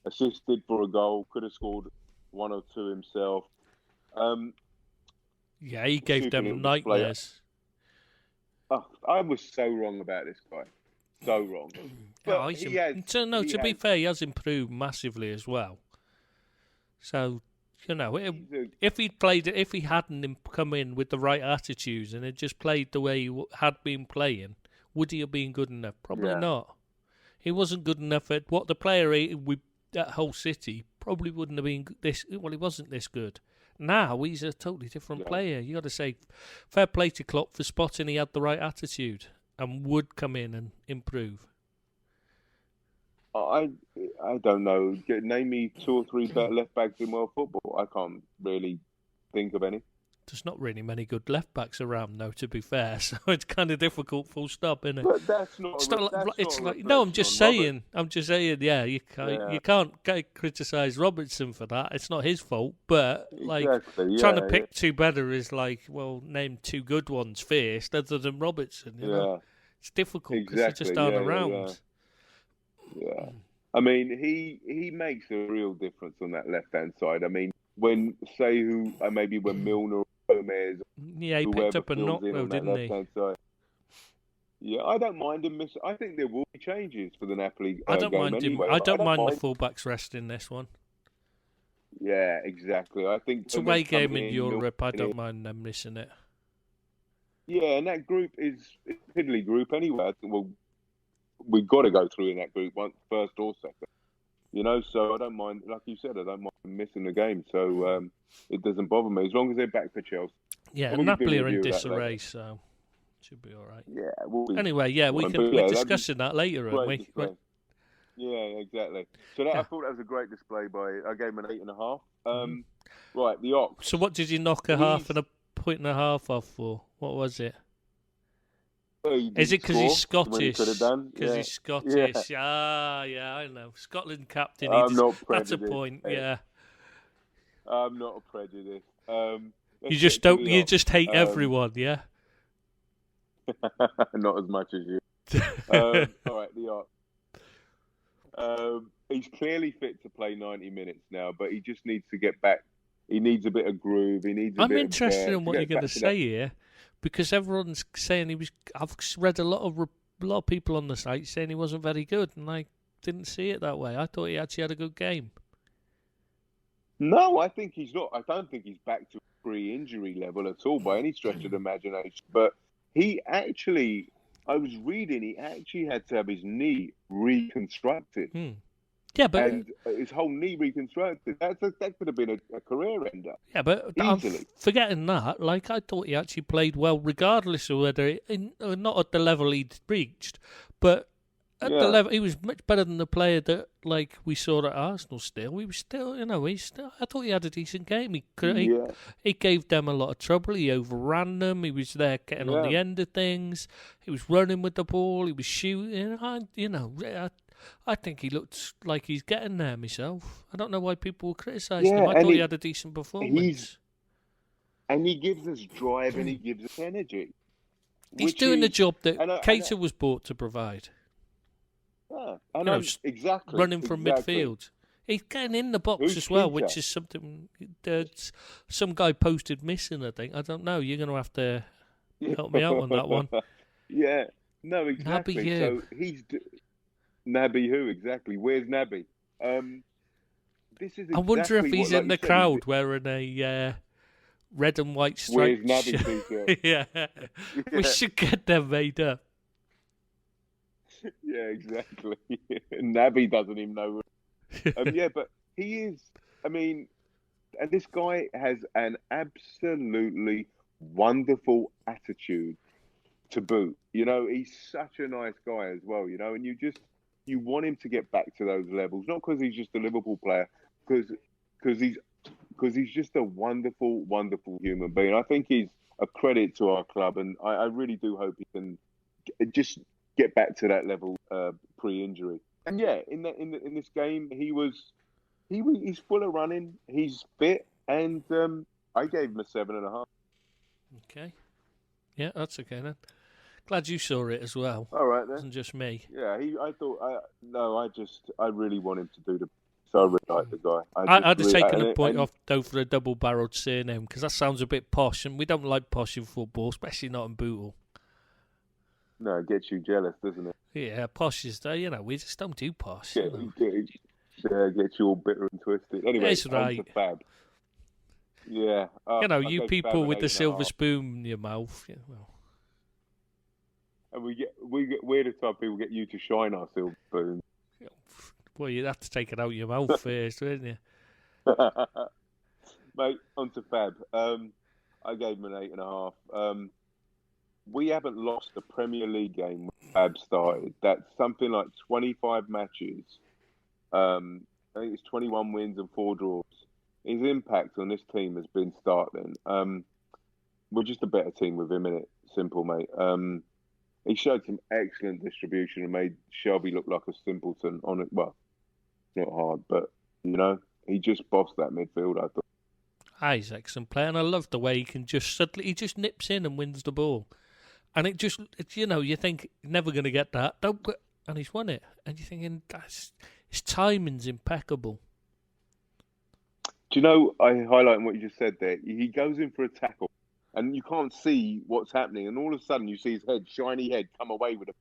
assisted for a goal, could have scored 1 or 2 himself. Yeah, he gave them nightmares. Oh, I was so wrong about this guy. So wrong. But to be fair, he has improved massively as well. So, if he hadn't come in with the right attitudes and had just played the way he had been playing, would he have been good enough? Probably not. He wasn't good enough at what the player with that whole City probably wouldn't have been this. Well, he wasn't this good. Now he's a totally different player. You got to say, fair play to Klopp for spotting he had the right attitude and would come in and improve. I don't know. Name me 2 or 3 better left backs in world football. I can't really think of any. There's not really many good left backs around, though. To be fair, so it's kind of difficult. Full stop, isn't it? But that's not. No, I'm just saying. Yeah, you can't criticise Robertson for that. It's not his fault. But trying to pick 2 better is name 2 good ones first, other than Robertson. You know? It's difficult because they just aren't around. Yeah. I mean, he makes a real difference on that left-hand side. I mean, when Milner or Gomez... Yeah, he picked up a knock, though, didn't he? Side. Yeah, I don't mind him. I think there will be changes for the Napoli I don't mind him. Anyway. I don't mind the fullbacks resting this one. Yeah, exactly. I think it's a away game in Europe. I don't mind them missing it. Yeah, and that group is a piddly group anyway. I think we've got to go through in that group, first or second. So I don't mind, like you said, I don't mind missing the game. So it doesn't bother me as long as they're back for Chelsea. Yeah, And we can do Napoli a are in review of that disarray, later. so should be all right. Yeah. We'll be, Anyway, yeah, we can. but We're yeah, that'd be discussing that later, aren't great we? display. Yeah, exactly. So that, I Yeah. thought that was a great display by. I gave him an 8.5. Mm-hmm. Right, the Ox. So what did you knock a half and a point and a half off for? What was it? Is it because he's Scottish? Because he's Scottish. Yeah. Yeah, I know. Scotland captain. I'm not That's a prejudiced. point. Yeah. I'm not a prejudice. You just don't. You just hate everyone. Yeah. Not as much as you. All right, the Ox. He's clearly fit to play 90 minutes now, but he just needs to get back. He needs a bit of groove. He needs. I'm interested in what you're going to say here, because everyone's saying he was. I've read a lot of people on the site saying he wasn't very good, and I didn't see it that way. I thought he actually had a good game. No, I think he's not. I don't think he's back to pre-injury level at all by any stretch of the imagination. But he actually, I was reading, he actually had to have his knee reconstructed. Yeah, but and his whole knee reconstructed. That could have been a career ender. Yeah, but I'm forgetting that. Like, I thought he actually played well, regardless of whether not at the level he'd reached, but at the level he was much better than the player that we saw at Arsenal. Still, he was still, I thought he had a decent game. He gave them a lot of trouble. He overran them. He was there getting on the end of things. He was running with the ball. He was shooting. I think he looked like he's getting there myself. I don't know why people were criticising him. I thought he had a decent performance. And he gives us drive and he gives us energy. He's doing the job that Keita was brought to provide. Yeah, exactly. Running from midfield. He's getting in the box as well, which is something that some guy posted missing, I think. I don't know. You're going to have to help me out on that one. Yeah. No, exactly. Naby so he's... Naby who, exactly? Where's Naby? This is exactly I wonder if he's in the crowd he's... wearing a red and white striped Where's Naby t-shirt? yeah. We should get them made up. Yeah, exactly. Naby doesn't even know. Yeah, but he is, and this guy has an absolutely wonderful attitude to boot. He's such a nice guy as well, and you want him to get back to those levels, not because he's just a Liverpool player, because he's just a wonderful, wonderful human being. I think he's a credit to our club, and I really do hope he can just get back to that level pre-injury. And yeah, in this game, he's full of running, he's fit, and I gave him a 7.5. Okay, yeah, that's okay then. Glad you saw it as well. All right, then. It wasn't just me. Yeah, I really want him to do the. So I really like the guy. I'd have taken a point off though for a double-barreled surname, because that sounds a bit posh, and we don't like posh in football, especially not in Bootle. No, it gets you jealous, doesn't it? Yeah, posh is we just don't do posh. Yeah, gets you all bitter and twisted. Anyway, it's right. Fab. Yeah, you people with the silver spoon in your mouth. Yeah, well. And we're the type of people get you to shine our silver spoon. Well, you'd have to take it out of your mouth first, wouldn't you? Mate, on to Fab. I gave him an 8.5. We haven't lost a Premier League game when Fab started. That's something like 25 matches. I think it's 21 wins and 4 draws. His impact on this team has been startling. We're just a better team with him, innit? Simple, mate. He showed some excellent distribution and made Shelby look like a simpleton on it. Well, not hard, but, he just bossed that midfield, I thought. He's an excellent player, and I love the way he can he just nips in and wins the ball. And you think, never going to get that. And he's won it. And you're thinking, his timing's impeccable. Do you know, I highlighting what you just said there, he goes in for a tackle, and you can't see what's happening, and all of a sudden you see his head, shiny head, come away with it.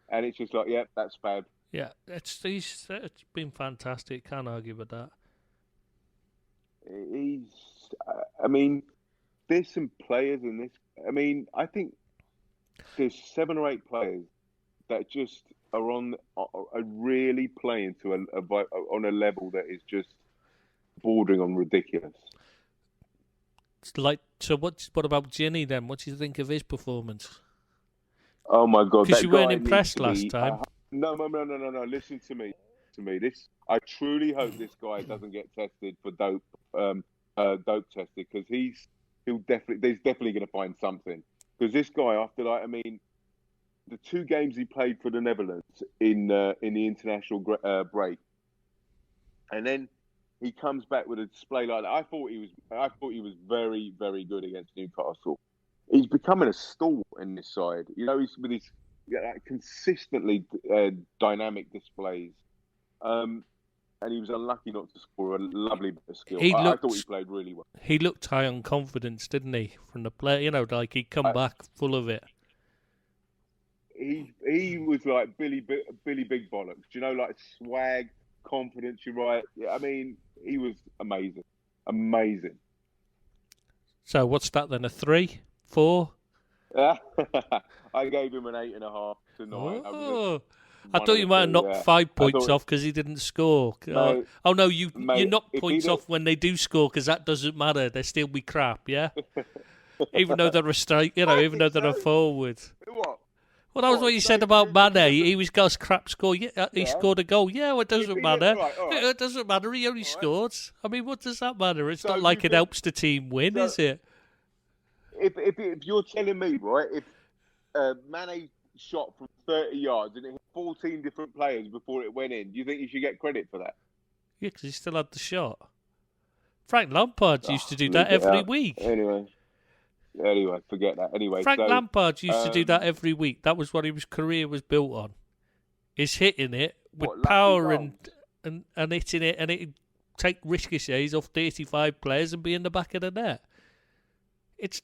And it's just like, that's Fab. Yeah, it's been fantastic. Can't argue with that. There's some players in this. I think there's 7 or 8 players that just are really playing to on a level that is just bordering on ridiculous. So what about Ginny then? What do you think of his performance? Oh my God! Because That you weren't guy needs impressed to last be. time. No. Listen to me. This. I truly hope this guy doesn't get tested for dope. Dope tested because he'll definitely. There's definitely going to find something. Because this guy, after the 2 games he played for the Netherlands in the international break, and then he comes back with a display like that. I thought he was very, very good against Newcastle. He's becoming a stalwart in this side. You know, he's with his consistently dynamic displays. And he was unlucky not to score a lovely bit of skill. I thought he played really well. He looked high on confidence, didn't he, from the play? You know, like he'd come back full of it. He was like Billy Big Bollocks. You know, like swag, confidence. You're right. Yeah, I mean, he was amazing. So what's that then? A 3, 4? I gave him an 8.5 tonight. Oh. I thought you might have knocked 5 points off because he didn't score. No, you knock points off when they do score because that doesn't matter. They still be crap, yeah. Even though they're a strike, even though they're a forward. What? Well, that was what you said about Mane. He was got a crap score. Yeah, he scored a goal. Yeah, well, it doesn't matter. Right. It doesn't matter. He only scored. I mean, what does that matter? It's not like it helps the team win, is it? If you're telling me, right, if Mane shot from 30 yards and it hit 14 different players before it went in, do you think you should get credit for that? Yeah, because he still had the shot. Frank Lampard used to do that every week. Anyway, forget that. Anyway, Frank Lampard used to do that every week. That was what his career was built on. Is hitting it with power and hitting it, and it take ricochets off 35 players and be in the back of the net. It's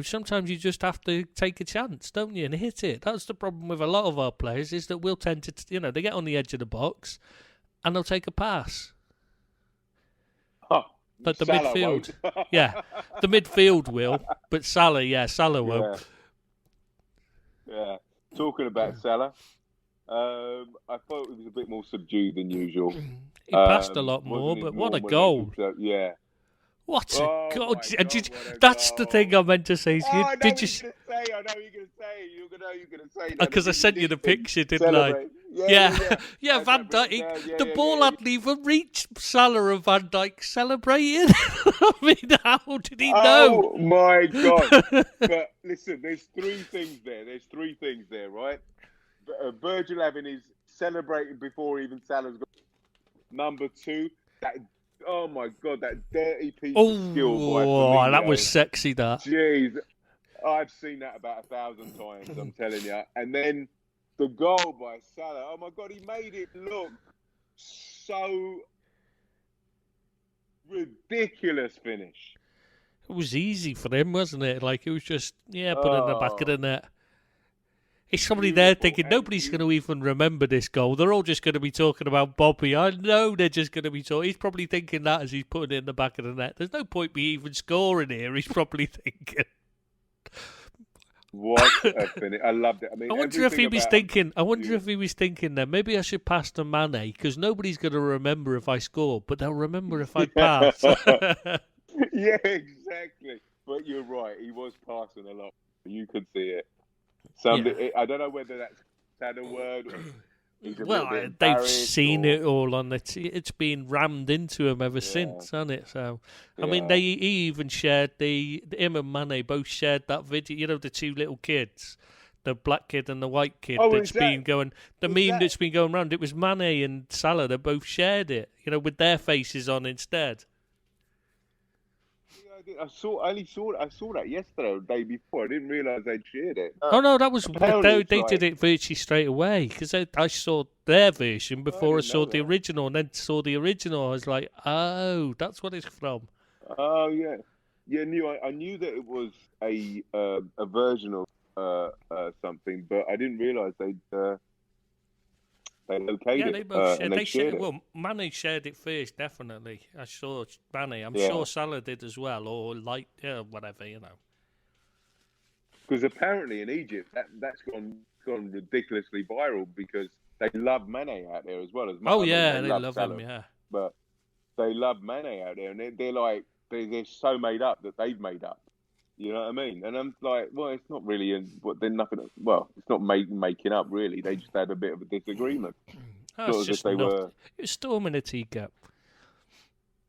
sometimes you just have to take a chance, don't you, and hit it. That's the problem with a lot of our players, is that we'll tend to, they get on the edge of the box and they'll take a pass. Like the Salah midfield. won't. Yeah, the midfield will, but Salah won't. Yeah. Talking about Salah, I thought it was a bit more subdued than usual. He passed a lot more, but what a goal. Yeah. What a goal. That's the thing I meant to say. I know what you're going to say. You're going to say. Because I sent you the picture, didn't I? Yeah, Van Dijk. The ball hadn't even reached Salah, and Van Dijk celebrating. I mean, how did he know? Oh, my God. But listen, there's 3 things there. Right? Virgil having his celebrating before even Salah's got. Number 2, oh my God, that dirty piece of skill by Firmino. Oh, that was sexy, that. Jeez, I've seen that about 1,000 times, I'm telling you. And then the goal by Salah, oh my God, he made it look so ridiculous finish. It was easy for him, wasn't it? Like, it was just, put it in the back of the net. Is somebody there thinking, nobody's going to even remember this goal. They're all just going to be talking about Bobby. I know they're just going to be talking. He's probably thinking that as he's putting it in the back of the net. There's no point me even scoring here, he's probably thinking. What a finish. I loved it. I mean, I wonder if he was thinking then, maybe I should pass to Mane, because nobody's going to remember if I score, but they'll remember if I pass. Yeah, exactly. But you're right. He was passing a lot. You could see it. I don't know whether that's had a word. Well, they've seen it all on it. It's been rammed into him ever since, hasn't it? So, I mean, he even shared him and Mane both shared that video. You know, the 2 little kids, the black kid and the white kid. That's been going. The meme that's been going around. It was Mane and Salah. They both shared it. With their faces on instead. I saw that yesterday or the day before. I didn't realise they'd shared it. No, that was they did it virtually straight away, because I saw their version before I saw the original, and then saw the original. I was like, oh, that's what it's from. Oh yeah, I knew that it was a version of something, but I didn't realise they located it. They both shared, they shared it. Well, Mane shared it first, definitely. I saw Mane. I'm sure Salah did as well, or whatever, Because apparently in Egypt, that's gone ridiculously viral, because they love Mane out there as well as Mane. They love Salah, him, yeah. But they love Mane out there, and they're like, they're so made up that they've made up. You know what I mean? And I'm like, well, it's not really, they're nothing. Well, it's not making up really. They just had a bit of a disagreement. That's Not as just if they were. It's storming a teacup.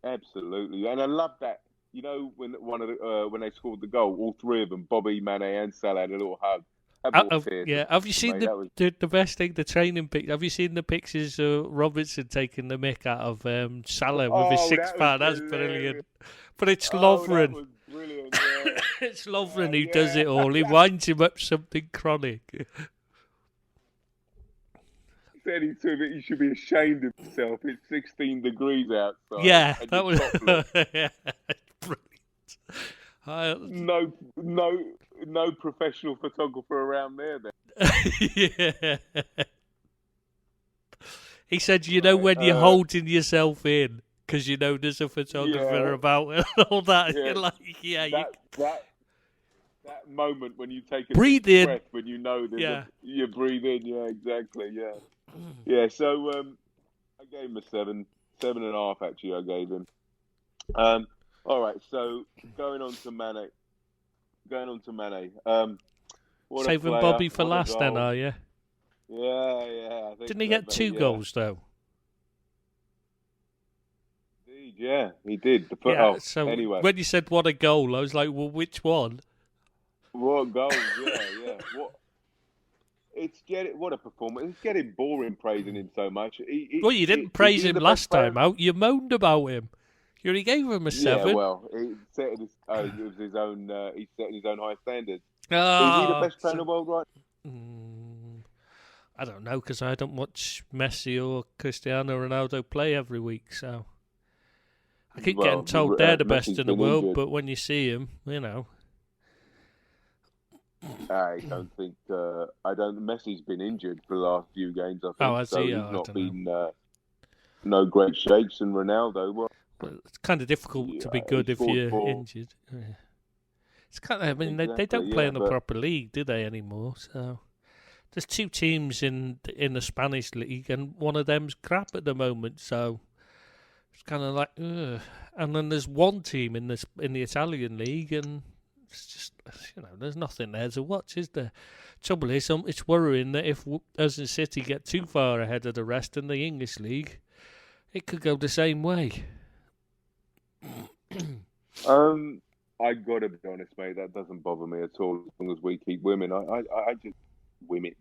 Absolutely, and I love that. You know, when when they scored the goal, all three of them, Bobby, Mane, and Salah, had a little hug. Have you seen the best thing, the training pic? Have you seen the pictures of Robertson taking the mick out of Salah with his six-pack? That's brilliant. But it's Lovren. That was brilliant. Yeah. It's Lovren who does it all. He winds him up something chronic. Said he should be ashamed of himself. It's 16 degrees outside. Yeah, that was brilliant. No professional photographer around there then. Yeah. He said, when you're holding yourself in, because there's a photographer about it and all that. Yeah. You're like, that moment when you take a breathe deep in. breath, when you know you breathe in. Yeah, exactly. Yeah. Yeah, so I gave him a 7.5 actually. I gave him. All right, so going on to Mane. Saving Bobby for last, then, are you? Yeah. I think Didn't he get 2 goals though? Indeed, yeah, he did. So anyway, when you said what a goal, I was like, well, which one? What goals? Yeah. What a performance! It's getting boring praising him so much. You didn't praise him last time out. You moaned about him. You only gave him a 7. Yeah, well, he set his own. He set his own high standards. Is he the best player in the world, right? I don't know, because I don't watch Messi or Cristiano Ronaldo play every week, so I keep getting told they're the best in the world. Injured. But when you see him, I don't think. Messi's been injured for the last few games. I think. Oh, has he? He's not been. No great shakes, and Ronaldo. Well, it's kind of difficult to be good if you're injured. It's kind of. They don't play in the proper league, do they anymore? So there's 2 teams in the Spanish league, and one of them's crap at the moment. So it's kind of like, ugh. And then there's one team in the Italian league, and it's just, there's nothing there to watch, is there? Trouble is, it's worrying that if us and City get too far ahead of the rest in the English league, it could go the same way. I gotta be honest, mate. That doesn't bother me at all as long as we keep women. I just women.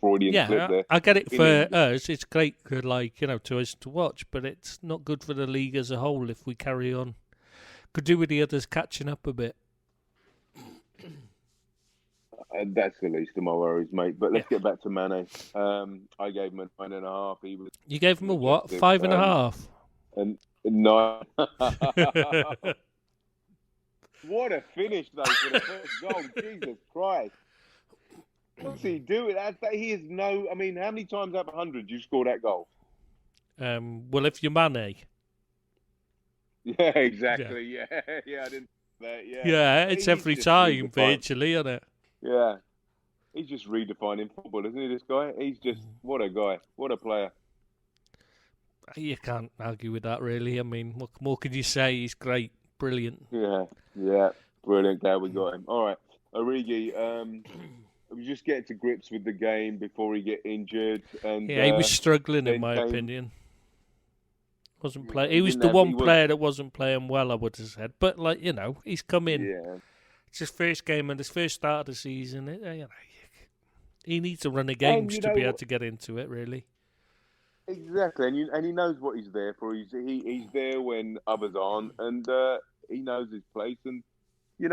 Freudian slip there. I get it for us. It's great, to us to watch, but it's not good for the league as a whole if we carry on. Could do with the others catching up a bit. That's the least of my worries, mate. But let's get back to Mane. I gave him a 9.5. You gave him a what? 5.5. And 9. What a finish, though, for the first goal. Jesus Christ. What's he doing? He is no... I mean, how many times out of 100 you score that goal? Well, if you're Mane... Yeah, exactly. Yeah, I didn't... Yeah, it's every time, virtually, isn't it? Yeah. He's just redefining football, isn't he, this guy? He's just... What a guy. What a player. You can't argue with that, really. I mean, what more can you say? He's great. Brilliant. Yeah. Brilliant. Glad we got him. All right. Origi, we just getting to grips with the game before he get injured. And he was struggling, in my opinion. Wasn't playing. He was the one player that wasn't playing well, I would have said. But, he's come in. Yeah. It's his first game and his first start of the season. He needs to run a games to be able to get into it, really. Exactly, and he knows what he's there for. He's there when others aren't, and he knows his place. And you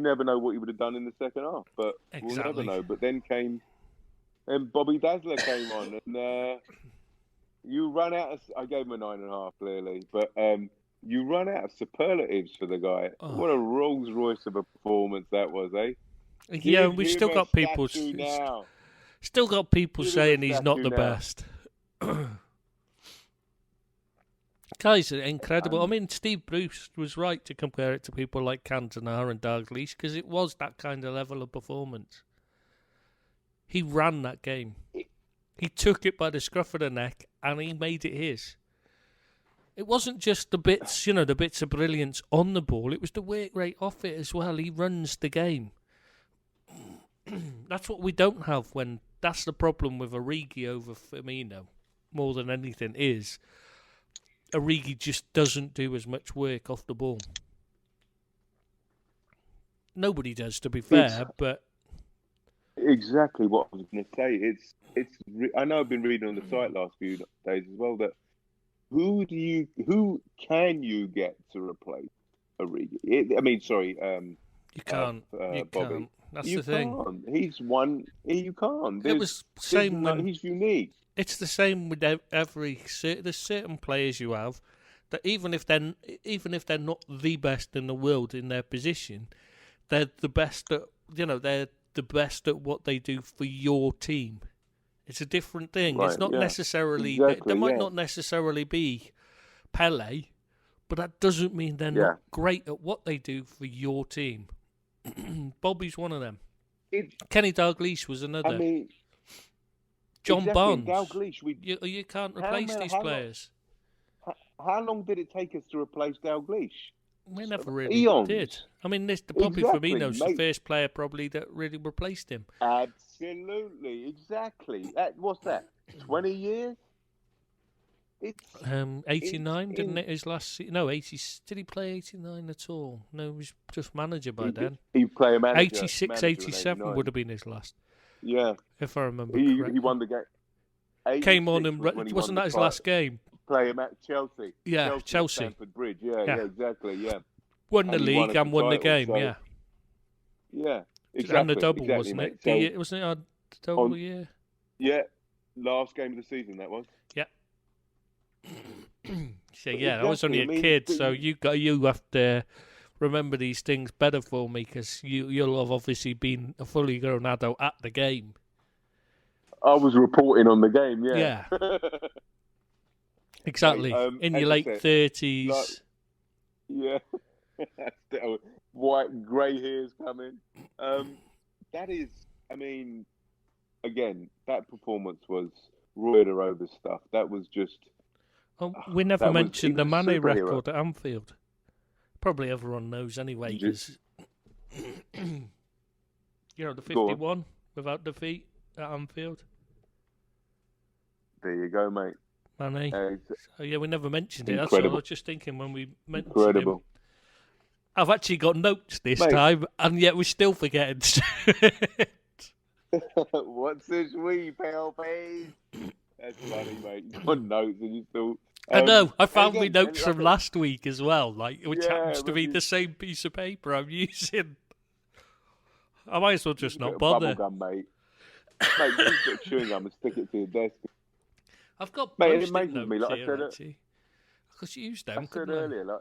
never know what he would have done in the second half, but we'll never know. But then Bobby Dazzler came on, and you run out of... I gave him a 9.5, clearly, but you run out of superlatives for the guy. Oh. What a Rolls Royce of a performance that was, eh? Yeah, we've still got people now. Still got people saying he's not the best. Guys are incredible. I mean, Steve Bruce was right to compare it to people like Cantona and Dalglish because it was that kind of level of performance. He ran that game. He took it by the scruff of the neck and he made it his. It wasn't just the bits, the bits of brilliance on the ball. It was the work rate off it as well. He runs the game. That's what we don't have when... That's the problem with Origi over Firmino, more than anything, is Origi just doesn't do as much work off the ball. Nobody does, to be fair, but... Exactly what I was going to say. I know I've been reading on the site last few days as well that who can you get to replace Origi? You can't. You Bobby. can't. That's You the thing. can't. He's one. You can't. It was same when he's unique. It's the same with there's certain players you have that even if they're not the best in the world in their position, they're the best at they're the best at what they do for your team. It's a different thing. Right, it's not necessarily exactly, they might not necessarily be Pele, but that doesn't mean they're not great at what they do for your team. Bobby's one of them. Kenny Dalglish was another. I mean, John Barnes. Dalglish, you can't replace these players. How long did it take us to replace Dalglish? We never really did. I mean, Bobby Firmino's the first player probably that really replaced him. Absolutely, exactly. What's that? 20 years? 89, didn't it? His last no 80. Did he play 89 at all? No, he was just manager by then. He played manager. 86, 87 would have been his last. Yeah, if I remember correctly. He won the game. Came on and wasn't that his last game? Play him at Chelsea. Yeah, Chelsea. Stamford Bridge. Yeah, exactly. Yeah. Won the league and won the game. So, yeah, exactly. And the double, wasn't it? So, wasn't it a double year? Yeah, last game of the season that was. Yeah. So I was only a kid, so you have to remember these things better for me because you'll have obviously been a fully grown adult at the game. I was reporting on the game. Yeah. Exactly. In your late 30s. Yeah. White grey hairs coming. That is, I mean, again, that performance was Reuter over stuff. That was just. Oh, we never mentioned the Mane record at Anfield. Probably everyone knows anyway, because the 51 without defeat at Anfield. There you go, mate. Mane. So we never mentioned it. That's Incredible. what I was just thinking when we mentioned Incredible. him. I've actually got notes this time, and yet we're still forgetting. What's this pale face? That's funny, mate. You got notes and you still... I know. I found my notes from last week as well, which happens to be the same piece of paper I'm using. I might as well just not bother. Bubble gum, mate. Mate, you just get chewing gum and stick it to your desk. I've got it amazes me, like I said, actually. I could use them. I said earlier,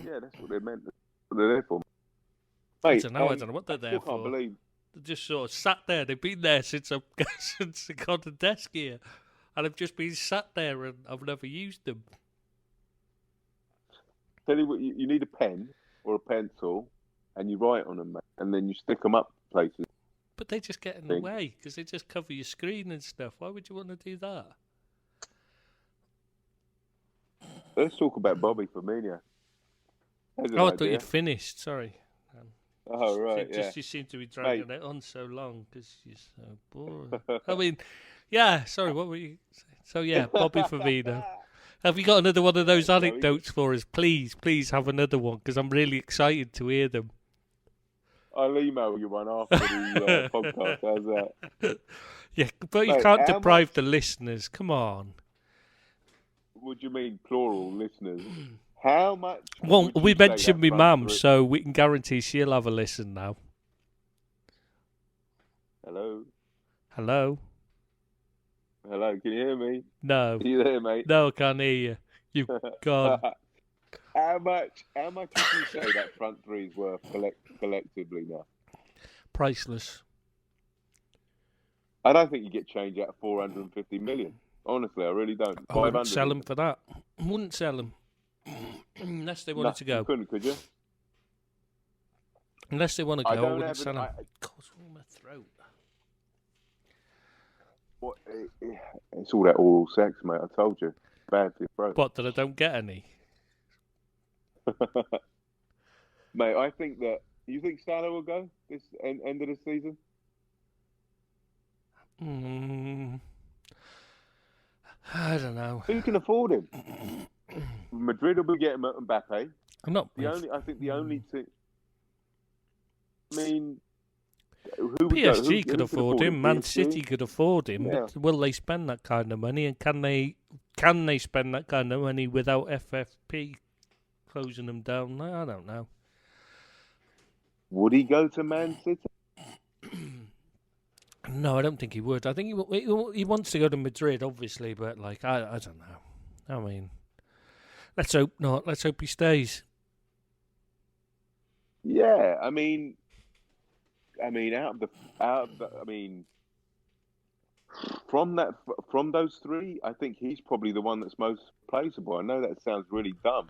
yeah, that's what they meant. What they're there for. Mate, I don't know what they're there for. I can't believe. They just sort of sat there. They've been there since I got the desk here. And I've just been sat there and I've never used them. Tell you what, you need a pen or a pencil and you write on them, mate, and then you stick them up places. But they just get in the way because they just cover your screen and stuff. Why would you want to do that? Let's talk about Bobby Firmino. I thought you'd finished. Sorry. Oh, right, You seem to be dragging it on so long because you're so boring. I mean, yeah, sorry, what were you saying? So, yeah, Bobby Firmino. Have you got another one of those anecdotes for us? Please have another one because I'm really excited to hear them. I'll email you one after the podcast. How's that? Yeah, but you can't deprive the listeners. Come on. What do you mean, plural listeners? How much? Well, we mentioned my mum, so we can guarantee she'll have a listen now. Hello? Hello? Hello, can you hear me? No. Are you there, mate? No, I can't hear you. You've gone. How much would you say that front three is worth collectively now? Priceless. I don't think you get change out of 450 million. Honestly, I really don't. I wouldn't sell them for that. I wouldn't sell them. Unless they wanted to go. You couldn't, could you? Unless they want to go, I wouldn't sell them. God, what's wrong with my throat? It's all that oral sex, mate. I told you. bad for your throat. What, that I don't get any? Mate, I think that... You think Salah will go this end of the season? I don't know. Who can afford him? Madrid will be getting Mbappe. I'm not... I think the only thing... I mean... Who PSG could afford him. Man PSG? City could afford him. Yeah. But will they spend that kind of money? And can they spend that kind of money without FFP closing them down? I don't know. Would he go to Man City? No, I don't think he would. I think he wants to go to Madrid, obviously, but like I don't know. I mean, let's hope not. Let's hope he stays. Yeah, I mean, from those three, I think he's probably the one that's most replaceable. I know that sounds really dumb,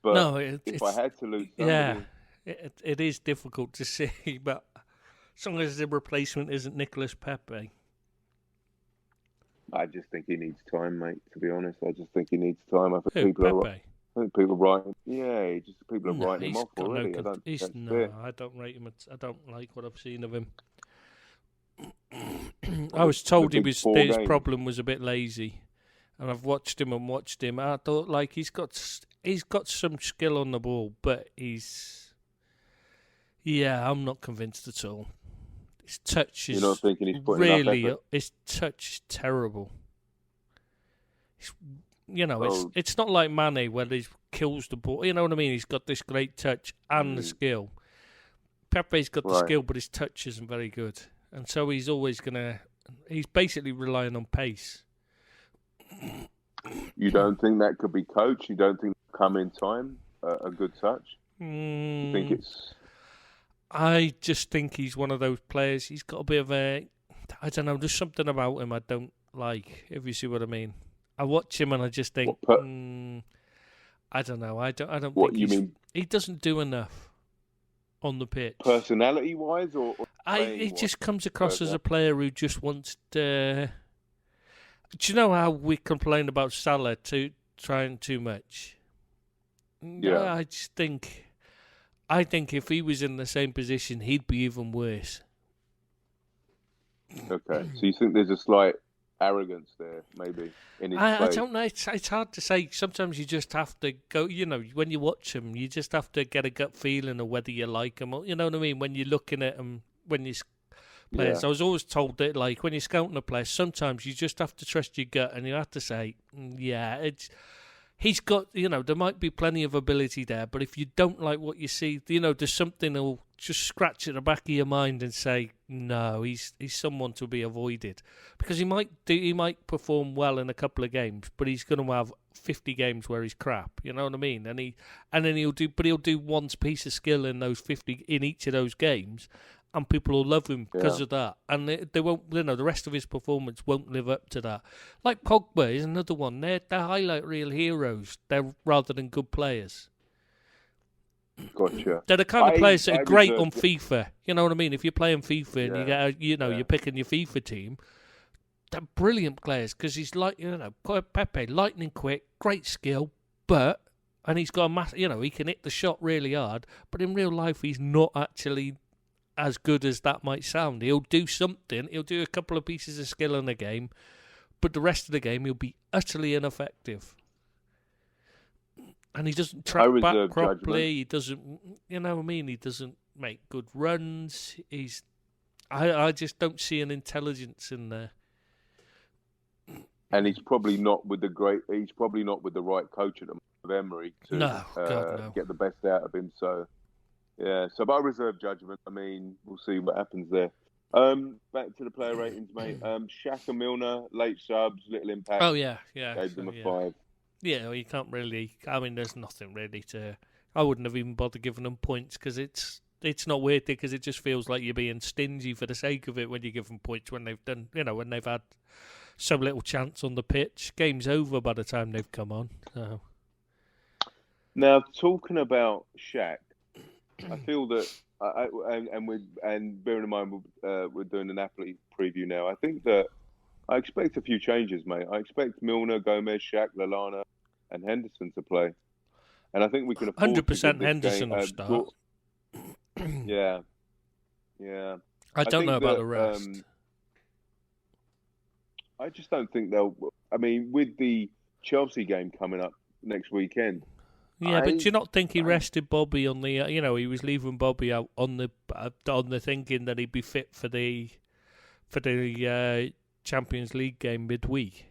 but No, if I had to lose somebody, yeah, it is difficult to see, but as long as the replacement isn't Nicolas Pepe. I just think he needs time, mate. To be honest, I just think he needs time. I think Who, people Pepe? are writing. Yeah, people are writing him off got already. I don't rate him. I don't like what I've seen of him. I was told his problem was a bit lazy, and I've watched him. I thought like he's got some skill on the ball, but I'm not convinced at all. His touch is... You're not thinking he's putting enough effort? His touch is terrible. It's not like Mane where he kills the ball. You know what I mean? He's got this great touch and the skill. Pepe's got the skill, but his touch isn't very good. And so he's always he's basically relying on pace. You don't think that could be coached? You don't think come in time, a good touch? You think it's... I just think he's one of those players. He's got a bit of I don't know, there's something about him I don't like, if you see what I mean. I watch him and I just think, I don't know. I don't what think you mean? He doesn't do enough on the pitch. Personality-wise or he just comes across as a player who just wants to... Do you know how we complain about Salah trying too much? Yeah. I think if he was in the same position, he'd be even worse. Okay, so you think there's a slight arrogance there, maybe, in his play? I don't know. It's hard to say. Sometimes you just have to go, when you watch him, you just have to get a gut feeling of whether you like him. Or, you know what I mean? When you're looking at him, when you players. I was always told that, like, when you're scouting a player, sometimes you just have to trust your gut and you have to say, he's got, there might be plenty of ability there, but if you don't like what you see, there's something that'll just scratch at the back of your mind and say, no, he's someone to be avoided. Because he might perform well in a couple of games, but he's going to have 50 games where he's crap, you know what I mean? And then he'll do one piece of skill in those 50 in each of those games, and people will love him because of that. And they won't, the rest of his performance won't live up to that. Like Pogba is another one. They're highlight reel heroes. They're rather than good players. Gotcha. They're the kind of players that are great on FIFA. You know what I mean? If you're playing FIFA and you're picking your FIFA team, they're brilliant players because he's like, Pepe, lightning quick, great skill, and he's got he can hit the shot really hard, but in real life he's not actually as good as that might sound. He'll do something. He'll do a couple of pieces of skill in a game, but the rest of the game he'll be utterly ineffective. And he doesn't track back properly. He doesn't, He doesn't make good runs. I just don't see an intelligence in there. And he's probably not with the right coach at the moment of Emery to get the best out of him. So, yeah. So, by reserve judgment, we'll see what happens there. Back to the player ratings, mate. Xhaka, Milner, late subs, little impact. Oh yeah. Gave them a 5. Yeah, well, you can't really... there's nothing really to... I wouldn't have even bothered giving them points because it's not worth it because it just feels like you're being stingy for the sake of it when you give them points when they've done... when they've had so little chance on the pitch. Game's over by the time they've come on. So. Now, talking about Shaq, I feel that... and bearing in mind we're doing the Napoli preview now, I think that I expect a few changes, mate. I expect Milner, Gomez, Shaq, Lallana, and Henderson to play, and I think we can afford to give 100% this Henderson game. will start. Yeah, yeah. I don't know think about that the rest. I just don't think they'll. I mean, with the Chelsea game coming up next weekend. Yeah, but do you not think he rested Bobby on the? He was leaving Bobby out on the thinking that he'd be fit for the Champions League game midweek.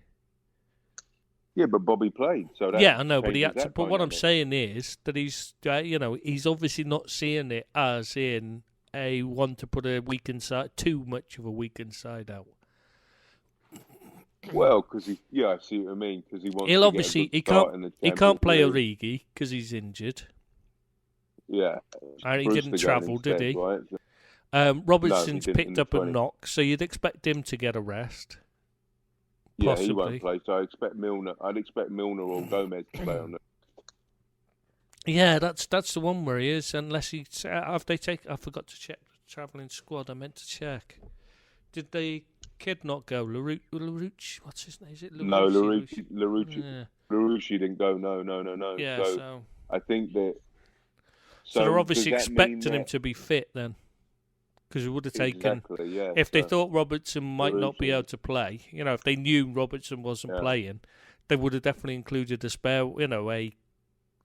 Yeah, but Bobby played, so that I know, but he had to. that But what I'm dynamic. saying is that he's obviously not seeing it as in a one to put a weakened side, too much of a weakened side out. Well, because I see what I mean. Because he wants. He'll to obviously get a good start in the he can't play Champions League. Origi because he's injured. Yeah, And he Brewster didn't going travel, did instead, he? Right? Robertson's didn't in picked the up a 20. knock, so you'd expect him to get a rest. Yeah, Possibly. he won't play. So I expect Milner. I'd expect Milner or Gomez to play on it. Yeah, that's the one where he is. Unless he have they take. I forgot to check the travelling squad. I meant to check. Did the kid not go? Larouche? What's his name? Is it Larouche? No, Larouche didn't go. No. Yeah, so I think that. So they're obviously does that mean expecting him to be fit then, because it would have taken. Exactly, yeah. If they thought Robertson might not be Larouche. able to play, if they knew Robertson wasn't playing, they would have definitely included a spare, a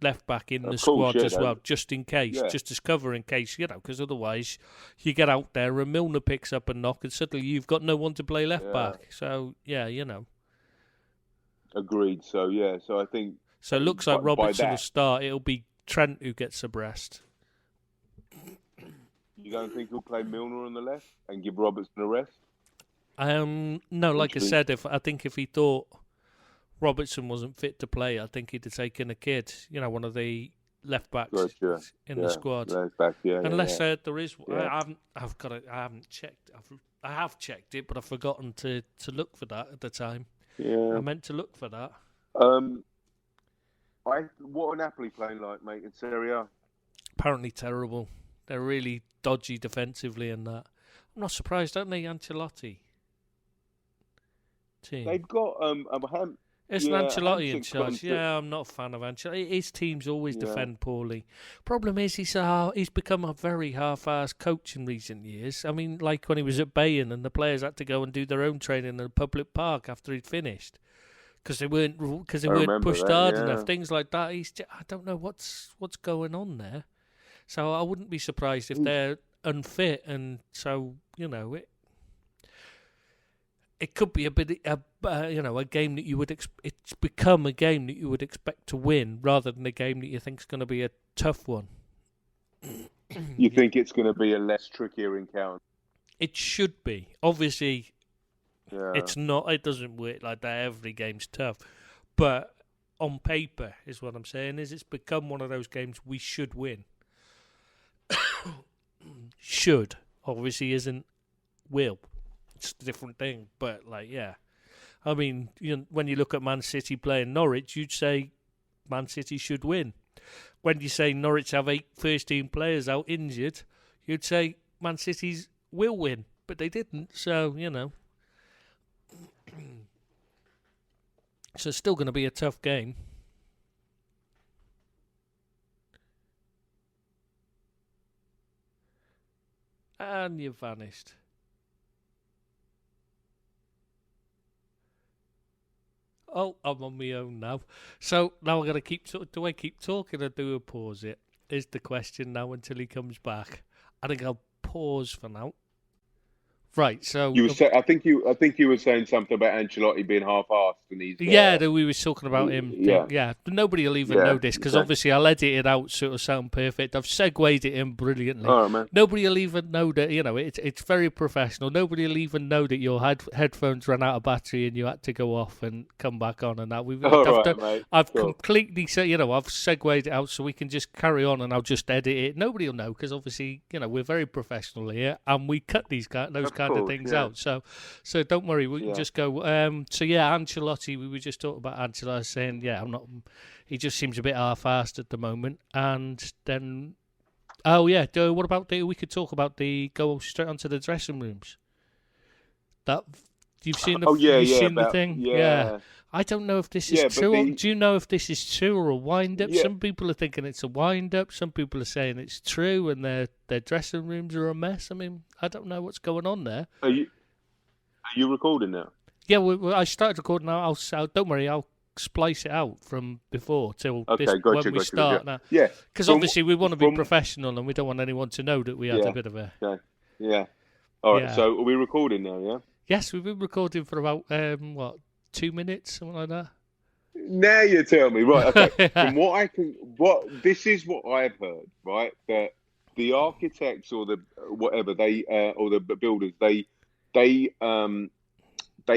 left back in the squad as well, just in case, just as cover in case, because otherwise you get out there and Milner picks up a knock and suddenly you've got no one to play left back. So, Agreed. So, so I think... So it looks like Robertson will start. It'll be Trent who gets a rest. You don't think he'll play Milner on the left and give Robertson a rest? No, like I said, I think if he thought Robertson wasn't fit to play, I think he'd have taken a kid, one of the left backs in the squad. Left back, Unless there is, Yeah. I haven't checked. I have checked it, but I've forgotten to look for that at the time. Yeah. I meant to look for that. What are Napoli playing like, mate, in Serie A? Apparently terrible. They're really dodgy defensively in that. I'm not surprised, aren't they, Ancelotti? Team. They've got Isn't Ancelotti in charge? Yeah, I'm not a fan of Ancelotti. His teams always defend poorly. Problem is, he's become a very half-assed coach in recent years. I mean, like when he was at Bayern and the players had to go and do their own training in a public park after he'd finished because they weren't pushed hard enough. Things like that. I don't know what's going on there. So I wouldn't be surprised if they're unfit, and so it could be a game that you would it's become a game that you would expect to win rather than a game that you think is going to be a tough one. You think it's going to be a less trickier encounter? It should be. Obviously, it's not. It doesn't work like that. Every game's tough, but on paper, is what I'm saying. Is it's become one of those games we should win. Should obviously isn't will. It's a different thing, but I mean, when you look at Man City playing Norwich, you'd say Man City should win. When you say Norwich have 8 first-team players out injured, you'd say Man City's will win, but they didn't. So so it's still going to be a tough game. And you vanished. Oh, I'm on my own now. So now I'm going to keep... Do I keep talking or do I pause it? Is the question now until he comes back. I think I'll pause for now. Right, so... I think you were saying something about Ancelotti being half-assed. And he's, that we was talking about him. Yeah. Nobody will even know this, because obviously I'll edit it out so it'll sound perfect. I've segued it in brilliantly. All right, man. Nobody will even know that, it's very professional. Nobody will even know that your headphones ran out of battery and you had to go off and come back on and that. I've completely said, I've segued it out so we can just carry on and I'll just edit it. Nobody will know, because obviously, we're very professional here and we cut those kind of things out. So don't worry, we can just go. Ancelotti, we were just talking about Ancelotti saying, he just seems a bit half-assed at the moment. And then, what about we could talk about go straight onto the dressing rooms. That You've seen the Oh yeah, you've yeah, seen the about thing, yeah, I don't know if this is yeah, but true. Do you know if this is true or a wind up? yeah. Some people are thinking it's a wind up. Some people are saying it's true, and their dressing rooms are a mess. I mean, I don't know what's going on there. Are you recording now? Yeah, I started recording now. Don't worry, I'll splice it out from before till this Okay, when gotcha, we gotcha, start gotcha. now. Yeah, Because from obviously we want to be from professional, and we don't want anyone to know that we had a yeah, bit of a okay, yeah. All right, yeah. so are we recording now? Yeah. Yes, we've been recording for about 2 minutes, something like that. Now you tell me, right? Okay. Yeah. From this is what I've heard, right? That the architects or the whatever or the builders they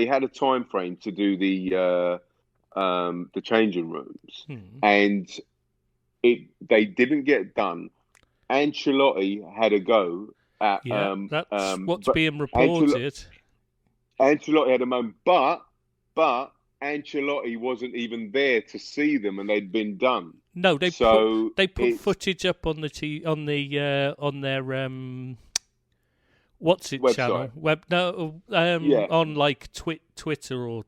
had a time frame to do the changing rooms, Hmm. and they didn't get done. Ancelotti had a go at Yeah, that's what's but being Ancel- reported. Ancelotti had a moment, but Ancelotti wasn't even there to see them, and they'd been done. No, So they put it's footage up on on their what's it channel website. Yeah, on like Twitter or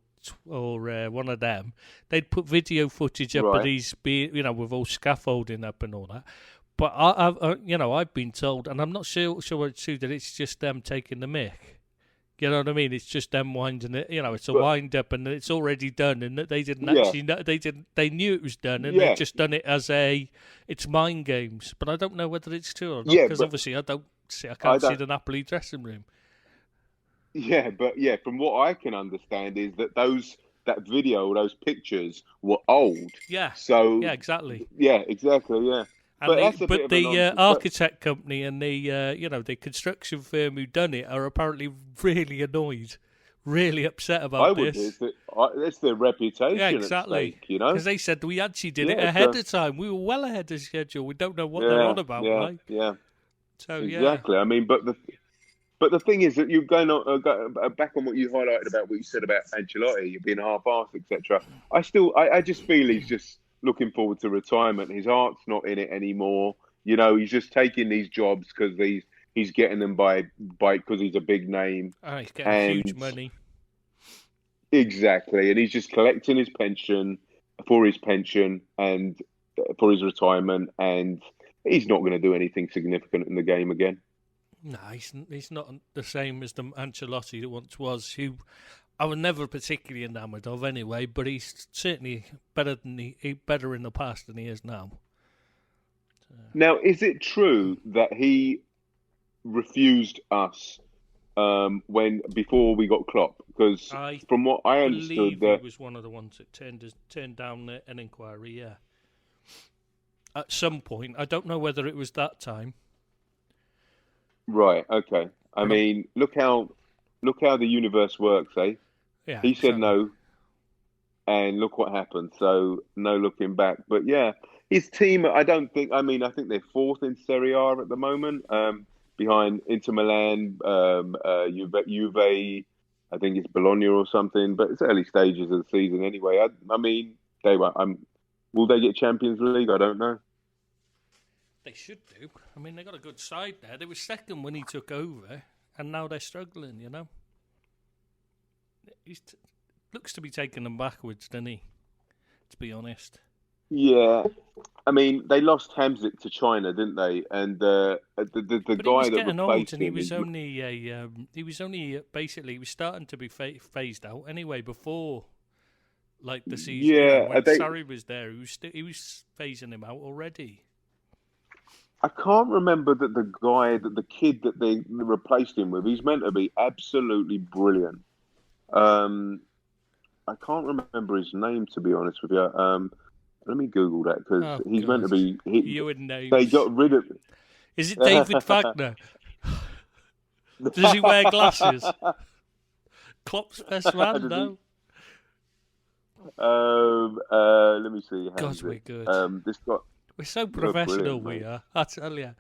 one of them. They'd put video footage up of right. these with all scaffolding up and all that. But I've been told, and I'm not sure it's true, that it's just them taking the mick. You know what I mean? It's just them winding it. It's a But wind up, and it's already done, and that they didn't yeah, actually know. They knew it was done, and they've yeah, just done it as it's mind games. But I don't know whether it's true or not, yeah. because But obviously I I can't see don't. the Napoli dressing room. Yeah, but yeah, from what I can understand is that that video, those pictures were old. Yeah, So yeah, exactly. yeah, exactly, yeah. And But that's a bit but of a the nonsense. But architect company and the construction firm who done it are apparently really annoyed, really upset I about would. this. It's their Yeah, reputation at exactly. stake, you Because know. they said we actually did it Yeah, ahead so of time. We were well ahead of schedule. We don't know what they're yeah, on about, yeah, like. yeah, So yeah, exactly. I mean, but the thing is that you're going on back on what you highlighted about what you said about Ancelotti being half-assed, etc. I just feel he's just looking forward to retirement. His heart's not in it anymore. He's just taking these jobs because he's getting them by because he's a big name, he's getting huge and money. exactly, and he's just collecting his pension and for his retirement, and he's not going to do anything significant in the game again. No, he's not the same as the Ancelotti that once was, who I was never particularly enamoured of anyway. But he's certainly better better in the past than he is now. Now, is it true that he refused us before we got Klopp? Because I from what I understood, believe he was one of the ones that turned down an inquiry. Yeah, at some point, I don't know whether it was that time. right, okay. I But mean, look how the universe works, eh? yeah, He said exactly. no, and look what happened. So no looking back. But yeah, his team. I don't think. I mean, I think they're fourth in Serie A at the moment, behind Inter Milan, Juve. I think it's Bologna or something. But it's early stages of the season anyway. I mean, they were. Will they get Champions League? I don't know. They should do. I mean, they got a good side there. They were second when he took over, and now they're struggling. He looks to be taking them backwards, doesn't he? To be honest. Yeah, I mean, they lost Hamzik to China, didn't they? And the But he was guy that getting old, replaced and he him was is only basically he was starting to be phased out anyway before like the season. yeah. When Sarri was there, he was phasing him out already. I can't remember the kid that they replaced him with. He's meant to be absolutely brilliant. Um, I can't remember his name, to be honest with you. Let me Google that because Oh he's meant to God, be. you and They names. got rid of. Is it David Wagner? Does he wear glasses? Klopp's best man, Does no? Let me see. God, we're good. This got. We're so You're professional, brilliant, we mate. are. I tell you.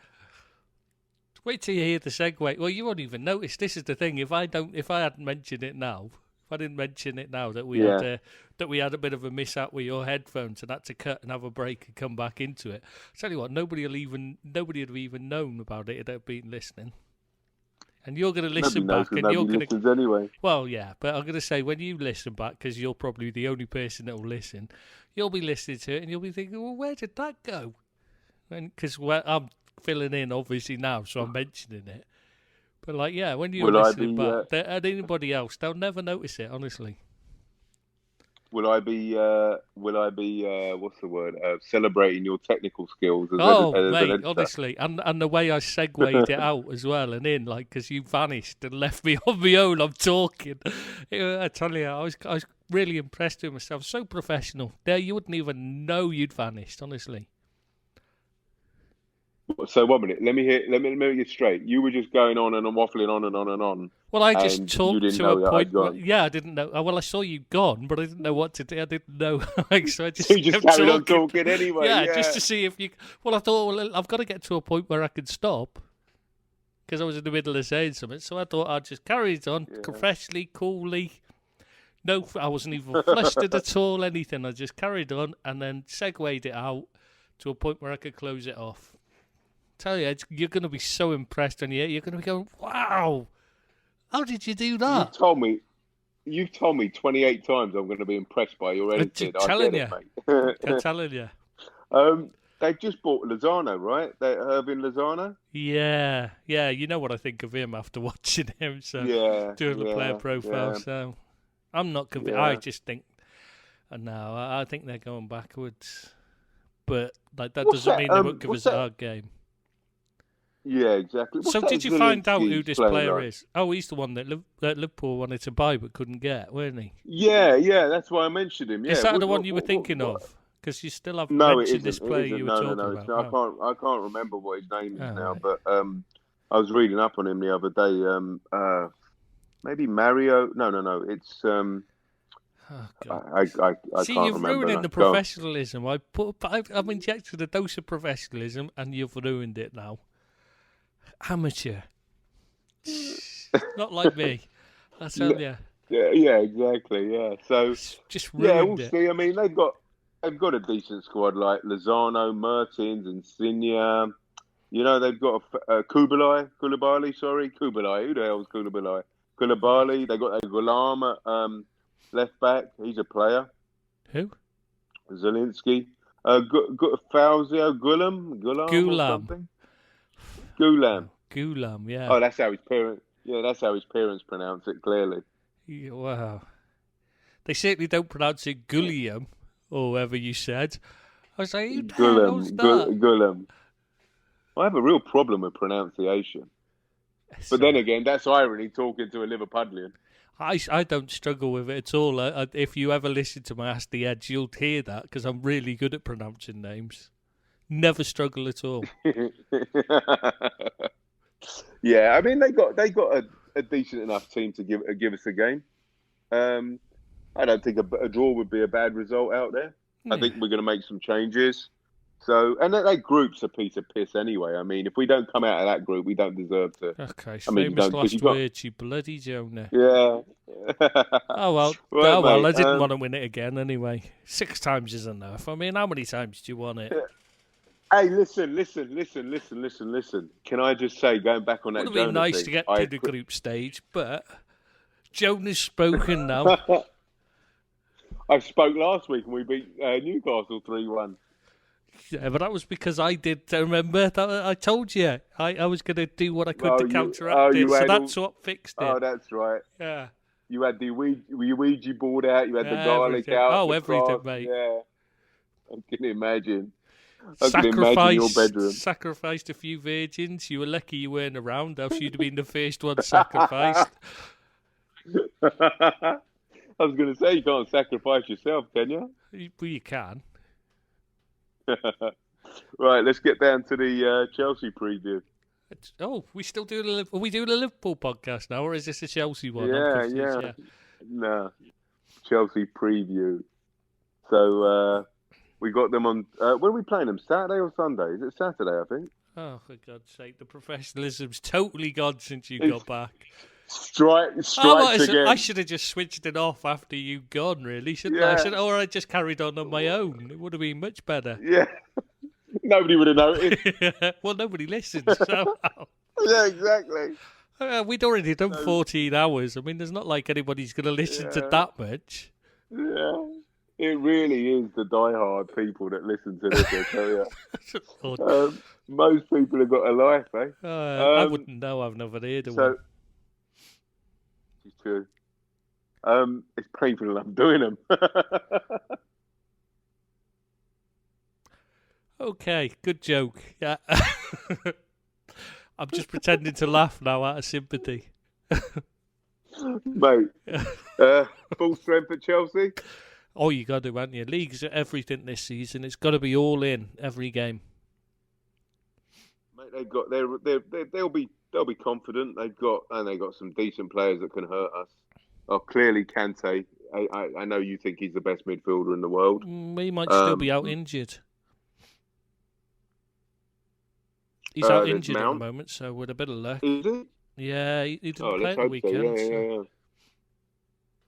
Wait till you hear the segue. Well, you won't even notice. This is the thing. If I hadn't mentioned it now, if I didn't mention it now that we Yeah. had a bit of a mishap with your headphones and had to cut and have a break and come back into it. I tell you what, nobody would have even known about it if they'd been listening. And you're going to listen Nobody knows back, 'cause and you're nobody going to. listens anyway. Well, yeah, but I'm going to say when you listen back, because you're probably the only person that will listen, you'll be listening to it and you'll be thinking, well, where did that go? Because I'm filling in, obviously, now, so I'm mentioning it. But, like, yeah, when you're listening back, and anybody else, they'll never notice it, honestly. Will I be? What's the word? Celebrating your technical skills as Oh, an mate, editor. honestly, and the way I segued it out as well and in, like, because you vanished and left me on my own. I'm talking. I tell you, I was really impressed with myself. So professional. There, you wouldn't even know you'd vanished, honestly. So 1 minute. Let me make it straight. You were just going on and waffling on and on and on. Well, I just and talked you didn't to know a point. I'd gone. I didn't know. Well, I saw you gone, but I didn't know what to do. I didn't know. So I just So you just kept carried on talking anyway. Yeah, just to see if you. Well, I thought, well, I've got to get to a point where I could stop because I was in the middle of saying something. So I thought I'd just carry it on professionally, coolly. No, I wasn't even flustered at all. Anything. I just carried on and then segued it out to a point where I could close it off. Tell you, you're going to be so impressed, and you're going to be going, "Wow, how did you do that?" You've told me 28 times I'm going to be impressed by your editing. I'm telling you, mate. I'm telling you. They just bought Lozano, right? Irving Lozano. Yeah. You know what I think of him after watching him. So doing the player profile. Yeah. So I'm not convinced. Yeah. I just think, no, I think they're going backwards. But like that doesn't mean they won't give us a hard game. Yeah, exactly. So did you find out who this player is? Oh, he's the one that Liverpool wanted to buy but couldn't get, weren't he? Yeah, that's why I mentioned him. Yeah. Is that the one you were thinking of? Because you still haven't mentioned this player you were talking about. No. I can't remember what his name is now, right. But I was reading up on him the other day. Maybe Mario. No. It's Oh, I See, can't you're remember. ruining the professionalism. I've injected a dose of professionalism, and you've ruined it now. Amateur. Not like me. I tell you. Yeah, exactly. Yeah. So just ruined we'll see. I mean, they've got a decent squad like Lozano, Mertens, and Insigne. You know, they've got Koulibaly. Who the hell is Koulibaly? Koulibaly. They got a Gulam at left back. He's a player. Who? Zelinski. Fazio Gulam or something. Gulam, yeah. Oh, that's how his parents. Yeah, that's how his parents pronounce it. Clearly. Yeah, wow. They certainly don't pronounce it Gulliam, or whatever you said. I was like, who the hell's that? Gulam. I have a real problem with pronunciation. But then again, that's irony talking to a Liverpudlian. I don't struggle with it at all. If you ever listen to my Ask the Edge, you'll hear that because I'm really good at pronouncing names. Never struggle at all. Yeah, I mean they got a decent enough team to give us a game. I don't think a draw would be a bad result out there. Yeah. I think we're going to make some changes. So, and that group's a piece of piss anyway. I mean, if we don't come out of that group, we don't deserve to. Okay, famous last words, you bloody Jonah. Yeah. Oh, well. Right, well, I didn't want to win it again anyway. 6 times is enough. I mean, how many times do you want it? Hey, listen. Can I just say, going back on that Jonah thing... It would be nice to get to the group stage, but Jonah's spoken now. I spoke last week and we beat Newcastle 3-1. Yeah, but that was because I did. Remember that I told you I was going to do what I could to counteract it. So that's what fixed it. Oh, that's right. Yeah. You had the Ouija board out. You had the garlic out. Oh, everything, mate. Yeah. I can imagine. Your bedroom. Sacrificed a few virgins. You were lucky you weren't around, else you'd have been the first one sacrificed. I was going to say, you can't sacrifice yourself, can you? Well, you can. Right, let's get down to the Chelsea preview. We still doing are we doing a Liverpool podcast now, or is this a Chelsea one? Yeah. No, Chelsea preview. So we got them on. When are we playing them? Saturday or Sunday? Is it Saturday? I think. Oh, for God's sake! The professionalism's totally gone since you got back. Strikes again. I should have just switched it off after you gone, really, shouldn't I? Or I just carried on my own. It would have been much better. Yeah. Nobody would have noticed. Well, nobody listens, so... Yeah, exactly. We'd already done So, 14 hours. I mean, there's not like anybody's going to listen to yeah, that much. yeah. It really is the diehard people that listen to this, I tell you. Most people have got a life, eh? I wouldn't know. I've never heard of one. So, it's true. It's painful enough doing them. Okay, good joke. Yeah. I'm just pretending to laugh now out of sympathy. Mate, full strength at Chelsea? Oh, you got to, haven't you? Leagues are everything this season. It's got to be all in every game. Mate, they'll be confident. They've got some decent players that can hurt us. Oh, clearly Kante. I know you think he's the best midfielder in the world. He might still be out injured. He's out injured at the moment, so with a bit of luck. Is he? Yeah, he didn't play at the weekend. So.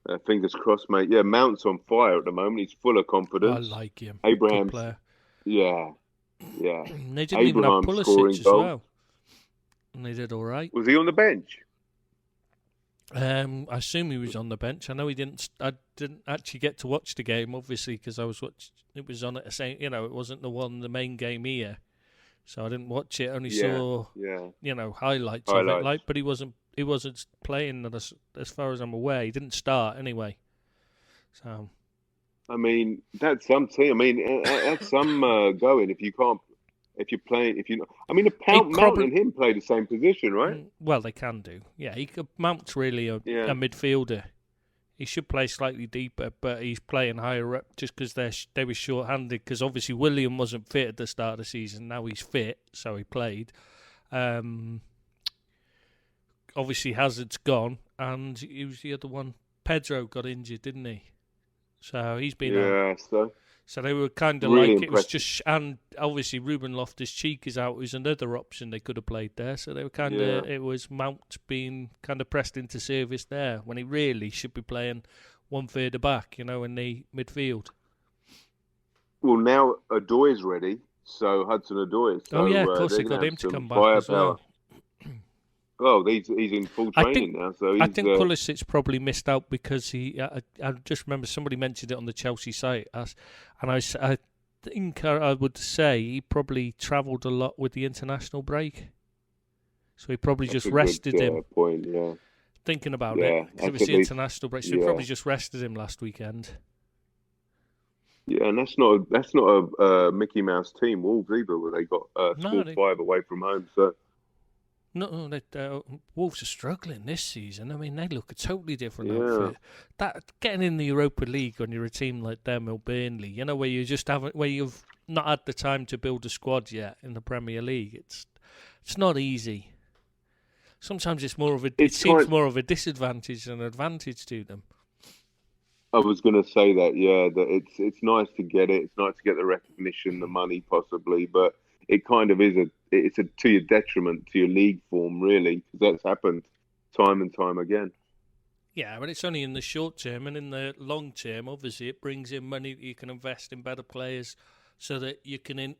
Yeah. Fingers crossed, mate. Yeah, Mount's on fire at the moment. He's full of confidence. I like him. Abraham's, good player. Yeah. They didn't even have Pulisic as well. And they did all right. Was he on the bench? I assume he was on the bench. I know he didn't. I didn't actually get to watch the game, obviously, because I was it was on at the same. It wasn't the main game here, so I didn't watch it. Only saw highlights of it. But he wasn't playing as far as I'm aware. He didn't start anyway. So, I mean, that's some team. I mean, that's some going. Mount and him play the same position, right? Well, they can do. Yeah, Mount's really a midfielder. He should play slightly deeper, but he's playing higher up just because they were short-handed. Because obviously William wasn't fit at the start of the season. Now he's fit, so he played. Obviously Hazard's gone, and he was the other one. Pedro got injured, didn't he? So he's been out. So they were kind of really like, impressive. It was just, and obviously Ruben Loftus-Cheek is out, who's another option they could have played there. So they were kind of, it was Mount being kind of pressed into service there when he really should be playing one further back, in the midfield. Well, now Odoi ready, so Hudson-Odoi. So, of course they got him to come back as well. Well, he's in full training now. So I think Pulisic probably missed out because I just remember somebody mentioned it on the Chelsea site, and I think I would say he probably travelled a lot with the international break, so he probably just rested him. Point, yeah. Thinking about it, because it was the international break, so he probably just rested him last weekend. Yeah, and that's not a Mickey Mouse team, Wolves either, where they got scored 5 away from home. So. No, Wolves are struggling this season. I mean, they look a totally different outfit. That getting in the Europa League when you're a team like them or Burnley, where you've not had the time to build a squad yet in the Premier League. It's not easy. Sometimes it seems more of a disadvantage than an advantage to them. I was going to say that, that it's nice to get it. It's nice to get the recognition, the money, possibly, but it kind of is to your detriment to your league form, really, because that's happened time and time again. Yeah, but it's only in the short term, and in the long term, obviously, it brings in money that you can invest in better players, so that you can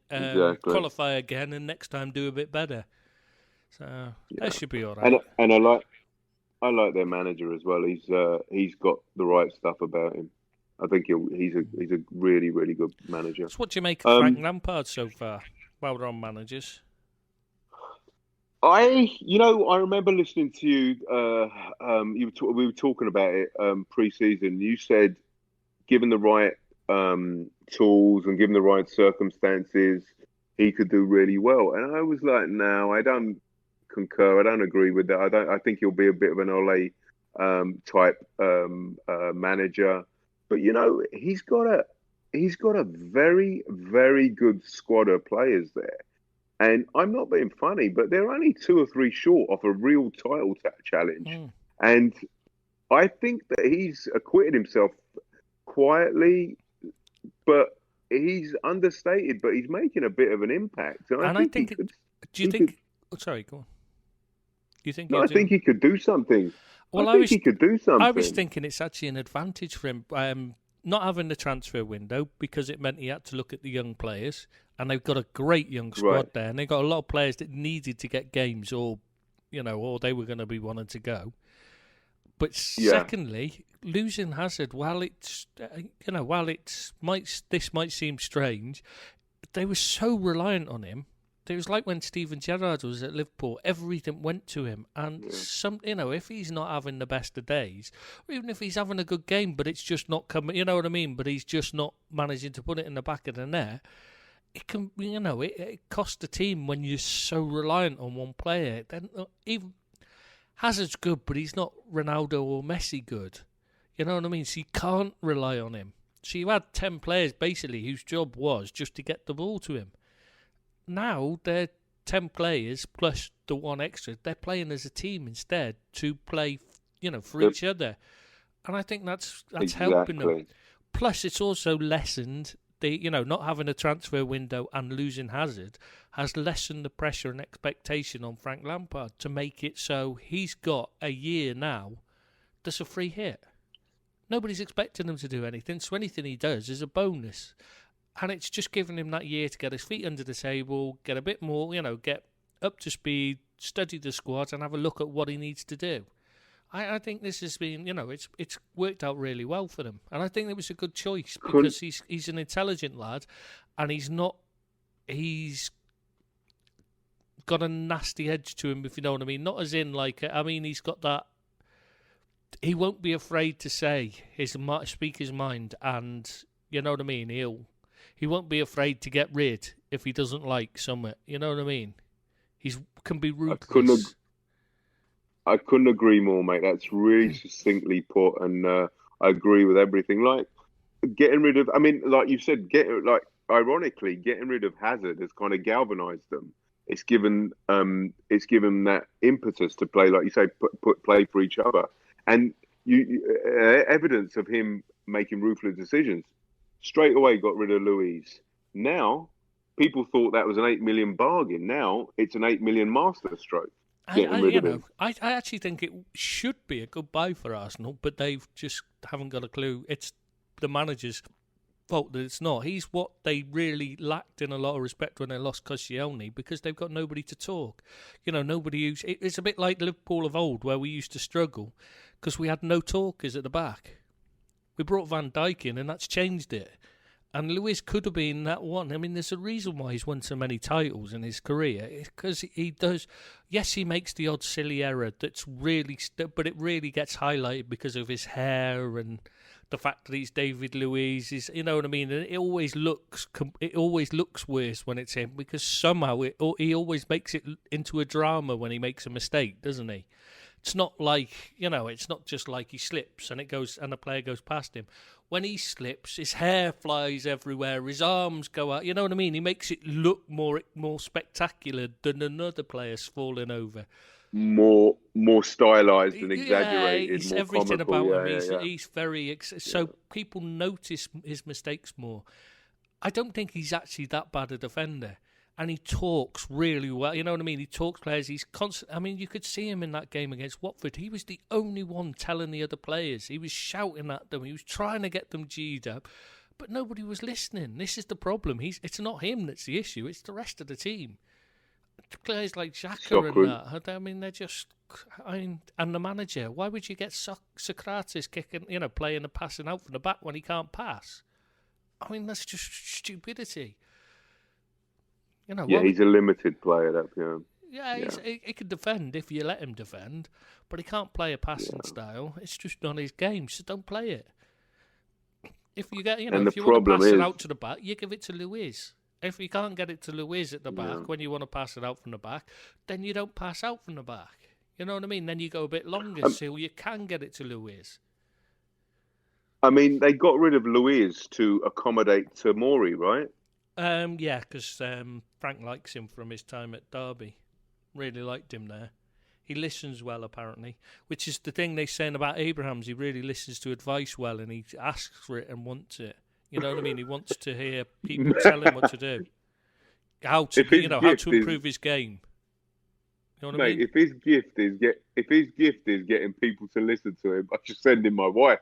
qualify again and next time do a bit better. So that should be all right. And I like their manager as well. He's got the right stuff about him. I think he's a really, really good manager. So what do you make of Frank Lampard so far? While we're on managers, I remember listening to you. We were talking about it pre-season. You said, given the right tools and given the right circumstances, he could do really well. And I was like, no, I don't concur. I don't agree with that. I think he'll be a bit of an Ole type manager. But he's got a very, very good squad of players there. And I'm not being funny, but they're only 2 or 3 short of a real title challenge. And I think that he's acquitted himself quietly, but he's understated, but he's making a bit of an impact. And I think sorry, go on. Do you think? No, I think he could do something. Well, I think he could do something. I was thinking it's actually an advantage for him. Not having the transfer window, because it meant he had to look at the young players, and they've got a great young squad there, and they've got a lot of players that needed to get games or or they were going to be wanting to go. But secondly, losing Hazard, while this might seem strange, they were so reliant on him. It was like when Steven Gerrard was at Liverpool, everything went to him. And if he's not having the best of days, or even if he's having a good game, but it's just not coming, you know what I mean? But he's just not managing to put it in the back of the net. It can, it costs the team when you're so reliant on one player. Then even Hazard's good, but he's not Ronaldo or Messi good. You know what I mean? So you can't rely on him. So you had 10 players basically whose job was just to get the ball to him. Now they're 10 players plus the one extra. They're playing as a team instead to play, for each other. And I think that's helping them. Plus, it's also lessened not having a transfer window and losing Hazard has lessened the pressure and expectation on Frank Lampard to make it so he's got a year now that's a free hit. Nobody's expecting him to do anything, so anything he does is a bonus. And it's just giving him that year to get his feet under the table, get a bit more, get up to speed, study the squad, and have a look at what he needs to do. I think this has been, it's worked out really well for them. And I think it was a good choice because he's an intelligent lad and he's got a nasty edge to him, if you know what I mean. Not as in he's got that, he won't be afraid to speak his mind and, you know what I mean, he won't be afraid to get rid if he doesn't like something. You know what I mean? He can be ruthless. I couldn't agree more, mate. That's really succinctly put, and I agree with everything. Like getting rid of, like you said, ironically, getting rid of Hazard has kind of galvanised them. It's given that impetus to play, like you say, play for each other, and evidence of him making ruthless decisions. Straight away got rid of Luiz. Now, people thought that was an 8 million bargain. Now, it's an 8 million masterstroke. I actually think it should be a good buy for Arsenal, but they just haven't got a clue. It's the manager's fault that it's not. He's what they really lacked in a lot of respect when they lost Koscielny because they've got nobody to talk. Nobody who's... It's a bit like Liverpool of old where we used to struggle because we had no talkers at the back. We brought Van Dijk in and that's changed it. And Luiz could have been that one. There's a reason why he's won so many titles in his career. It's because he does... Yes, he makes the odd silly error that's really... But it really gets highlighted because of his hair and the fact that he's David Luiz. You know what I mean? And it always looks worse when it's him because somehow he always makes it into a drama when he makes a mistake, doesn't he? It's not like, it's not just like he slips and the player goes past him. When he slips, his hair flies everywhere, his arms go out. You know what I mean? He makes it look more spectacular than another player's falling over. More stylised and exaggerated. Yeah, he's more everything comical. about him. He's very... So people notice his mistakes more. I don't think he's actually that bad a defender. And he talks really well. You know what I mean? He talks players. He's constant. You could see him in that game against Watford. He was the only one telling the other players. He was shouting at them. He was trying to get them G'd up. But nobody was listening. This is the problem. It's not him that's the issue. It's the rest of the team. Players like Xhaka and that. They're just... and the manager. Why would you get Socrates kicking, playing and passing out from the back when he can't pass? That's just stupidity. He's a limited player. He can defend if you let him defend, but he can't play a passing style. It's just not his game, so don't play it. If you get, if you want to pass it out to the back, you give it to Luiz. If you can't get it to Luiz at the back when you want to pass it out from the back, then you don't pass out from the back. You know what I mean? Then you go a bit longer so you can get it to Luiz. They got rid of Luiz to accommodate Tomori, right? Because Frank likes him from his time at Derby. Really liked him there. He listens well, apparently, which is the thing they're saying about Abrahams. He really listens to advice well, and he asks for it and wants it. You know what I mean? He wants to hear people tell him what to do, how to improve his game. You know what I mean? If his gift is getting people to listen to him, I should send him my wife.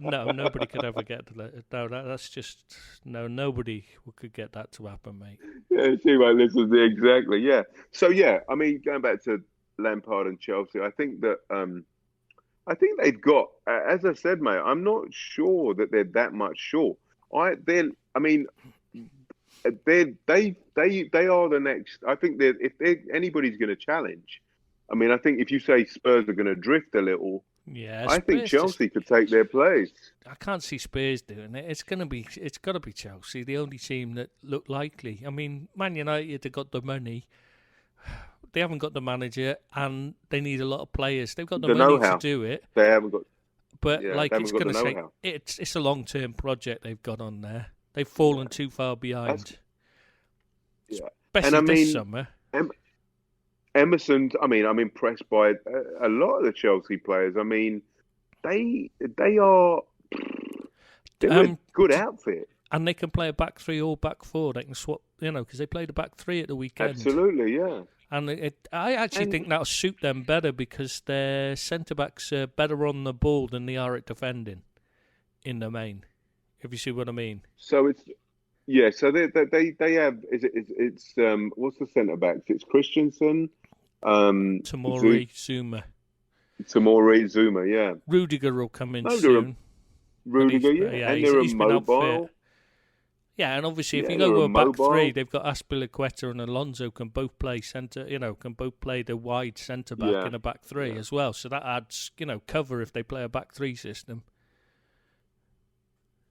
No, nobody could ever get to that. No, that's just no. Nobody could get that to happen, mate. Yeah, she won't listen to exactly. Yeah. So yeah, I mean, going back to Lampard and Chelsea, I think they've got, as I said, mate. I'm not sure that they're that much short. I mean, they are the next. I think that if anybody's going to challenge, I mean, I think if you say Spurs are going to drift a little, yeah, I think Chelsea could take their place. I can't see Spurs doing it. It's got to be Chelsea, the only team that look likely. I mean, Man United have got the money. They haven't got the manager, and they need a lot of players. They've got the money know-how to do it. They haven't got. But Yeah, like it's going to say, know-how. it's a long-term project they've got on there. They've fallen too far behind. Yeah, Especially and this summer. Emerson. I mean, I'm impressed by a lot of the Chelsea players. I mean, they're a good outfit. And they can play a back three or back four. They can swap, because they played a back three at the weekend. Absolutely, yeah. And I actually think that'll suit them better because their centre-backs are better on the ball than they are at defending in the main, if you see what I mean. So so they have, it's what's the centre-backs? It's Christensen, Tomori, Zuma. Tomori, Zuma, yeah. Rudiger will come in soon. Rudiger, yeah. And they're mobile. Yeah, and obviously if you go to a back three, they've got Azpilicueta and Alonso can both play centre, can both play the wide centre back in a back three as well. So that adds, cover if they play a back three system.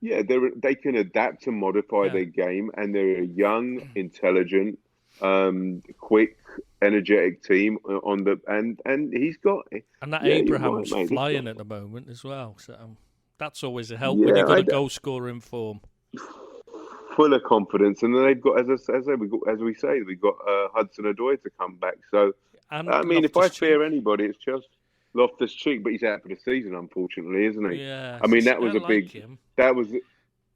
Yeah, they can adapt and modify their game, and they're a young, intelligent, quick, energetic team and he's got, and that Abraham's flying at the moment as well. So that's always a help when you've got a goal scorer in form. Full of confidence, and then they've got, as we say, we've got Hudson-Odoi to come back. So, and I mean, if I fear anybody, it's just Loftus-Cheek, but he's out for the season, unfortunately, isn't he? Yeah. I mean, that was him.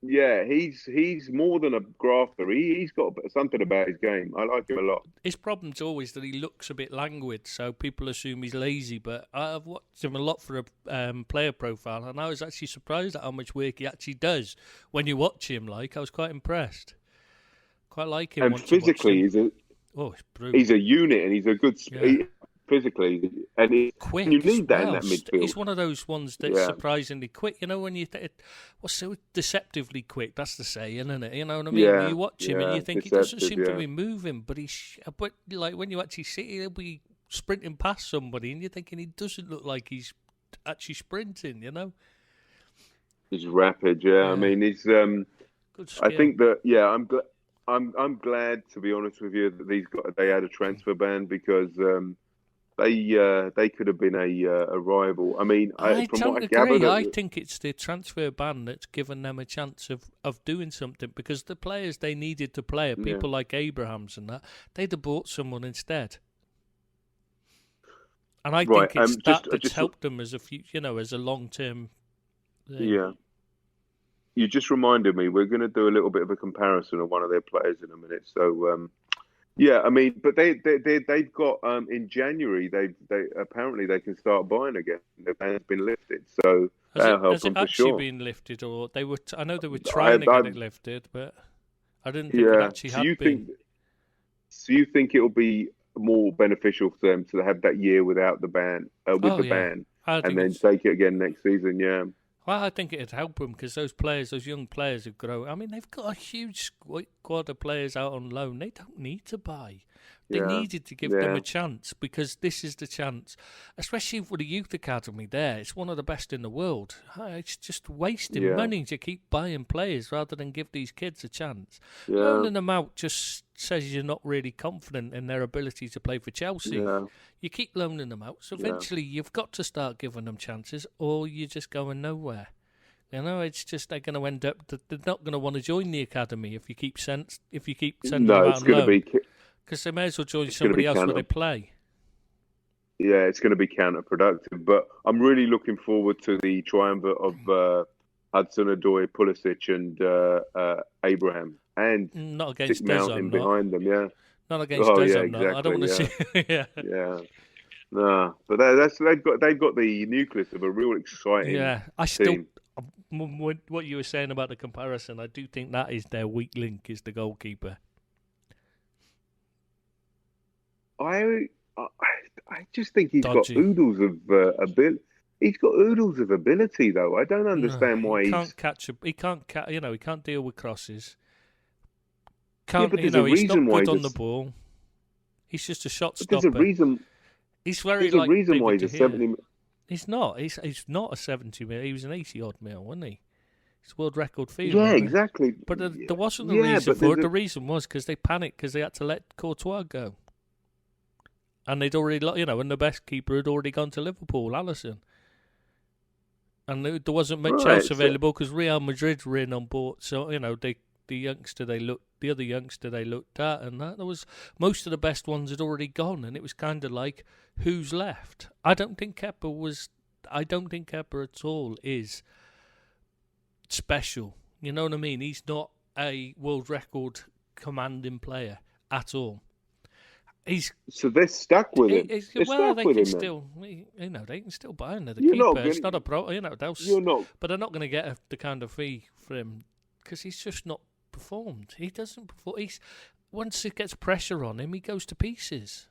Yeah, he's more than a grafter. He's got something about his game. I like him a lot. His problem's always that he looks a bit languid, so people assume he's lazy. But I've watched him a lot for a player profile, and I was actually surprised at how much work he actually does. When you watch him, I was quite impressed. Quite like him. And physically, it's brutal. He's a unit, and he's a good. Physically, and quick. You need that in that midfield. He's one of those ones that's surprisingly quick. When so deceptively quick. That's the saying, isn't it? You know what I mean? Yeah, you watch him and you think he doesn't seem to be moving, but when you actually see, he'll be sprinting past somebody, and you're thinking he doesn't look like he's actually sprinting. He's rapid. Yeah. I mean, he's. Good skill. I think that. Yeah, I'm glad, to be honest with you, that they had a transfer ban because. They could have been a rival. I mean, I from don't what I agree. gathered, I think it's the transfer ban that's given them a chance of doing something because the players they needed to play, people like Abrahams and that, they'd have bought someone instead. And I think it's that's helped them as as a long-term thing. Yeah. You just reminded me, we're going to do a little bit of a comparison of one of their players in a minute. So, yeah, I mean, but they've got in January they apparently they can start buying again. The ban's been lifted, so that'll help them for sure. Has it actually been lifted, or they were? I know they were trying to get it lifted, but I didn't think it actually had been. So you think it'll be more beneficial for them to have that year without the ban, ban, and then take it again next season? Yeah. Well, I think it'd help them because those young players who grow. I mean, they've got a huge squad of players out on loan. They don't need to buy. They needed to give them a chance because this is the chance, especially for the youth academy there. It's one of the best in the world. It's just wasting money to keep buying players rather than give these kids a chance. Yeah. Loaning them out just says you're not really confident in their ability to play for Chelsea. Yeah. You keep loaning them out, so eventually you've got to start giving them chances or you're just going nowhere. It's just they're going to end up. They're not going to want to join the academy if you keep sending them out on loan. Because they may as well join somebody else where they play. Yeah, it's going to be counterproductive. But I'm really looking forward to the triumvirate of Hudson-Odoi, Pulisic, and Abraham, and not against Mountain behind them. Yeah, not against Des. Exactly, I don't want to see. Yeah. No, but they've got the nucleus of a real exciting Yeah, I still team. what you were saying about the comparison. I do think that is their weak link is the goalkeeper. I I, I just think he's got Dodgy. oodles of ability. He's got oodles of ability, though. I don't No, understand he why can't he's. catch a. He can't. He can't deal with crosses. Yeah, Can't. but there's a He's reason not why good he's on the ball. He's just a shot but there's a stopper. reason. He's very There's a like reason why David he's a De Gea. 70. He's not. He's not a 70 mil. He was an 80 odd mil, wasn't he? He's world record fee, Yeah, remember? exactly. But there wasn't a Yeah, reason but for there's it. a. The reason was because they panicked because they had to let Courtois go, and they'd already, and the best keeper had already gone to Liverpool, Alisson, and there wasn't much Right. else available because Real Madrid were in on board. So the other youngster they looked at, and that there was most of the best ones had already gone, and it was kind of like who's left. I don't think Kepa at all is special. You know what I mean? He's not a world record commanding player at all. So they're stuck with him. They're Well, stuck they with can him. still, they can still buy another You're keeper. not It's gonna- not a pro. You're not. But they're not going to get the kind of fee for him because he's just not performed. He doesn't perform. Once it gets pressure on him, he goes to pieces.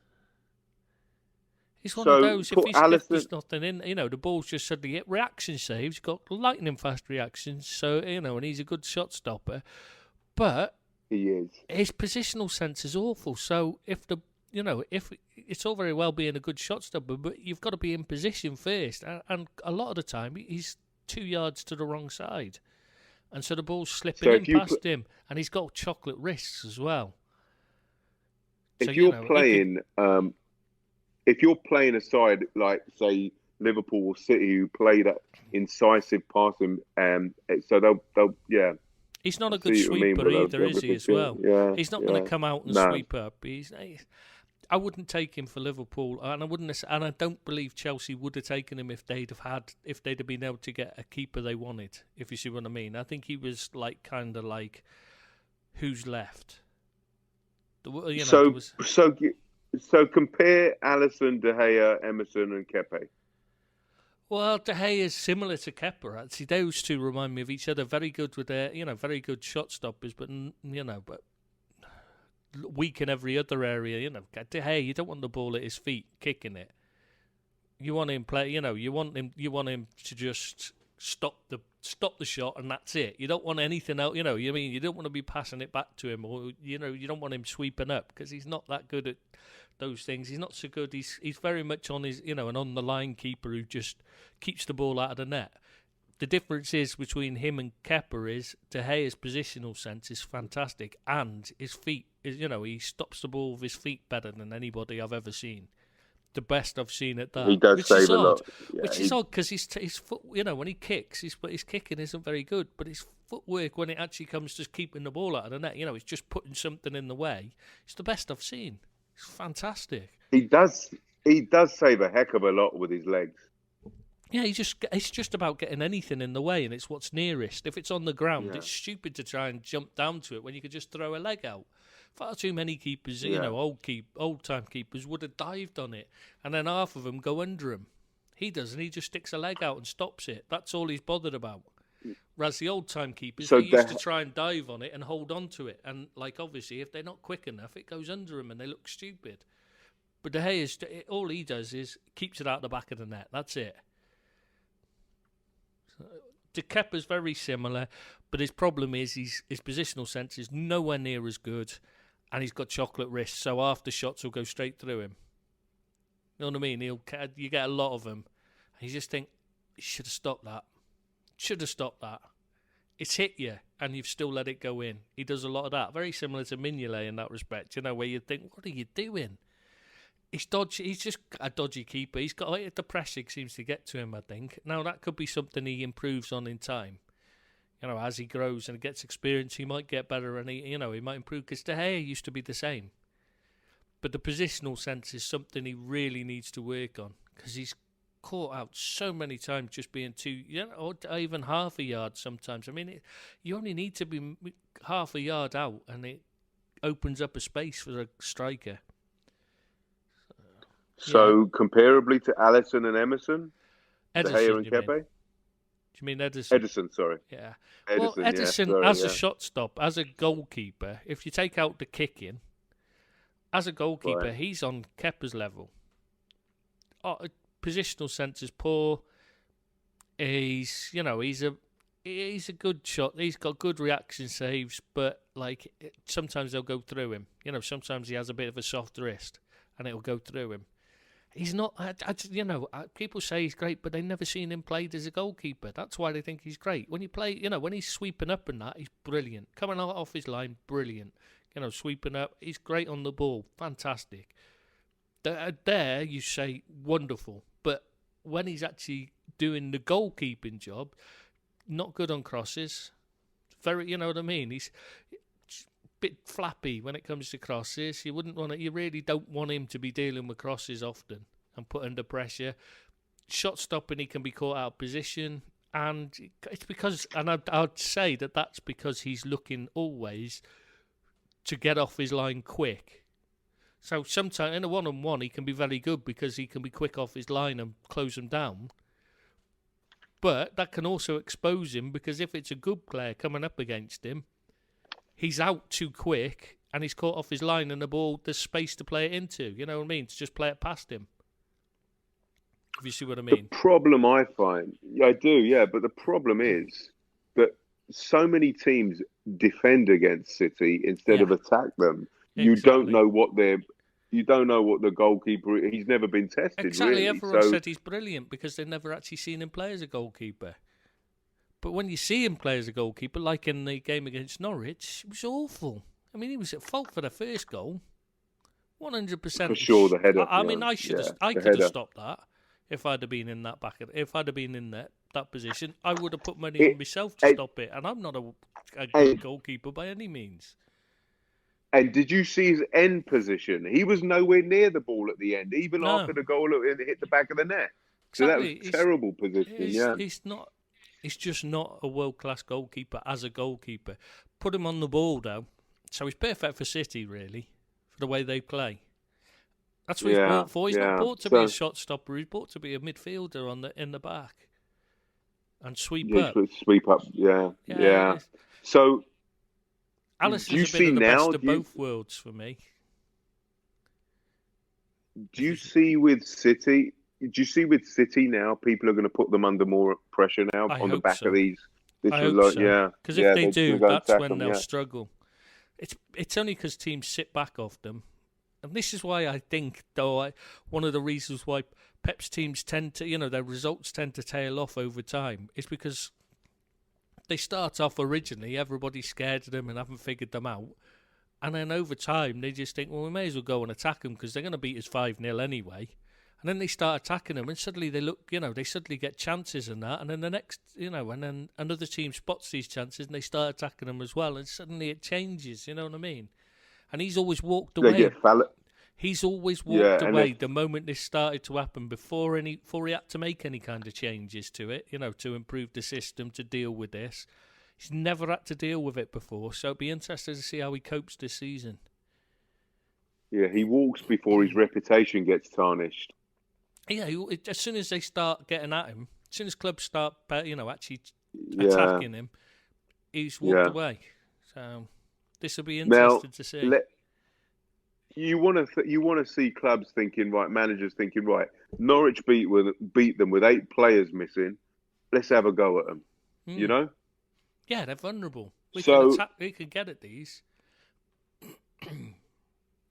He's one of those. Put If there's nothing in, the ball's just suddenly hit. Reaction saves. He's got lightning fast reactions. So and he's a good shot stopper. But He is. his positional sense is awful. So if it's all very well being a good shot stopper, but you've got to be in position first. And a lot of the time, he's 2 yards to the wrong side, and so the ball's slipping in past him, and he's got chocolate wrists as well. If you're playing a side like, say, Liverpool or City, who play that incisive passing, so they'll He's not a I good see what you mean, sweeper but either, is he? As well, Yeah, he's not yeah. going to come out and No. sweep up. I wouldn't take him for Liverpool, and I don't believe Chelsea would have taken him if they'd have been able to get a keeper they wanted. If you see what I mean, I think he was kind of like who's left. So compare Alisson, De Gea, Emerson, and Kepa. Well, De Gea is similar to Kepa. Actually, those two remind me of each other. Very good with their, very good shot stoppers, but but weak in every other area. De Gea, you don't want the ball at his feet, kicking it. You want him play. You want him to just stop the shot, and that's it. You don't want anything else. You don't want to be passing it back to him, or you don't want him sweeping up because he's not that good at those things. He's not so good. He's very much on his, an on the line keeper who just keeps the ball out of the net. The difference is between him and Kepa is De Gea's positional sense is fantastic, and his feet is, he stops the ball with his feet better than anybody I've ever seen. The best I've seen at that. He does save a lot. Yeah, which is odd because his foot, when he kicks, his kicking isn't very good, but his footwork when it actually comes to keeping the ball out of the net, it's just putting something in the way. It's the best I've seen. It's fantastic. He does save a heck of a lot with his legs. Yeah, it's just about getting anything in the way, and it's what's nearest. If it's on the ground, Yeah. it's stupid to try and jump down to it when you could just throw a leg out. Far too many keepers, Yeah. old time keepers would have dived on it, and then half of them go under him. He doesn't. He just sticks a leg out and stops it. That's all he's bothered about. Whereas the old time keepers, they used to try and dive on it and hold on to it, and obviously, if they're not quick enough, it goes under them and they look stupid. But De Gea all he does is keeps it out the back of the net. That's it. De Kepa's very similar, but his problem is his positional sense is nowhere near as good, and he's got chocolate wrists, so after shots will go straight through him. You know what I mean? You get a lot of them, and you just think, you should have stopped that. Should have stopped that. It's hit you, and you've still let it go in. He does a lot of that. Very similar to Mignolet in that respect, where you think, what are you doing? He's dodgy. He's just a dodgy keeper. He's got the pressing seems to get to him, I think. Now, that could be something he improves on in time. As he grows and gets experience, he might get better and he might improve. Because De Gea used to be the same. But the positional sense is something he really needs to work on. Because he's caught out so many times just being or even half a yard sometimes. I mean, you only need to be half a yard out and it opens up a space for a striker. So comparably to Alisson and Emerson, De Gea Edison, and you mean? Kepe? Do you mean Edison? Edison, sorry. Yeah. Well, Edison, yeah, Edison, sorry, as a yeah. shot stop, as a goalkeeper, if you take out the kicking, as a goalkeeper, Right. he's on Kepa's level. Positional sense is poor. He's a good shot. He's got good reaction saves, but sometimes they'll go through him. Sometimes he has a bit of a soft wrist, and it'll go through him. He's not. People say he's great, but they've never seen him played as a goalkeeper. That's why they think he's great. When you play, when he's sweeping up and that, he's brilliant. Coming out off his line, brilliant. Sweeping up, he's great on the ball, fantastic. There, you say wonderful, but when he's actually doing the goalkeeping job, not good on crosses. Very, you know what I mean? He's a bit flappy when it comes to crosses. You really don't want him to be dealing with crosses often and put under pressure. Shot stopping, he can be caught out of position, and it's because, and I'd say that's because he's looking always to get off his line quick. So sometimes in a one-on-one, he can be very good because he can be quick off his line and close them down. But that can also expose him because if it's a good player coming up against him, he's out too quick and he's caught off his line and the ball, there's space to play it into. You know what I mean? To just play it past him. If you see what I mean. The problem I find, I do, yeah, but the problem is that so many teams defend against City instead of attack them. You don't know what the goalkeeper. He's never been tested. Exactly, really. Everyone said he's brilliant because they've never actually seen him play as a goalkeeper. But when you see him play as a goalkeeper, like in the game against Norwich, it was awful. I mean, he was at fault for the first goal, 100%. For sure, the header. I mean, I could have stopped that if I'd have been in that that position. I would have put money on myself to stop it, and I'm not a good goalkeeper by any means. And did you see his end position? He was nowhere near the ball at the end, even after the goal hit the back of the net. So that was terrible position. He's just not a world-class goalkeeper as a goalkeeper. Put him on the ball, though. So he's perfect for City, really, for the way they play. That's what he's bought for. He's not bought to be a shot stopper. He's bought to be a midfielder in the back and sweep up. Sweep up, yeah. So... Alisson's a bit of the best of both worlds for me. Do you see with City now, people are going to put them under more pressure now on the back of these? I hope so. Because if they do, that's when they'll struggle. It's only because teams sit back off them. And this is why I think, one of the reasons why Pep's teams tend to, their results tend to tail off over time is because they start off originally, everybody's scared of them and haven't figured them out. And then over time, they just think, well, we may as well go and attack them because they're going to beat us 5-0 anyway. And then they start attacking them and suddenly they look, they suddenly get chances and that. And then the next, and then another team spots these chances and they start attacking them as well. And suddenly it changes, you know what I mean? And he's always walked away. He's always walked away the moment this started to happen before he had to make any kind of changes to it, to improve the system, to deal with this. He's never had to deal with it before, so it'd be interesting to see how he copes this season. Yeah, he walks before his reputation gets tarnished. Yeah, as soon as they start getting at him, as soon as clubs start, actually attacking him, he's walked away. So this will be interesting to see. You want to see clubs thinking, right, managers thinking, right, Norwich beat them with 8 players missing. Let's have a go at them. Yeah, they're vulnerable. We can get at these.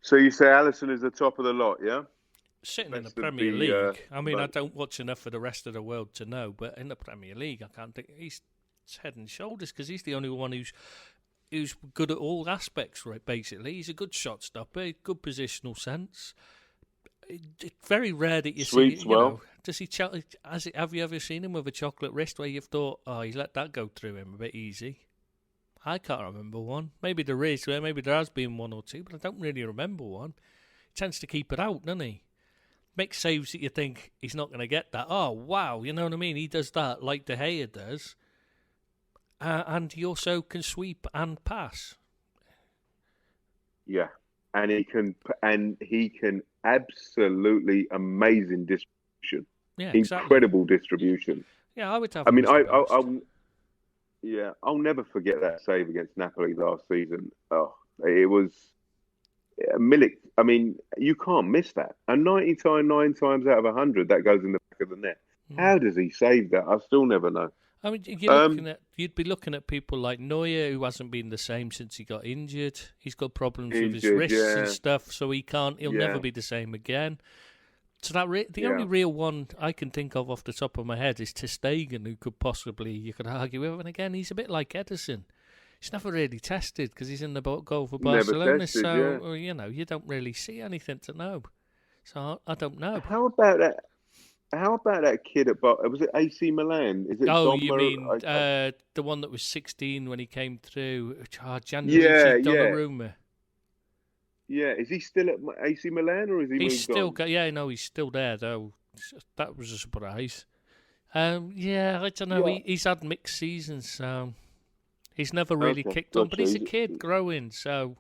So you say Alisson is the top of the lot, yeah? Sitting in the Premier League. I don't watch enough for the rest of the world to know, but in the Premier League, I can't think he's head and shoulders because he's the only one who's good at all aspects, right? Basically, he's a good shot stopper, good positional sense. It's very rare that you see. Does he? Have you ever seen him with a chocolate wrist where you've thought, "Oh, he's let that go through him a bit easy"? I can't remember one. Maybe there is. Maybe there has been one or two, but I don't really remember one. He tends to keep it out, doesn't he? Makes saves that you think he's not going to get that. Oh, wow, you know what I mean? He does that like De Gea does. And he also can sweep and pass. Yeah. and he can absolutely amazing distribution. Yeah, Incredible distribution. Yeah, I would have. I mean, I'll never forget that save against Napoli last season. Oh, it was Milik. I mean, you can't miss that. And 99 times out of 100, that goes in the back of the net. How does he save that? I still never know. I mean, you'd be looking at people like Neuer, who hasn't been the same since he got injured. He's got problems with his wrists and stuff, so he'll never be the same again. So the only real one I can think of off the top of my head is ter Stegen, who you could argue with. And again, he's a bit like Ederson. He's never really tested because he's in the goal for Barcelona. You don't really see anything to know. So I don't know. How about that? How about that kid at was it AC Milan? Is it? You mean the one that was 16 when he came through? Gianluigi Donnarumma. Yeah, is he still at AC Milan or is he? He's still he's still there though. That was a surprise. I don't know. He's had mixed seasons, so he's never really kicked on. But he's a kid growing, so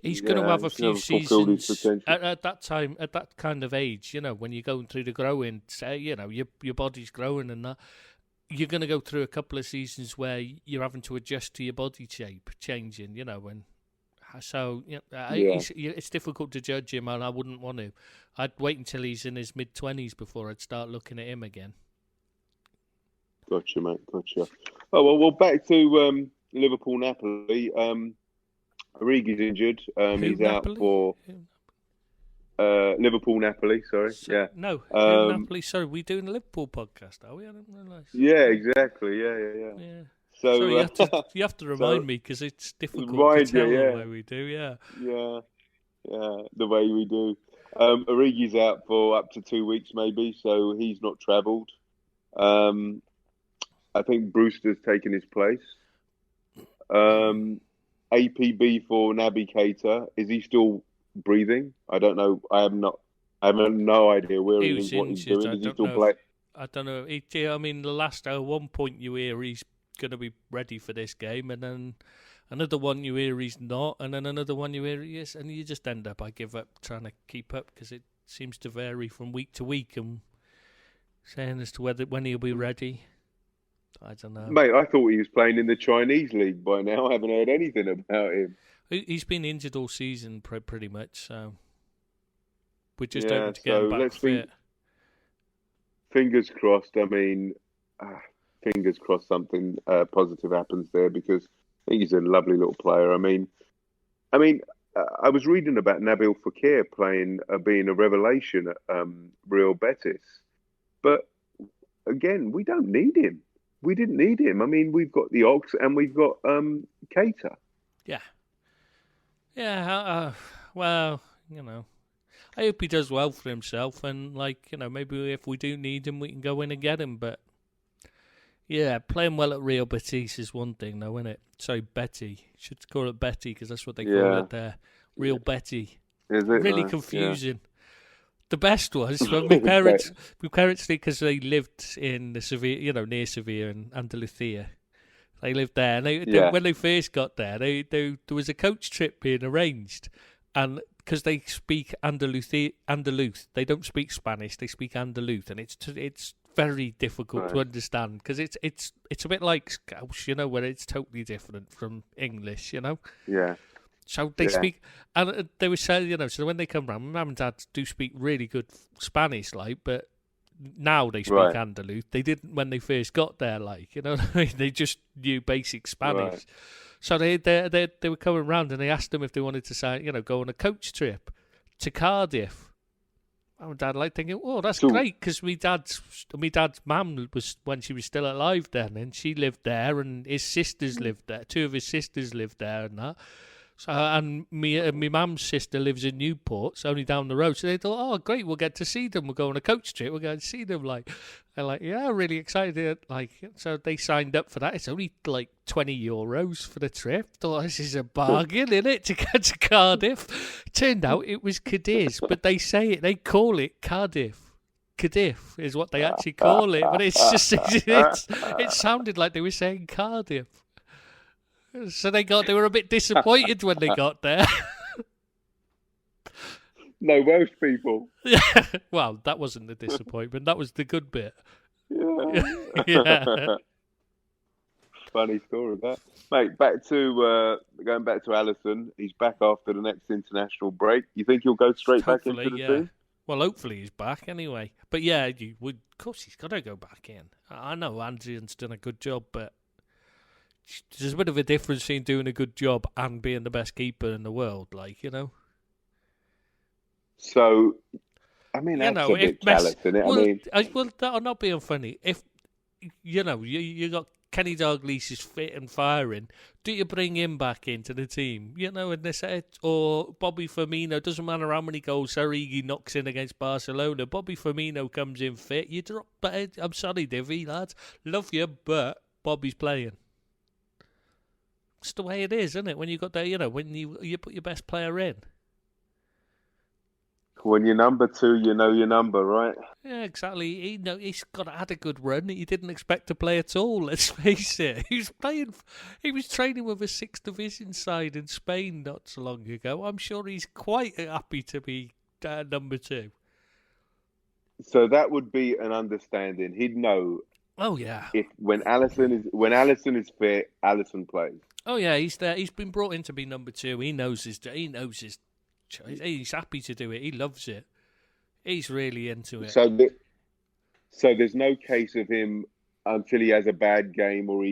he's going to have a few seasons at that time, at that kind of age. When you're going through the growing, your body's growing and that. You're going to go through a couple of seasons where you're having to adjust to your body shape changing. So it's difficult to judge him, and I wouldn't want to. I'd wait until he's in his mid-20s before I'd start looking at him again. Gotcha, mate. Gotcha. Oh well, back to Liverpool Napoli. Origi's injured. He's Napoli? Out for Liverpool Napoli. Sorry, No, Napoli. Sorry, we're doing a Liverpool podcast, are we? I didn't realise. Yeah, exactly. Yeah. So you have to remind me because it's difficult to tell the way we do. Yeah, the way we do. Origi's out for up to 2 weeks, maybe, so he's not travelled. I think Brewster's taken his place. APB for Naby Keita. Is he still breathing? I don't know. I have no idea where he is, what he's doing. Is he still playing? I don't know. I mean, the last one point you hear he's going to be ready for this game, and then another one you hear he's not, and then another one you hear he is, and you just end up, I give up trying to keep up because it seems to vary from week to week and saying as to when he'll be ready. I don't know. Mate, I thought he was playing in the Chinese league by now. I haven't heard anything about him. He's been injured all season pretty much, so we're just hoping to get him back fit. Fingers crossed. I mean, fingers crossed something positive happens there because I think he's a lovely little player. I mean, I was reading about Nabil Fekir being a revelation at Real Betis, but again, we don't need him. We didn't need him. I mean, we've got the Ox and we've got Keita. Yeah. Well, I hope he does well for himself, and maybe if we do need him, we can go in and get him. But yeah, playing well at Real Betis is one thing, though, isn't it? Sorry, Betty. Should call it Betty because that's what they call it there. Real Betty. Is it really confusing? Yeah. The best was when my parents, because they lived in the Sevilla, near Sevilla and Andalusia. They lived there, and when they first got there, there was a coach trip being arranged, and because they speak Andalus, they don't speak Spanish, they speak Andalus, and it's very difficult to understand because it's a bit like Scouse, where it's totally different from English, Yeah. So they speak, and they were saying, so when they come round, my mum and dad do speak really good Spanish, but now they speak Andalus. They didn't when they first got there, they just knew basic Spanish. Right. So they were coming round and they asked them if they wanted to say, go on a coach trip to Cardiff. Mum and dad thinking, oh, that's great because my dad's mum was when she was still alive then, and she lived there, and his sisters lived there. 2 of his sisters lived there, and that. So, and my mum's sister lives in Newport, it's only down the road. So they thought, oh, great, we'll get to see them. We'll go on a coach trip. We'll go and see them. They're yeah, really excited. So they signed up for that. It's only €20 for the trip. Thought this is a bargain, isn't it, to get to Cardiff? Turned out it was Cadiz, but they call it Cardiff. Cardiff is what they actually call it, but it's just it sounded like they were saying Cardiff. So they were a bit disappointed when they got there. No Welsh people. Well, that wasn't the disappointment. That was the good bit. Yeah. Yeah. Funny story, that. Mate, back to going back to Alisson. He's back after the next international break. You think he'll go straight back into Hopefully, the yeah. team? Well, hopefully he's back anyway. But yeah, of course he's got to go back in. I know Anzian's done a good job, but there's a bit of a difference between doing a good job and being the best keeper in the world, like, you know. So, I mean, You that's know, a bit callous, isn't it? well, that'll not being funny. If you know, you got Kenny Dalglish is fit and firing, do you bring him back into the team? You know, in this or Bobby Firmino? Doesn't matter how many goals Origi knocks in against Barcelona. Bobby Firmino comes in fit. You drop. But I'm sorry, Divvy lads, love you, but Bobby's playing. It's the way it is, isn't it? When you got that, you know, when you put your best player in. When you're number 2, you know your number, right? Yeah, exactly. He's had a good run. He didn't expect to play at all. Let's face it. He was training with a 6th division side in Spain not so long ago. I'm sure he's quite happy to be number 2. So that would be an understanding. He'd know. Oh yeah. If when Alisson is fit, Alisson plays. Oh yeah, he's there. He's been brought in to be number 2. He knows his. He's happy to do it. He loves it. He's really into it. So there's no case of him until he has a bad game or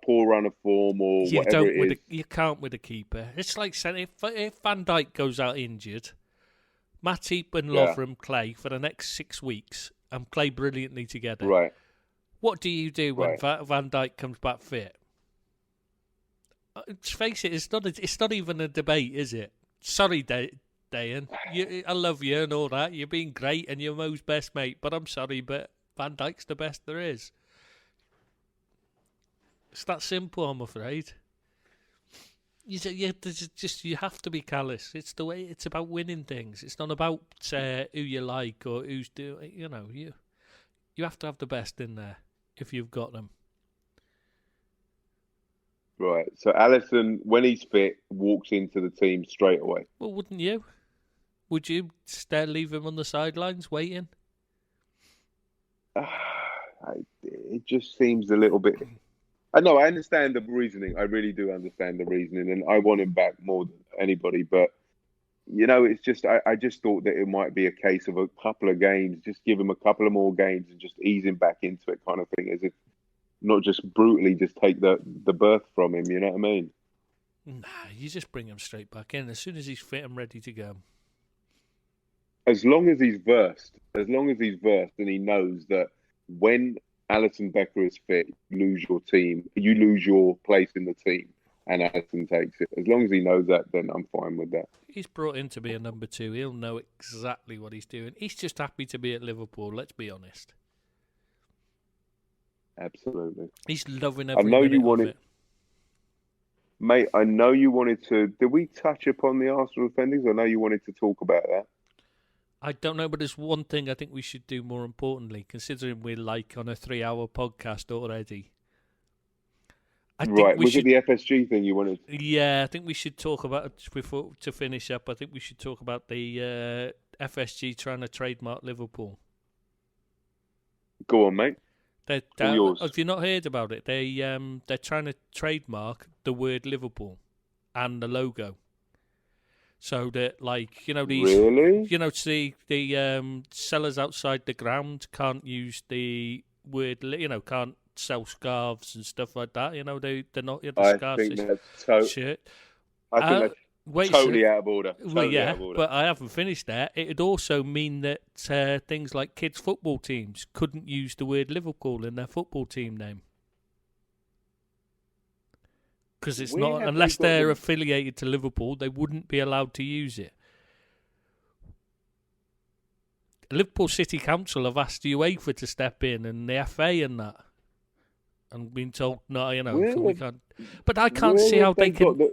poor run of form or whatever it is. You can't with a keeper. It's like saying if Van Dijk goes out injured, Matip and Lovren play for the next 6 weeks and play brilliantly together. Right. What do you do when Van Dijk comes back fit? Let's face it, it's not even a debate, is it? Sorry, Dayan. I love you and all that. You're being great and you're Mo's best mate, but I'm sorry, but Van Dijk's the best there is. It's that simple, I'm afraid. You have to be callous. It's the way. It's about winning things. It's not about who you like or who's doing. You know, you have to have the best in there if you've got them. Right. So Alisson, when he's fit, walks into the team straight away. Well, wouldn't you? Would you leave him on the sidelines waiting? It just seems a little bit. I know. I understand the reasoning. I really do understand the reasoning, and I want him back more than anybody. But you know, it's just I just thought that it might be a case of a couple of games, just give him a couple of more games and just ease him back into it, kind of thing, as if. Not just brutally just take the berth from him, you know what I mean? Nah, you just bring him straight back in. As soon as he's fit and ready to go. As long as he's versed and he knows that when Alisson Becker is fit, you lose your place in the team and Alisson takes it. As long as he knows that, then I'm fine with that. He's brought in to be a number 2. He'll know exactly what he's doing. He's just happy to be at Liverpool, let's be honest. Absolutely. He's loving every minute of it. Mate, I know you wanted to... Did we touch upon the Arsenal defenders? I know you wanted to talk about that. I don't know, but there's one thing I think we should do more importantly, considering we're like on a 3-hour podcast already. Was it the FSG thing you wanted? Yeah, I think we should talk about it before to finish up. I think we should talk about the FSG trying to trademark Liverpool. Go on, mate. Have you not heard about it? They're trying to trademark the word Liverpool and the logo, so that the sellers outside the ground can't use the word. Can't sell scarves and stuff like that. They're not the scarves. I think that's shirt. I think that's totally out of order. But I haven't finished there. It'd also mean that things like kids' football teams couldn't use the word Liverpool in their football team name. Because it's not, unless they're affiliated to Liverpool, they wouldn't be allowed to use it. Liverpool City Council have asked UEFA to step in and the FA and that. and been told no, so we Where can't. But I can't where see have how they got can.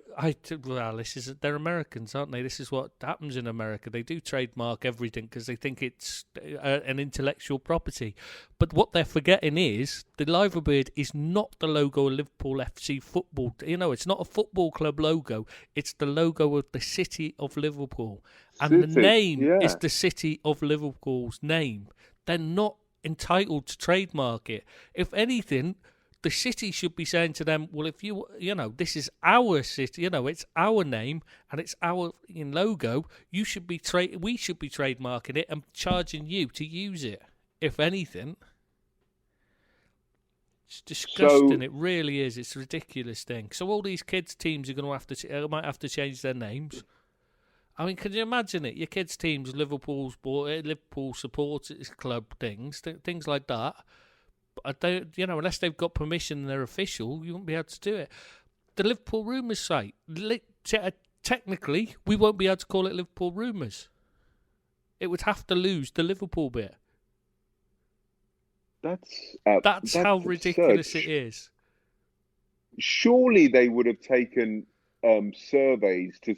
Well, they're Americans, aren't they? This is what happens in America. They do trademark everything because they think it's an intellectual property. But what they're forgetting is the Liverbird is not the logo of Liverpool FC football. It's not a football club logo. It's the logo of the city of Liverpool, and the name is the city of Liverpool's name. They're not entitled to trademark it. If anything, the city should be saying to them, well, if this is our city, it's our name and it's our logo, we should be trademarking it and charging you to use it. If anything, it's disgusting. It really is. It's a ridiculous thing. So all these kids' teams are going to might have to change their names. I mean, can you imagine it? Your kids' teams, Liverpool supporters club things like that. But unless they've got permission and they're official, you won't be able to do it. The Liverpool Rumours site, technically, we won't be able to call it Liverpool Rumours. It would have to lose the Liverpool bit. That's how ridiculous it is. Surely they would have taken surveys to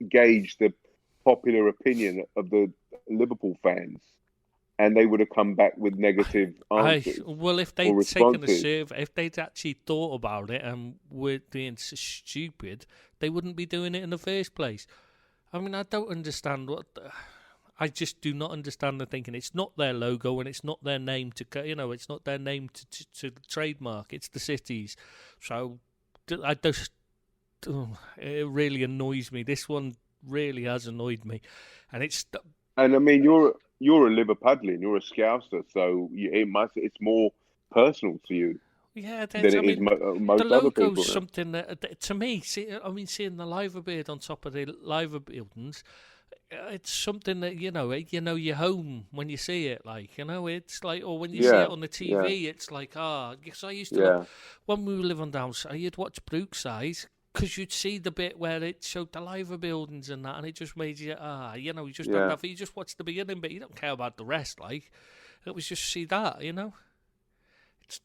gauge the popular opinion of the Liverpool fans, and they would have come back with negative answers. Well, if they'd taken a survey, if they'd actually thought about it and were being so stupid, they wouldn't be doing it in the first place. I mean, I don't understand I just do not understand the thinking. It's not their logo and it's not their name it's not their name to trademark. It's the city's. So I just. It really annoys me. This one really has annoyed me, and it's. And I mean, you're a Liverpudlian, you're a Scouser, so it's more personal to you. Yeah, than it is most the other people. logo's something that to me, seeing the Liverbird on top of the Liver buildings, it's something that you're home when you see it. It's like, or when you see it on the TV, it's like because I used to when we were living down, you'd watch Brookside. Because you'd see the bit where it showed the Liver buildings and that, and it just made you, you just don't have it. You just watch the beginning bit. You don't care about the rest. It was just see that,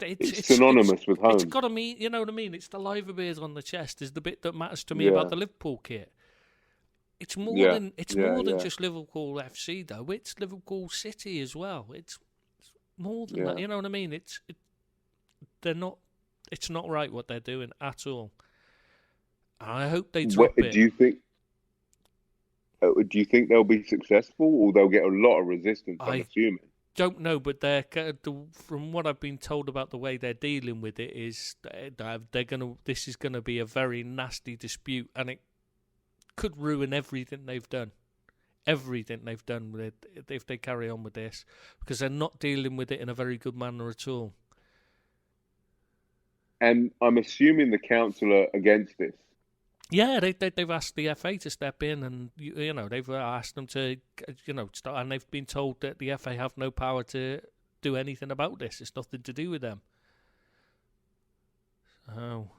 It's synonymous with home. It's got to mean, you know what I mean? It's the Liverbird on the chest is the bit that matters to me about the Liverpool kit. It's more than just Liverpool FC though. It's Liverpool City as well. It's more than that. You know what I mean? It's not right what they're doing at all. I hope they drop it. Do you think they'll be successful, or they'll get a lot of resistance? I'm assuming. Don't know, but from what I've been told about the way they're dealing with it is they're gonna. This is gonna be a very nasty dispute, and it could ruin everything they've done. Everything they've done with it if they carry on with this, because they're not dealing with it in a very good manner at all. And I'm assuming the council are against this. Yeah, they've asked the FA to step in, and they've asked them to start, and they've been told that the FA have no power to do anything about this. It's nothing to do with them. So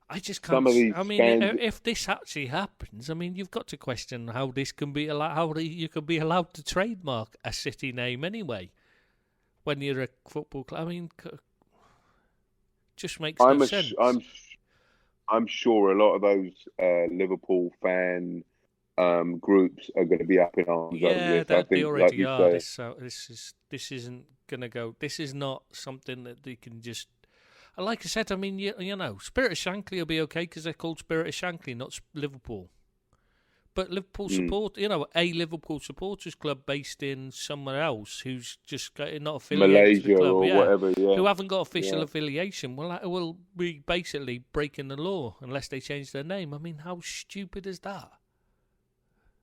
I just can't. If this actually happens, you've got to question how this can be allowed. How you can be allowed to trademark a city name anyway when you're a football club. Just makes no sense. I'm sure a lot of those Liverpool fan groups are going to be up in arms. Yeah, they already are. This isn't going to go. This is not something that they can just. Like I said, Spirit of Shankly will be okay because they're called Spirit of Shankly, not Liverpool. But Liverpool support, a Liverpool supporters club based in somewhere else who's just not affiliated Malaysia to the club, or whatever, who haven't got official affiliation, will be basically breaking the law unless they change their name. How stupid is that?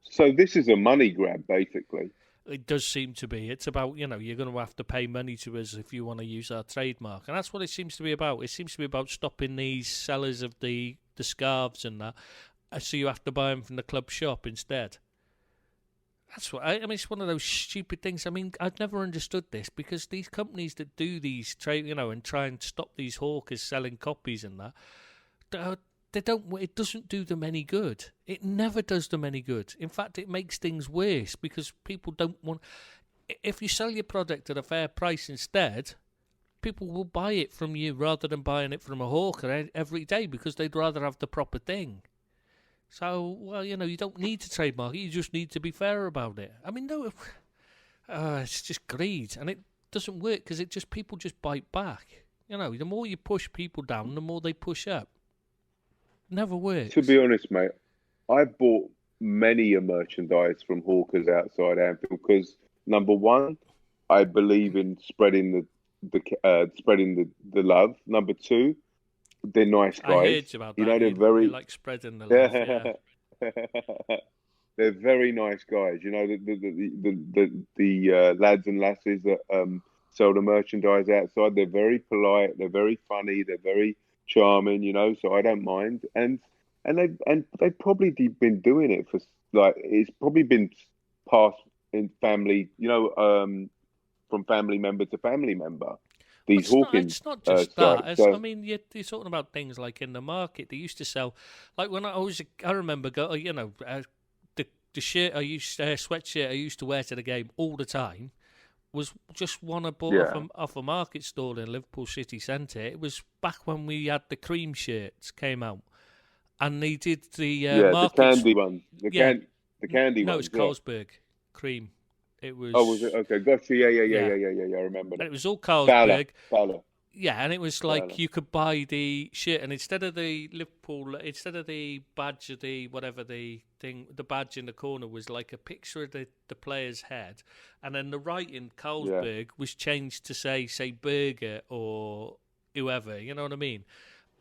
So this is a money grab, basically. It does seem to be. It's about, you're going to have to pay money to us if you want to use our trademark. And that's what it seems to be about. It seems to be about stopping these sellers of the scarves and that. So you have to buy them from the club shop instead. That's what it's one of those stupid things. I've never understood this because these companies that do these and try and stop these hawkers selling copies and that, they don't. It doesn't do them any good. It never does them any good. In fact, it makes things worse because people don't want. If you sell your product at a fair price instead, people will buy it from you rather than buying it from a hawker every day because they'd rather have the proper thing. So, well, you don't need to trademark it. You just need to be fair about it. I mean, no, it's just greed, and it doesn't work because people just bite back. The more you push people down, the more they push up. Never works. To be honest, mate, I bought many a merchandise from hawkers outside Anfield because, number one, I believe in spreading the love. Number two, they're nice guys. I heard about that. They're very you like spreading the love. Yeah. They're very nice guys. The lads and lasses that sell the merchandise outside. They're very polite. They're very funny. They're very charming. So I don't mind. And they've probably been doing it for it's probably been passed in family. From family member to family member. These Hawkins. It's not just that. I mean, you're talking about things like in the market. They used to sell, like when I remember the shirt sweatshirt I used to wear to the game all the time was just one I bought off a market stall in Liverpool city centre. It was back when we had the cream shirts came out, and they did the market. The candy one. The candy one. No, it's Carlsberg cream. It was. Oh, was it? Okay, gotcha. Yeah. I remember. And it was all Carlsberg. Fowler. Yeah, and it was like you could buy the shirt, and instead of the badge of the the badge in the corner was like a picture of the player's head, and then the writing Carlsberg was changed to say Burger or whoever. You know what I mean?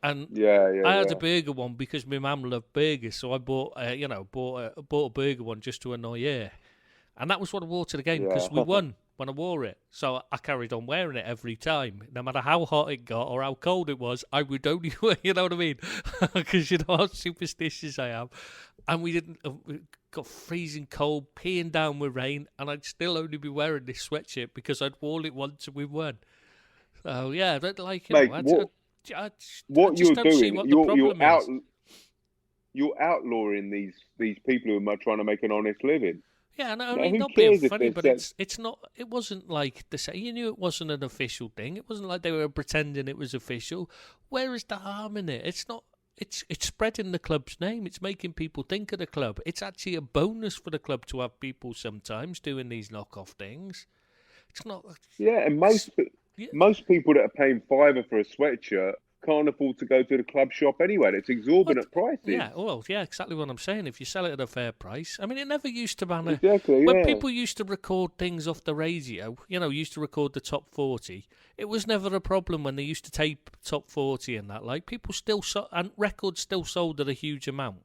And I had a burger one because my mum loved burgers, so I bought a burger one just to annoy her. And that was what I wore to the game because we won when I wore it. So I carried on wearing it every time. No matter how hot it got or how cold it was, I would only wear, you know what I mean? Because you know how superstitious I am. And we got freezing cold, peeing down with rain, and I'd still only be wearing this sweatshirt because I'd worn it once and we won. So, yeah, but like, Mate, I what just you're don't see doing, what the problem is. You're outlawing these people who are trying to make an honest living. Yeah, no, I mean, not being funny, but it's not. It wasn't like you knew it wasn't an official thing. It wasn't like they were pretending it was official. Where is the harm in it? It's not. It's spreading the club's name. It's making people think of the club. It's actually a bonus for the club to have people sometimes doing these knockoff things. It's not. Yeah, and most people that are paying £5 for a sweatshirt can't afford to go to the club shop anyway. It's exorbitant prices. Yeah, well, yeah, exactly what I'm saying. If you sell it at a fair price, I mean, it never used to ban when people used to record things off the radio. Used to record the top 40. It was never a problem when they used to tape top 40 and that. Like people and records still sold at a huge amount,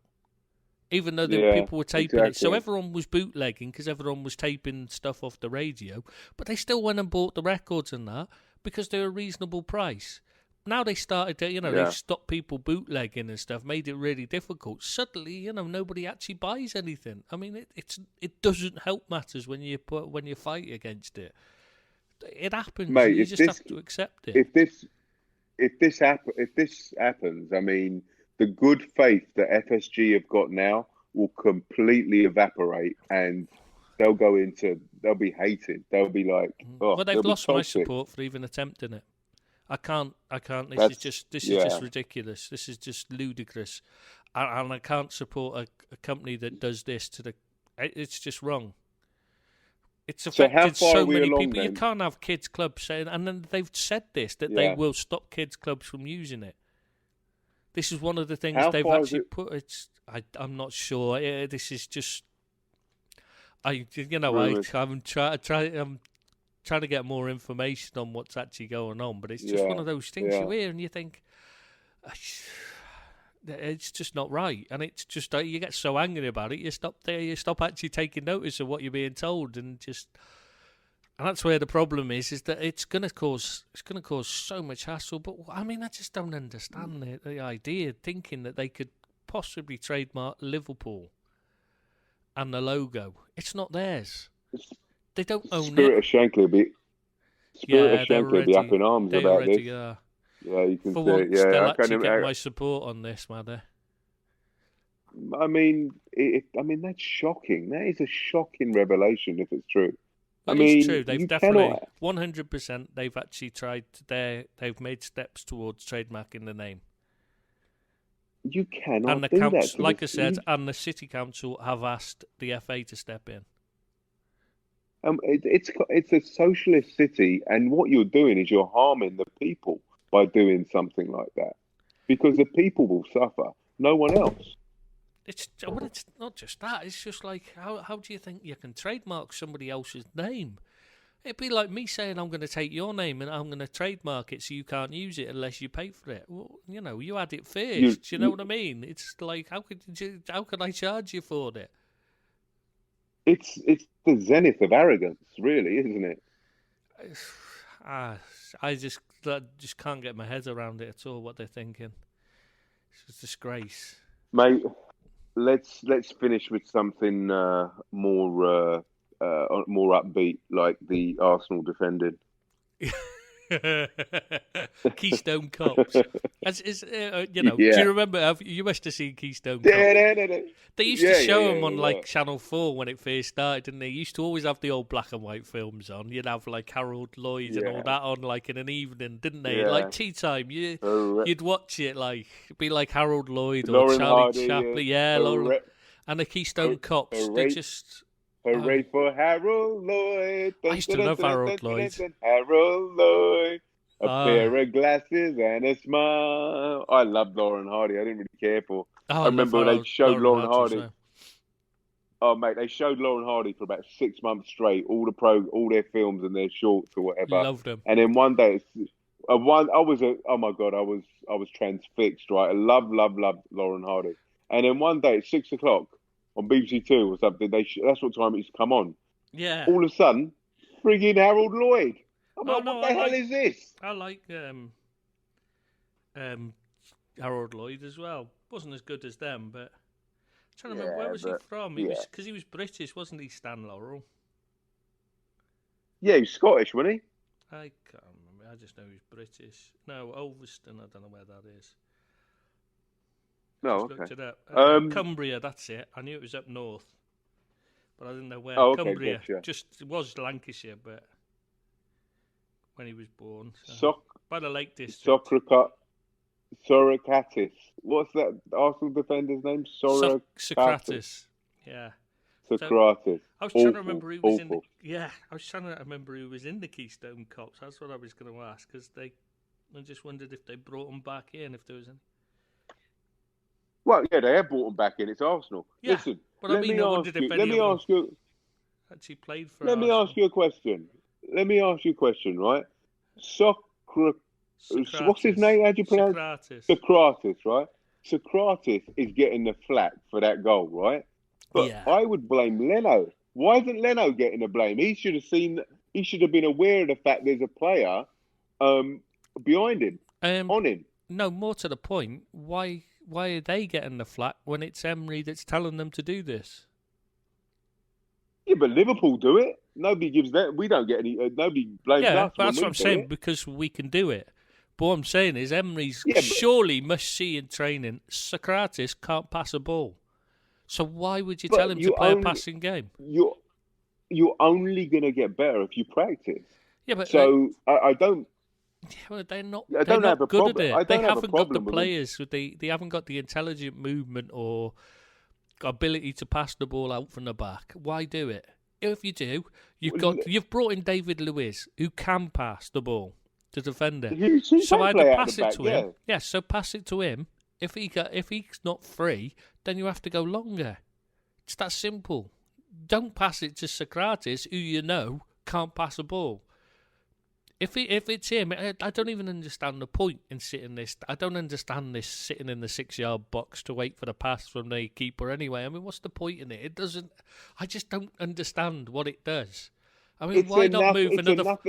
even though people were taping it. So everyone was bootlegging because everyone was taping stuff off the radio, but they still went and bought the records and that because they were a reasonable price. Now they started to, they've stopped people bootlegging and stuff, made it really difficult. Suddenly, nobody actually buys anything. I mean, it doesn't help matters when you fight against it. It happens. Mate, you just have to accept it. If this happens, I mean, the good faith that FSG have got now will completely evaporate, and they'll be hated. They'll be like, well, they've lost my support for even attempting it. I can't. This is just ridiculous. This is just ludicrous, and I can't support a company that does this to the. It's just wrong. It's affected so many people. Then? You can't have kids clubs saying, and then they've said this that they will stop kids clubs from using it. This is one of the things they've actually put. I'm not sure. This is just. I'm trying to get more information on what's actually going on, but it's just one of those things you hear and you think it's just not right, and it's just you get so angry about it, you stop actually taking notice of what you're being told, and that's where the problem is that it's going to cause so much hassle. But I mean, I just don't understand the idea, thinking that they could possibly trademark Liverpool and the logo. It's not theirs. They don't own Spirit it. Of Shankly will be up in arms about this. Yeah, you can For say once, it. Yeah, they'll actually get my support on this, Mather. I mean, that's shocking. That is a shocking revelation if it's true. Well, it's true. They've definitely 100%. They've actually tried. They've made steps towards trademarking the name. You cannot and the do council, that. like I said, and the city council have asked the FA to step in. It's a socialist city, and what you're doing is you're harming the people by doing something like that, because the people will suffer, no one else. It's not just that. It's just like how do you think you can trademark somebody else's name? It'd be like me saying I'm going to take your name and I'm going to trademark it so you can't use it unless you pay for it. Well, you had it first. You know what I mean? It's like how can I charge you for it? It's the zenith of arrogance, really, isn't it? I just can't get my head around it at all. What they're thinking, it's a disgrace, mate. Let's finish with something more upbeat, like the Arsenal defending. Keystone Cops. Do you remember? You must have seen Keystone Cops. They used to show them on like Channel 4 when it first started, and they used to always have the old black and white films on. You'd have like Harold Lloyd and all that on like in an evening, didn't they? Like tea time. You'd watch it like be like Harold Lloyd or Lauren Charlie Hardy, Chaplin. Lauren, and the Keystone Cops. They just. Hooray for Harold Lloyd. I used to love Harold Lloyd. Harold Lloyd. A pair of glasses and a smile. I loved Lauren Hardy. I didn't really care for. I remember when they showed Lauren Hardy. Oh, mate, they showed Lauren Hardy for about 6 months straight. All their films and their shorts or whatever. Loved them. And then one day, oh my God, I was transfixed. Right, I love Lauren Hardy. And then one day at 6 o'clock. On BBC Two or something, that's what time it used to come on. Yeah. All of a sudden, frigging Harold Lloyd. I'm like, what the hell is this? I like Harold Lloyd as well. Wasn't as good as them, but I'm trying to remember where was he from? Because he was British, wasn't he? Stan Laurel. Yeah, he's Scottish, wasn't he? I can't remember. I just know he's British. No, Ulverston. I don't know where that is. No, okay. Looked it up. Cumbria, that's it. I knew it was up north, but I didn't know where. Oh, okay, Cumbria, gotcha. It was Lancashire, but when he was born, by the Lake District. Sorokatis. What's that Arsenal defender's name? Socrates. Yeah. Socrates. I was trying to remember who was in. I was trying to remember who was in the Keystone Cops. That's what I was going to ask because I just wondered if they brought them back in, if there was any. Well, yeah, they have brought him back in. It's Arsenal. Yeah, listen, but let me ask you. Actually played for. Let me ask you a question. Right? What's his name? How do you pronounce? Socrates, right? Socrates is getting the flack for that goal, right? But I would blame Leno. Why isn't Leno getting the blame? He should have seen. He should have been aware of the fact there's a player behind him, on him. No, more to the point. Why are they getting the flack when it's Emery that's telling them to do this? Yeah, but Liverpool do it. Nobody gives that. We don't get any. Nobody blames us. Yeah, that's what I'm saying because we can do it. But what I'm saying is Emery's surely must see in training. Socrates can't pass a ball, so why would you tell him to play a passing game? You're only going to get better if you practice. Yeah, but I don't. Yeah, well, they're not. I don't have a good problem. at it. They haven't got the players. They haven't got the intelligent movement or ability to pass the ball out from the back. Why do it? If you do, you've brought in David Luiz who can pass the ball to defender. So either pass it to him. Yeah, so pass it to him. If he's not free, then you have to go longer. It's that simple. Don't pass it to Socrates, who you know can't pass a ball. If it's him, I don't even understand the point in sitting this. I don't understand this sitting in the 6-yard box to wait for the pass from the keeper anyway. I mean, what's the point in it? It doesn't. I just don't understand what it does. I mean, why not move another?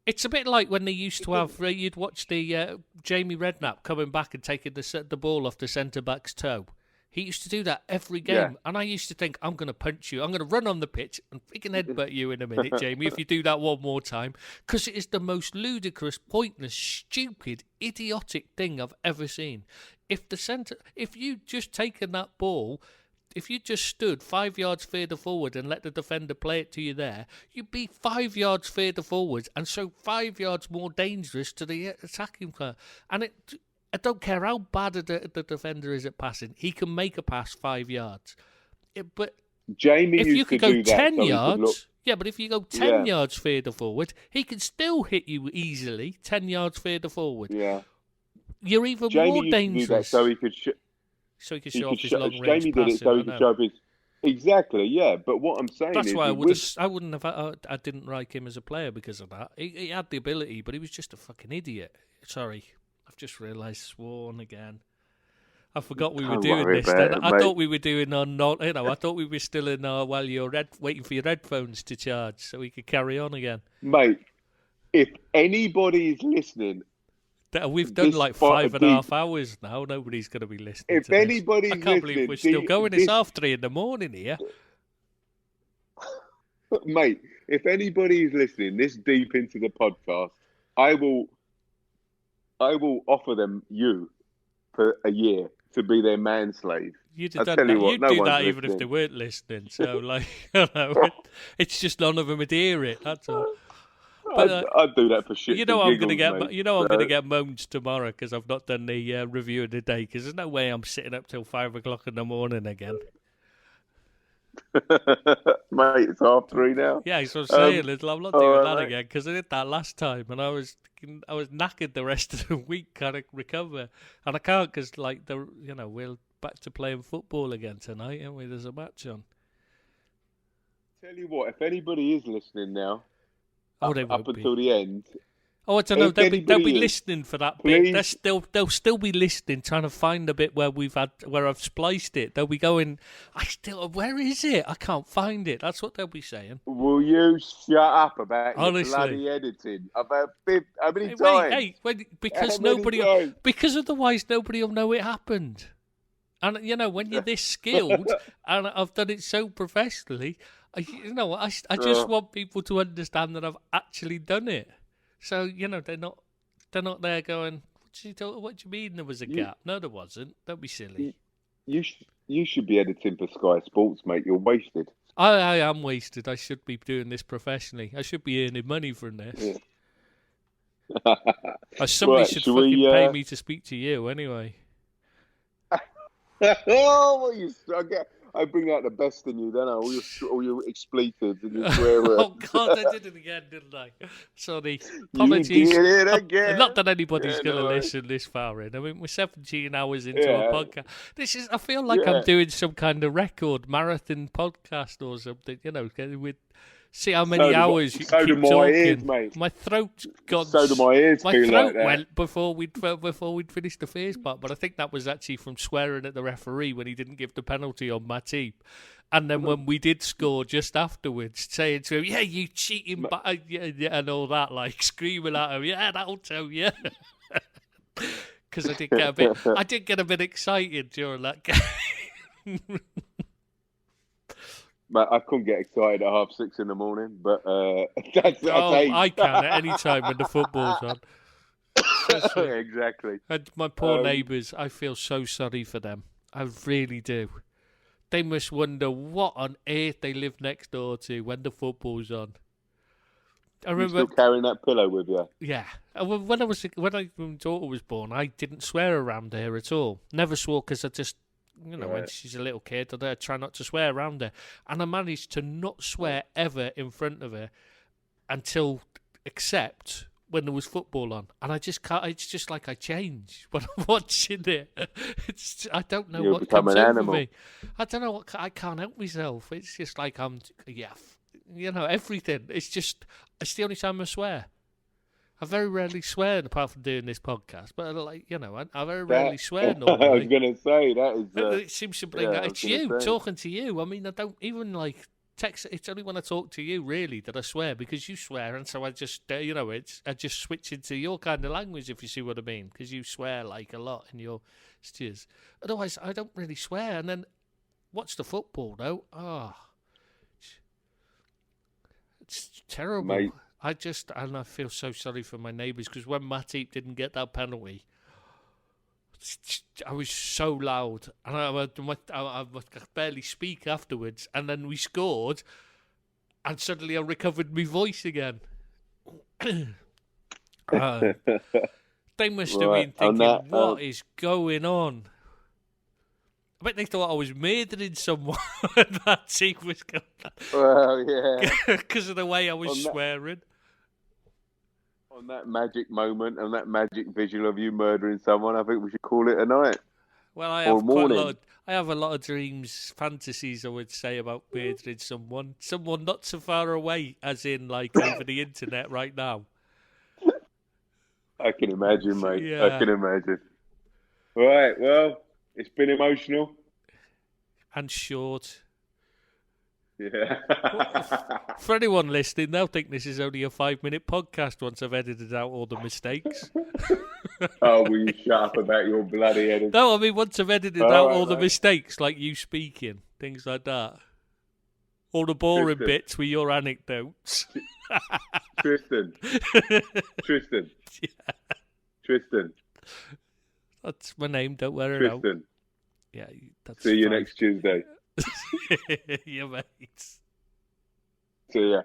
It's a bit like when they used to have. You'd watch the Jamie Redknapp coming back and taking the ball off the centre back's toe. He used to do that every game, and I used to think, I'm going to punch you. I'm going to run on the pitch and freaking headbutt you in a minute, Jamie, if you do that one more time. Because it is the most ludicrous, pointless, stupid, idiotic thing I've ever seen. If you just taken that ball, if you just stood 5 yards further forward and let the defender play it to you there, you'd be 5 yards further forward and so 5 yards more dangerous to the attacking player. And I don't care how bad the defender is at passing, he can make a pass 5 yards. But Jamie if used you could to go do that 10 so he could yards, look. yeah, but if you go 10 yards further forward, he can still hit you easily 10 yards further forward. Yeah. You're even Jamie more used to do that dangerous. so he could show off his long range Jamie passing. did it so he could show off his. Exactly, yeah. But what I'm saying That's is, why I didn't like him as a player because of that. He had the ability, but he was just a fucking idiot. Sorry, I've just realised sworn again. I forgot we were doing this. I thought we were doing I thought we were still in while you're waiting for your headphones to charge so we could carry on again. Mate, if anybody's listening, we've done like 5.5 hours now. Nobody's going to be listening. If anybody's listening, I can't believe we're still going. It's 3:30 a.m. here. Mate, if anybody's listening this deep into the podcast, I will offer them you for a year to be their manslave. You'd have done that. You'd do that even if they weren't listening. So, like, it's just none of them would hear it. That's all. But, I'd do that for shit. You know I'm going to get. Mate. You know I'm going to get moans tomorrow because I've not done the review of the day. Because there's no way I'm sitting up till 5 o'clock in the morning again. Mate, it's 3:30 now. Yeah, that's what I'm saying. I'm not doing that again because I did that last time and I was knackered the rest of the week trying to recover, and I can't because we're back to playing football again tonight, aren't we? There's a match on. Tell you what, if anybody is listening now, they up won't until the end. Oh, I don't know. They'll be listening for that please. bit. They'll still be listening, trying to find the bit where I've spliced it. They'll be going, where is it? I can't find it. That's what they'll be saying. Will you shut up about Honestly. your bloody editing? About how many times? Because otherwise nobody will know it happened. And when you're this skilled, and I've done it so professionally, I just want people to understand that I've actually done it. So they're not there going, what do you mean there was a gap? No, there wasn't. Don't be silly. You should be editing for Sky Sports, mate. You're wasted. I am wasted. I should be doing this professionally. I should be earning money from this. Yeah. Somebody should fucking pay me to speak to you anyway. I bring out the best in you, don't I? All your expletives and your swear words. Oh, God, I did it again, didn't I? Sorry. Apologies. You did it again. Not that anybody's going to listen this far in. I mean, we're 17 hours into a podcast. I feel like I'm doing some kind of record marathon podcast or something, with... See how many hours you keep talking. My ears, mate. My throat's gone. So do my ears. My feel throat like that. went before we'd finished the first part, but I think that was actually from swearing at the referee when he didn't give the penalty on Matip. And then when we did score just afterwards, saying to him, "Yeah, you cheating," and all that, like screaming at him, "Yeah, that'll tell you." Because I did get a bit excited during that game. Mate, I couldn't get excited at 6:30 in the morning, but that's I can at any time when the football's on. Exactly. And my poor neighbours, I feel so sorry for them. I really do. They must wonder what on earth they live next door to when the football's on. I remember still carrying that pillow with you. Yeah. When my daughter was born, I didn't swear around her at all. Never swore because I just. When she's a little kid, I try not to swear around her. And I managed to not swear ever in front of her except when there was football on. And I just can't, it's just like I change when I'm watching it. I don't know what comes over me. I don't know I can't help myself. It's just like everything. It's the only time I swear. I very rarely swear apart from doing this podcast, but I very rarely swear normally. I was going to say, that is... it seems to bring it's you, talking to you. I mean, I don't even text. It's only when I talk to you, really, that I swear, because you swear, and so I just, I just switch into your kind of language, if you see what I mean, because you swear a lot in your steers. Otherwise, I don't really swear, and then watch the football, though. It's terrible. Mate. I feel so sorry for my neighbours because when Matip didn't get that penalty, I was so loud, and I could barely speak afterwards. And then we scored, and suddenly I recovered my voice again. They must have been thinking, what is going on? I bet they thought I was murdering someone when that team was going on. Well, yeah. Because of the way I was swearing. On that magic moment and that magic visual of you murdering someone, I think we should call it a night. Well, I have a lot of dreams, fantasies, I would say, about murdering someone not so far away, as in like over the internet right now. I can imagine, mate. Yeah. I can imagine. Right, well, it's been emotional. And short. Yeah. For anyone listening, they'll think this is only a 5-minute podcast once I've edited out all the mistakes. Oh, will you shut up about your bloody editing? No, I mean, once I've edited out all the mistakes, like you speaking, things like that. All the boring bits with your anecdotes. Tristan. Yeah. Tristan. That's my name, don't wear it out. Tristan. Yeah, that's See you next Tuesday. Yeah, mate. See ya.